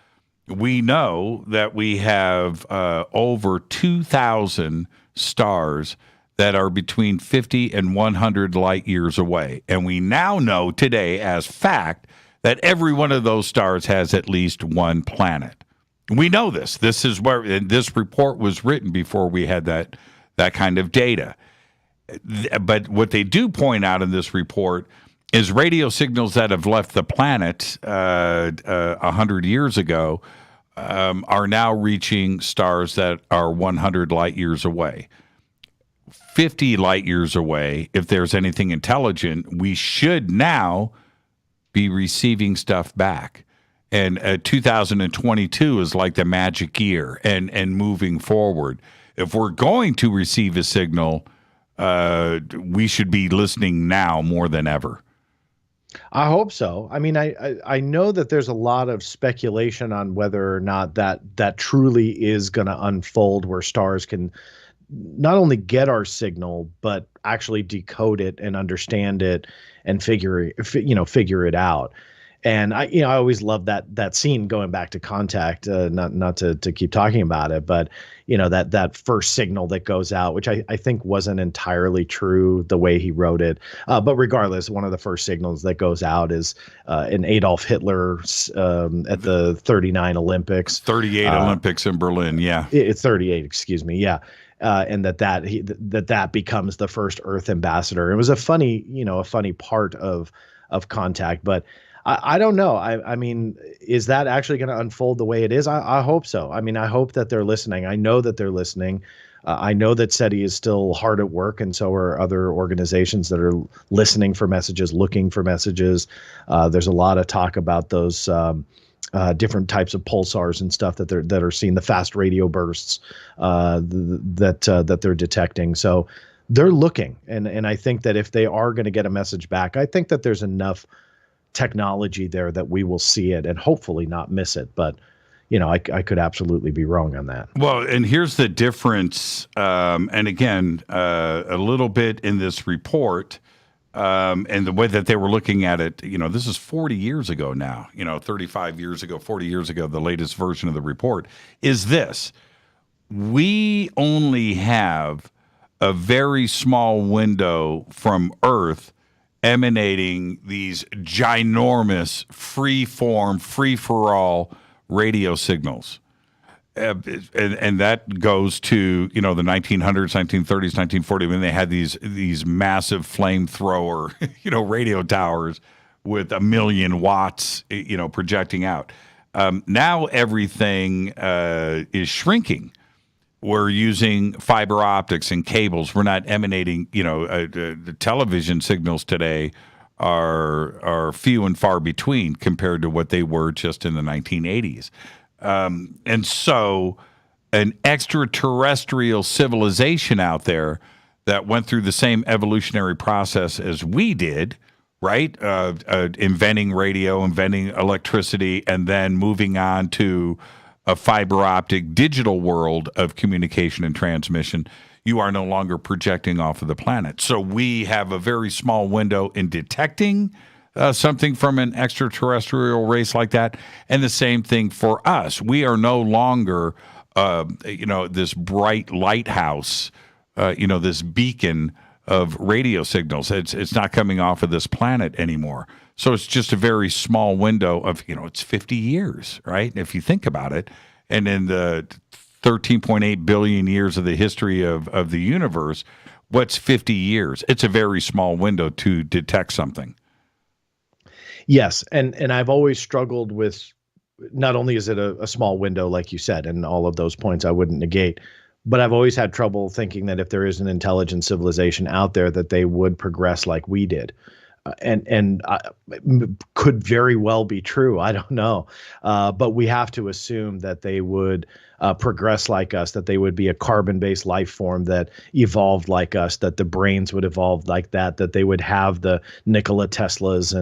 We know that we have over 2,000 stars that are between 50 and 100 light years away. And we now know today as fact that every one of those stars has at least one planet. We know this. This is where this report was written before we had that kind of data. But what they do point out in this report is radio signals that have left the planet 100 years ago are now reaching stars that are 100 light years away. 50 light years away, if there's anything intelligent, we should now be receiving stuff back. And 2022 is like the magic year and moving forward. If we're going to receive a signal, we should be listening now more than ever.
I hope so. I mean, I know that there's a lot of speculation on whether or not that truly is going to unfold, where stars can not only get our signal, but actually decode it and understand it and figure it out. And I always love that scene, going back to Contact, not to keep talking about it, but that first signal that goes out, which I think wasn't entirely true the way he wrote it. But regardless, one of the first signals that goes out is in Adolf Hitler at the 39 Olympics.
38 Olympics in Berlin, yeah.
It's 38, excuse me, yeah. And that becomes the first Earth ambassador. It was a funny part of Contact, but I don't know. I mean, is that actually going to unfold the way it is? I hope so. I mean, I hope that they're listening. I know that they're listening. I know that SETI is still hard at work, and so are other organizations that are listening for messages, looking for messages. There's a lot of talk about those different types of pulsars and stuff that are seeing, the fast radio bursts that they're detecting. So they're looking, and I think that if they are going to get a message back, I think that there's enough technology there that we will see it and hopefully not miss it. But I could absolutely be wrong on that.
Well, and here's the difference. And again, a little bit in this report, and the way that they were looking at it, this is 40 years ago now, 35 years ago, 40 years ago, the latest version of the report is this: we only have a very small window from Earth emanating these ginormous, free-form, free-for-all radio signals. And that goes to, the 1900s, 1930s, 1940s, when they had these massive flamethrower, radio towers with 1 million watts, projecting out. Now everything is shrinking. We're using fiber optics and cables. We're not emanating, the television signals today are few and far between compared to what they were just in the 1980s. And so an extraterrestrial civilization out there that went through the same evolutionary process as we did, right? Inventing radio, inventing electricity, and then moving on to a fiber optic digital world of communication and transmission. You are no longer projecting off of the planet. So we have a very small window in detecting something from an extraterrestrial race like that. And the same thing for us. We are no longer, this bright lighthouse, this beacon of radio signals. It's not coming off of this planet anymore. So it's just a very small window of, it's 50 years, right? If you think about it. And in the 13.8 billion years of the history of the universe, what's 50 years? It's a very small window to detect something.
Yes. And I've always struggled with, not only is it a small window, like you said, and all of those points I wouldn't negate, but I've always had trouble thinking that if there is an intelligent civilization out there, that they would progress like we did. And could very well be true. I don't know. But we have to assume that they would progress like us, that they would be a carbon-based life form that evolved like us, that the brains would evolve like that they would have the Nikola Teslas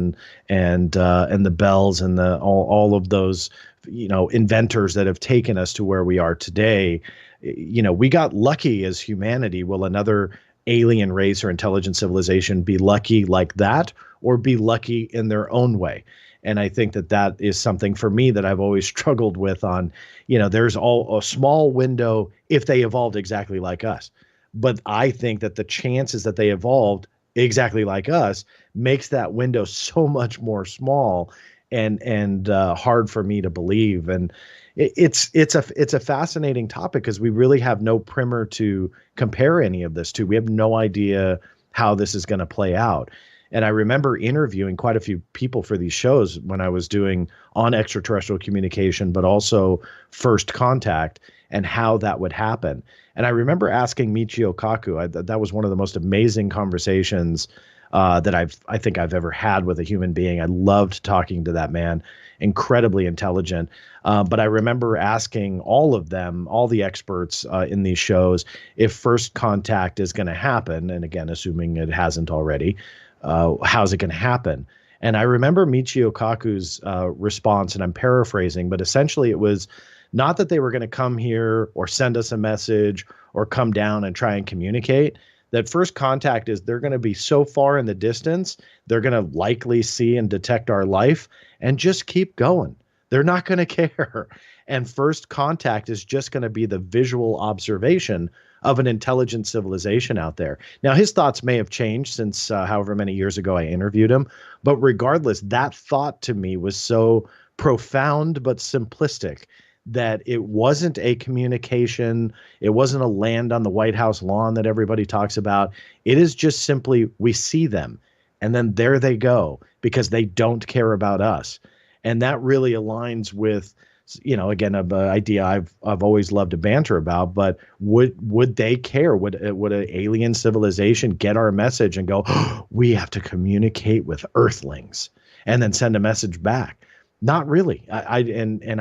and the Bells and all of those, inventors that have taken us to where we are today. We got lucky as humanity. Will another alien race or intelligent civilization be lucky like that, or be lucky in their own way? And I think that is something for me that I've always struggled with on, there's a small window if they evolved exactly like us. But I think that the chances that they evolved exactly like us makes that window so much more small and hard for me to believe. And, it's a fascinating topic because we really have no primer to compare any of this to. We have no idea how this is going to play out. And I remember interviewing quite a few people for these shows when I was doing on extraterrestrial communication, but also first contact and how that would happen. And I remember asking Michio Kaku, that was one of the most amazing conversations that I think I've ever had with a human being. I loved talking to that man, incredibly intelligent. But I remember asking all of them, all the experts in these shows, if first contact is going to happen. And again, assuming it hasn't already, how's it going to happen? And I remember Michio Kaku's response, and I'm paraphrasing, but essentially it was not that they were going to come here or send us a message or come down and try and communicate. That first contact is they're going to be so far in the distance, they're going to likely see and detect our life and just keep going. They're not going to care. And first contact is just going to be the visual observation of an intelligent civilization out there. Now, his thoughts may have changed since however many years ago I interviewed him. But regardless, that thought to me was so profound but simplistic that it wasn't a communication. It wasn't a land on the White House lawn that everybody talks about. It is just simply we see them and then there they go because they don't care about us. And that really aligns with, you know, again, an idea I've always loved to banter about, but would they care? Would an alien civilization get our message and go, oh, we have to communicate with Earthlings and then send a message back? Not really. I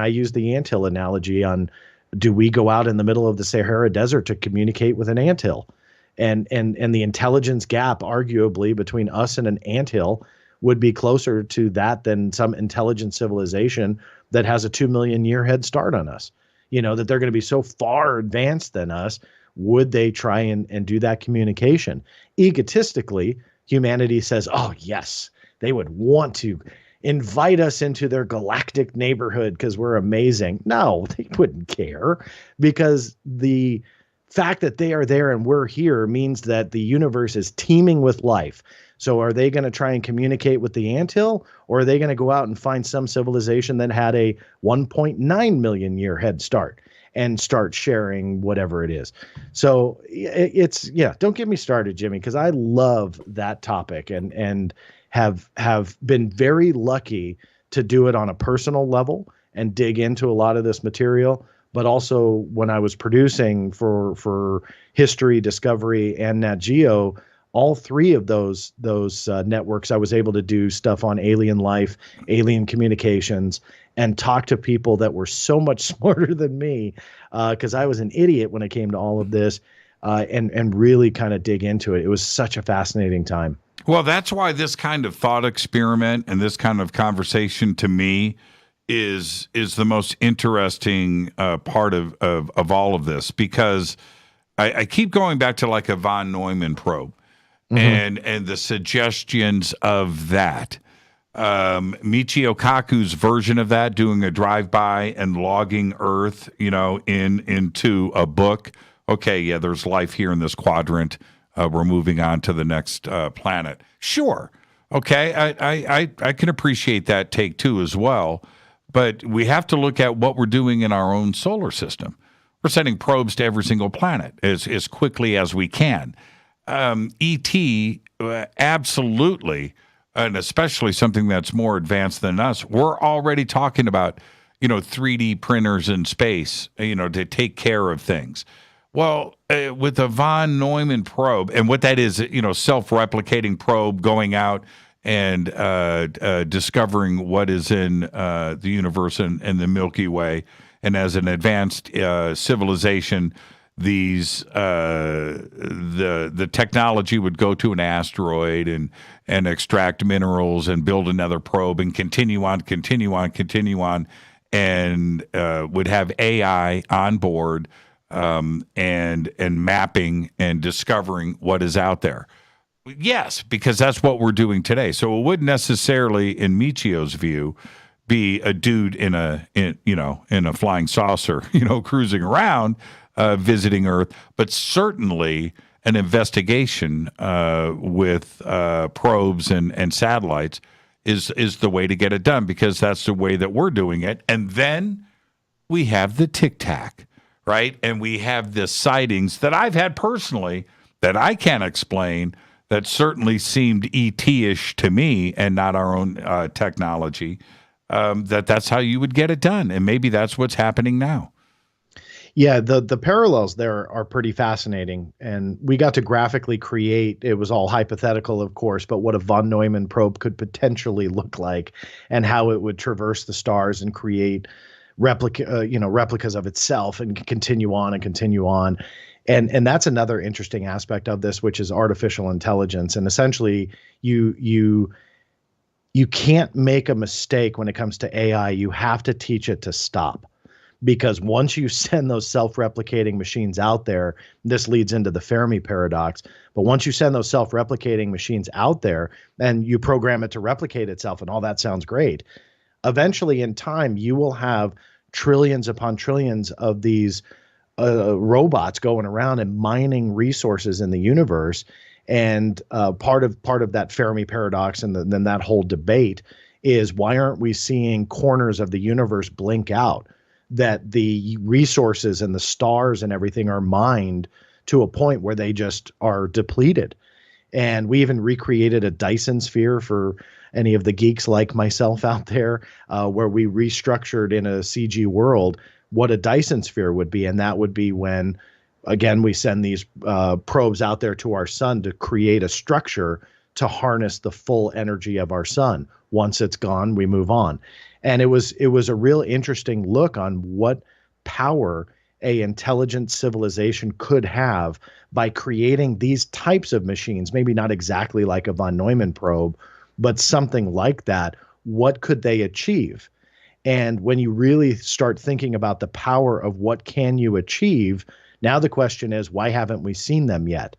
use the anthill analogy on, do we go out in the middle of the Sahara Desert to communicate with an anthill? And the intelligence gap, arguably, between us and an anthill would be closer to that than some intelligent civilization that has a 2 million year head start on us. You know, that they're going to be so far advanced than us. Would they try and do that communication? Egotistically, humanity says, oh, yes, they would want to invite us into their galactic neighborhood because we're amazing. No, they wouldn't care, because the fact that they are there and we're here means that the universe is teeming with life. So are they going to try and communicate with the anthill, or are they going to go out and find some civilization that had a 1.9 million year head start and start sharing whatever it is? So don't get me started, Jimmy, because I love that topic and have been very lucky to do it on a personal level and dig into a lot of this material. But also when I was producing for History, Discovery, and Nat Geo, all three of those networks, I was able to do stuff on alien life, alien communications, and talk to people that were so much smarter than me, because I was an idiot when it came to all of this, and really kind of dig into it. It was such a fascinating time.
Well, that's why this kind of thought experiment and this kind of conversation to me is the most interesting part of all of this, because I keep going back to like a von Neumann probe. Mm-hmm. And the suggestions of that. Michio Kaku's version of that, doing a drive-by and logging Earth, into a book. Okay, yeah, there's life here in this quadrant. We're moving on to the next planet. Sure. Okay, I can appreciate that take too as well. But we have to look at what we're doing in our own solar system. We're sending probes to every single planet as quickly as we can. ET, absolutely, and especially something that's more advanced than us. We're already talking about, 3D printers in space, to take care of things. Well, with the von Neumann probe, and what that is, self-replicating probe going out and discovering what is in the universe and the Milky Way, and as an advanced civilization, these the technology would go to an asteroid and extract minerals and build another probe and continue on, and would have AI on board and mapping and discovering what is out there. Yes, because that's what we're doing today. So it wouldn't necessarily, in Michio's view, be a dude in a flying saucer, cruising around. Visiting Earth, but certainly an investigation with probes and satellites is the way to get it done, because that's the way that we're doing it. And then we have the Tic Tac, right? And we have the sightings that I've had personally that I can't explain that certainly seemed ET-ish to me and not our own technology, that's how you would get it done. And maybe that's what's happening now.
Yeah, the parallels there are pretty fascinating. And we got to graphically create, it was all hypothetical, of course, but what a von Neumann probe could potentially look like and how it would traverse the stars and create replicas of itself and continue on and continue on. And that's another interesting aspect of this, which is artificial intelligence. And essentially, you can't make a mistake when it comes to AI. You have to teach it to stop. Because once you send those self-replicating machines out there, this leads into the Fermi paradox, but once you send those self-replicating machines out there and you program it to replicate itself and all that sounds great, eventually in time you will have trillions upon trillions of these robots going around and mining resources in the universe. And part of that Fermi paradox and then that whole debate is, why aren't we seeing corners of the universe blink out? That the resources and the stars and everything are mined to a point where they just are depleted. And we even recreated a Dyson sphere for any of the geeks like myself out there, where we restructured in a CG world what a Dyson sphere would be. And that would be when, again, we send these probes out there to our sun to create a structure to harness the full energy of our sun. Once it's gone, we move on. And it was a real interesting look on what power a intelligent civilization could have by creating these types of machines, maybe not exactly like a von Neumann probe, but something like that. What could they achieve? And when you really start thinking about the power of what can you achieve, now the question is, why haven't we seen them yet?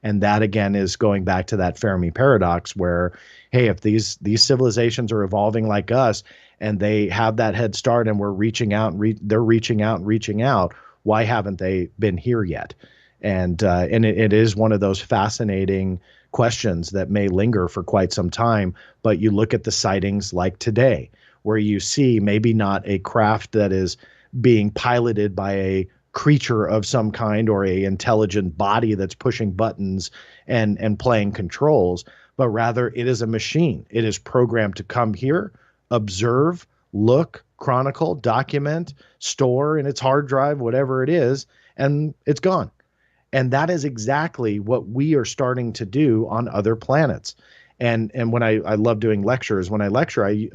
And that, again, is going back to that Fermi paradox where, hey, if these civilizations are evolving like us and they have that head start and we're reaching out and they're reaching out and reaching out, why haven't they been here yet? And it is one of those fascinating questions that may linger for quite some time. But you look at the sightings like today, where you see maybe not a craft that is being piloted by a creature of some kind or a intelligent body that's pushing buttons and playing controls, but rather it is a machine. It is programmed to come here, observe, look, chronicle, document, store in its hard drive, whatever it is, and it's gone. And that is exactly what we are starting to do on other planets. And when I love doing lectures, when I lecture, I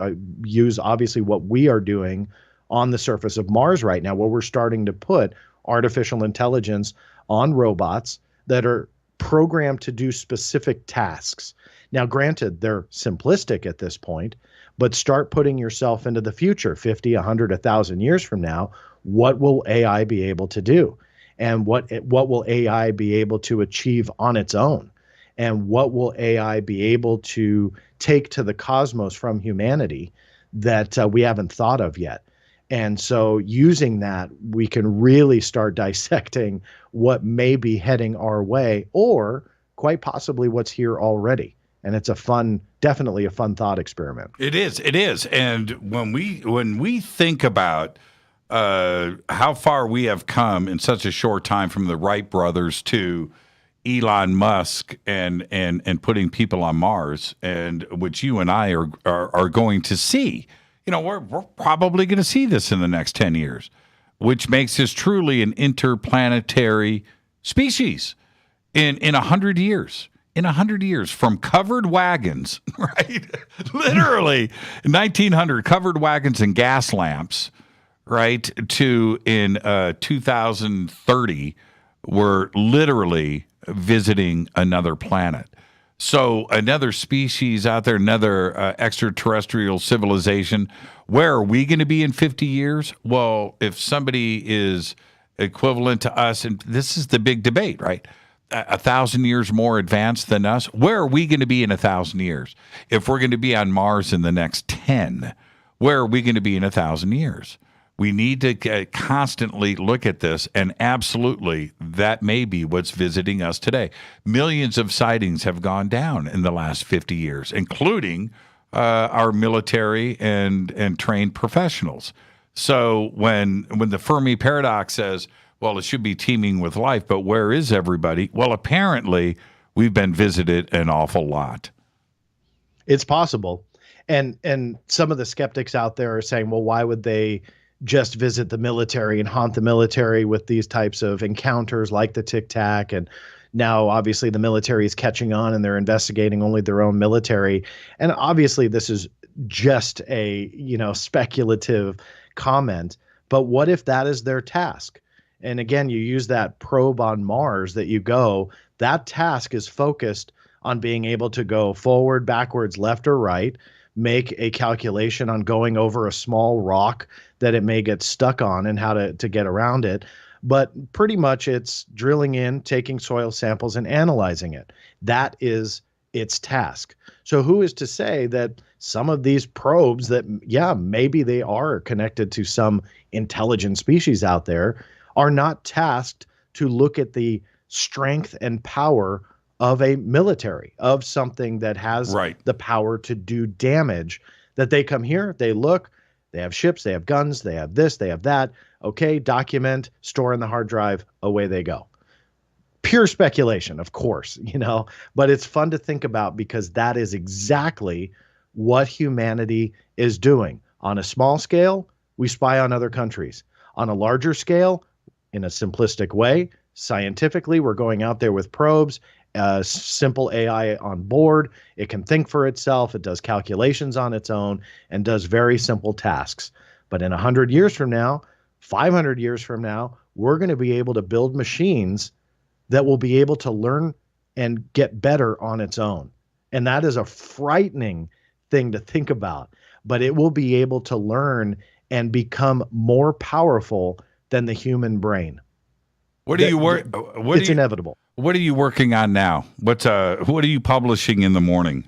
use obviously what we are doing on the surface of Mars right now, where we're starting to put artificial intelligence on robots that are programmed to do specific tasks. Now, granted, they're simplistic at this point, but start putting yourself into the future, 50, 100, 1,000 years from now. What will AI be able to do? And what will AI be able to achieve on its own? And what will AI be able to take to the cosmos from humanity that we haven't thought of yet? And so using that, we can really start dissecting what may be heading our way, or quite possibly what's here already. And it's definitely a fun thought experiment.
It is. And when we think about how far we have come in such a short time, from the Wright brothers to Elon Musk and putting people on Mars, and which you and I are going to see. We're probably going to see this in the next 10 years, which makes us truly an interplanetary species in 100 years. In 100 years, from covered wagons, right? Literally, 1900, covered wagons and gas lamps, right? To in 2030, we're literally visiting another planet. So another species out there, another extraterrestrial civilization. Where are we going to be in 50 years? Well, if somebody is equivalent to us, and this is the big debate, right? 1,000 years more advanced than us, where are we going to be in 1,000 years? If we're going to be on Mars in the next 10, where are we going to be in 1,000 years? We need to constantly look at this, and absolutely, that may be what's visiting us today. Millions of sightings have gone down in the last 50 years, including our military and trained professionals. So when the Fermi paradox says, well, it should be teeming with life, but where is everybody? Well, apparently we've been visited an awful lot.
It's possible. And some of the skeptics out there are saying, well, why would they just visit the military and haunt the military with these types of encounters like the Tic Tac? And now obviously the military is catching on and they're investigating only their own military. And obviously this is just a, speculative comment. But what if that is their task? And again, you use that probe on Mars that you go, that task is focused on being able to go forward, backwards, left or right, make a calculation on going over a small rock that it may get stuck on and how to get around it. But pretty much it's drilling in, taking soil samples and analyzing it. That is its task. So who is to say that some of these probes that, maybe they are connected to some intelligent species out there, are not tasked to look at the strength and power of a military, of something that has the power to do damage, that they come here, they look, they have ships, they have guns, they have this, they have that. Okay, document, store in the hard drive, away they go. Pure speculation, of course, but it's fun to think about because that is exactly what humanity is doing. On a small scale, we spy on other countries. On a larger scale, in a simplistic way, scientifically, we're going out there with probes, simple AI on board. It can think for itself. It does calculations on its own and does very simple tasks. But in 100 years from now, 500 years from now, we're going to be able to build machines that will be able to learn and get better on its own. And that is a frightening thing to think about. But it will be able to learn and become more powerful than the human brain. It's inevitable.
What are you working on now? What are you publishing in the morning?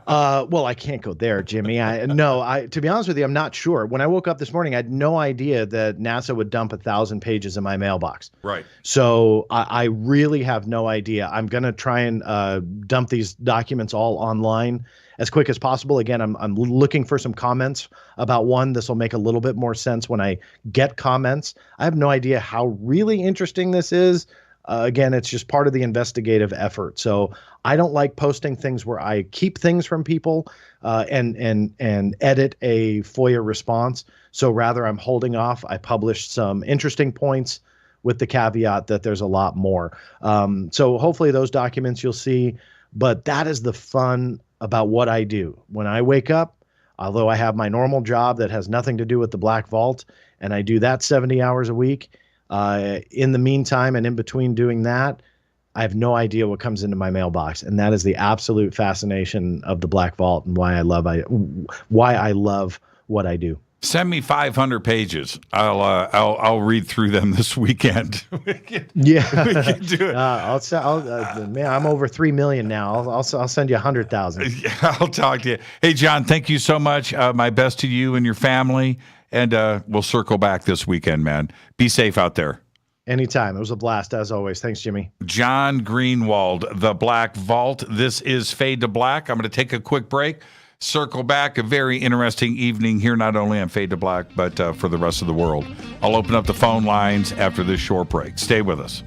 Well, I can't go there, Jimmy. To be honest with you, I'm not sure. When I woke up this morning, I had no idea that NASA would dump 1,000 pages in my mailbox.
Right.
So I really have no idea. I'm going to try and dump these documents all online as quick as possible. Again, I'm looking for some comments about one. This will make a little bit more sense when I get comments. I have no idea how really interesting this is. Again, it's just part of the investigative effort. So I don't like posting things where I keep things from people and edit a FOIA response. So rather, I'm holding off. I published some interesting points with the caveat that there's a lot more. So hopefully those documents you'll see. But that is the fun about what I do. When I wake up, although I have my normal job that has nothing to do with the Black Vault, and I do that 70 hours a week, in the meantime and in between doing that, I have no idea what comes into my mailbox. And that is the absolute fascination of the Black Vault and why I love what I do.
Send me 500 pages. I'll read through them this weekend. We can do it.
Man, I'm over 3 million now. I'll send you 100,000.
I'll talk to you. Hey, John, thank you so much. My best to you and your family. And we'll circle back this weekend, man. Be safe out there.
Anytime. It was a blast, as always. Thanks, Jimmy.
John Greenewald, The Black Vault. This is Fade to Black. I'm going to take a quick break. Circle back. A very interesting evening here, not only on Fade to Black, but for the rest of the world. I'll open up the phone lines after this short break. Stay with us.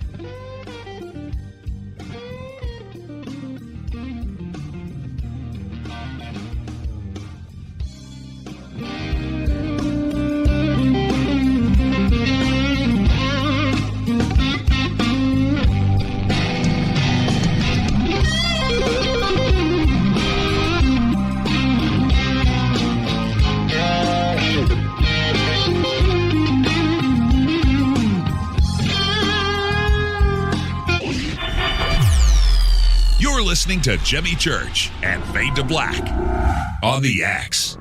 Listening to Jimmy Church and Fade to Black on the X.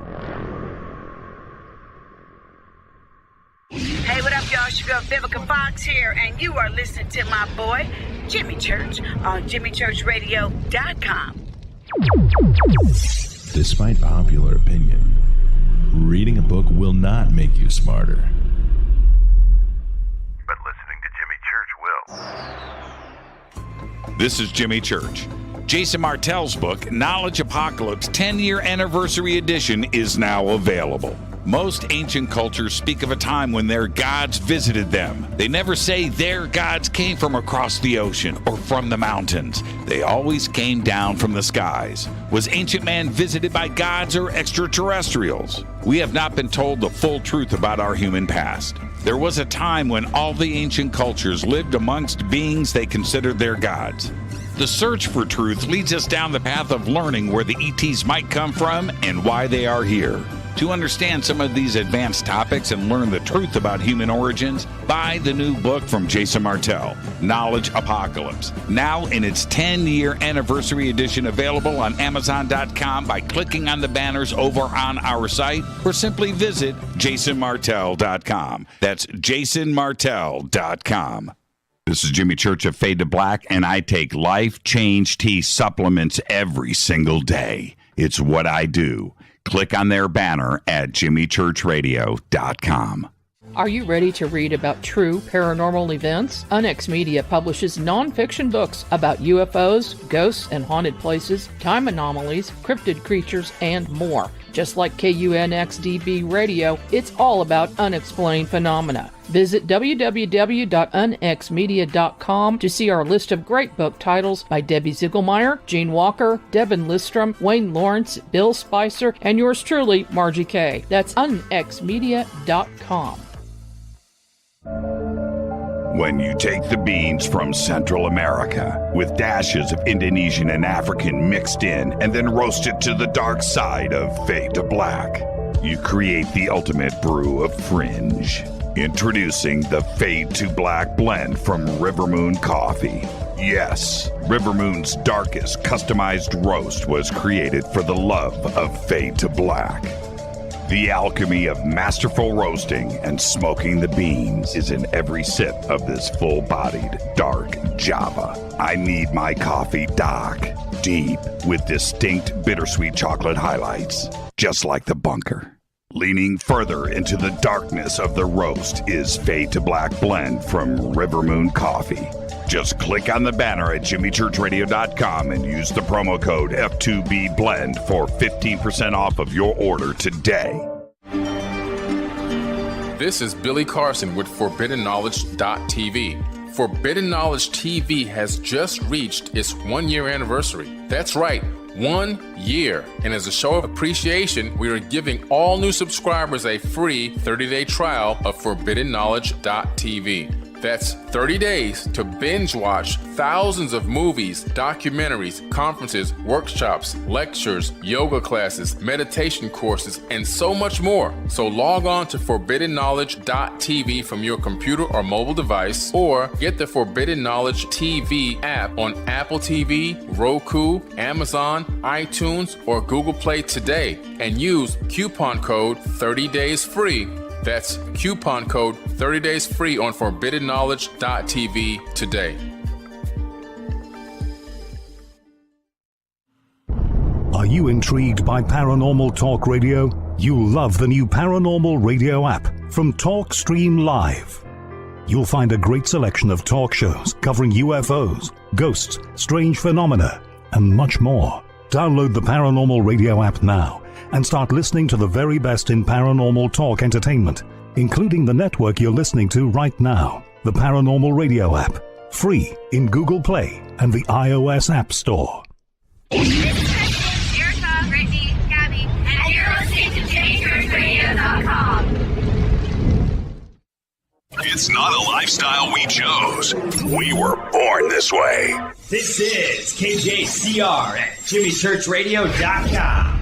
Hey, what up, y'all? It's your girl Vivica Fox here, and you are listening to my boy, Jimmy Church, on JimmyChurchRadio.com.
Despite popular opinion, reading a book will not make you smarter.
But listening to Jimmy Church will.
This is Jimmy Church. Jason Martell's book, Knowledge Apocalypse 10-Year Anniversary Edition, is now available. Most ancient cultures speak of a time when their gods visited them. They never say their gods came from across the ocean or from the mountains. They always came down from the skies. Was ancient man visited by gods or extraterrestrials? We have not been told the full truth about our human past. There was a time when all the ancient cultures lived amongst beings they considered their gods. The search for truth leads us down the path of learning where the ETs might come from and why they are here. To understand some of these advanced topics and learn the truth about human origins, buy the new book from Jason Martell, Knowledge Apocalypse, now in its 10-year anniversary edition, available on Amazon.com by clicking on the banners over on our site, or simply visit JasonMartell.com. That's JasonMartell.com. This is Jimmy Church of Fade to Black, and I take Life Change Tea supplements every single day. It's what I do. Click on their banner at jimmychurchradio.com.
Are you ready to read about true paranormal events? Unex Media publishes nonfiction books about UFOs, ghosts and haunted places, time anomalies, cryptid creatures, and more. Just like KUNXDB Radio, it's all about unexplained phenomena. Visit www.unxmedia.com to see our list of great book titles by Debbie Ziegelmeyer, Gene Walker, Devin Listrom, Wayne Lawrence, Bill Spicer, and yours truly, Margie Kay. That's unxmedia.com.
When you take the beans from Central America with dashes of Indonesian and African mixed in and then roast it to the dark side of Fade to Black, you create the ultimate brew of fringe. Introducing the Fade to Black blend from Rivermoon Coffee. Yes, Rivermoon's darkest customized roast was created for the love of Fade to Black. The alchemy of masterful roasting and smoking the beans is in every sip of this full-bodied, dark Java. I need my coffee dark, deep, with distinct bittersweet chocolate highlights, just like the bunker. Leaning further into the darkness of the roast is Fade to Black blend from Rivermoon Coffee. Just click on the banner at jimmychurchradio.com and use the promo code F2BBLEND for 15% off of your order today.
This is Billy Carson with ForbiddenKnowledge.tv. Forbidden Knowledge TV has just reached its 1-year anniversary. That's right, 1 year. And as a show of appreciation, we are giving all new subscribers a free 30-day trial of ForbiddenKnowledge.tv. That's 30 days to binge watch thousands of movies, documentaries, conferences, workshops, lectures, yoga classes, meditation courses, and so much more. So log on to ForbiddenKnowledge.tv from your computer or mobile device, or get the Forbidden Knowledge TV app on Apple TV, Roku, Amazon, iTunes, or Google Play today, and use coupon code 30daysfree. That's coupon code 30 days free on ForbiddenKnowledge.tv today.
Are you intrigued by Paranormal Talk Radio? You'll love the new Paranormal Radio app from TalkStream Live. You'll find a great selection of talk shows covering UFOs, ghosts, strange phenomena, and much more. Download the Paranormal Radio app now and start listening to the very best in paranormal talk entertainment, including the network you're listening to right now. The Paranormal Radio app, free in Google Play and the iOS App Store.
This is Erica, Brittany, Gabby, and you're listening to JFK.com.
It's not a lifestyle we chose. We were born this way.
This is KJCR at JimmyChurchRadio.com.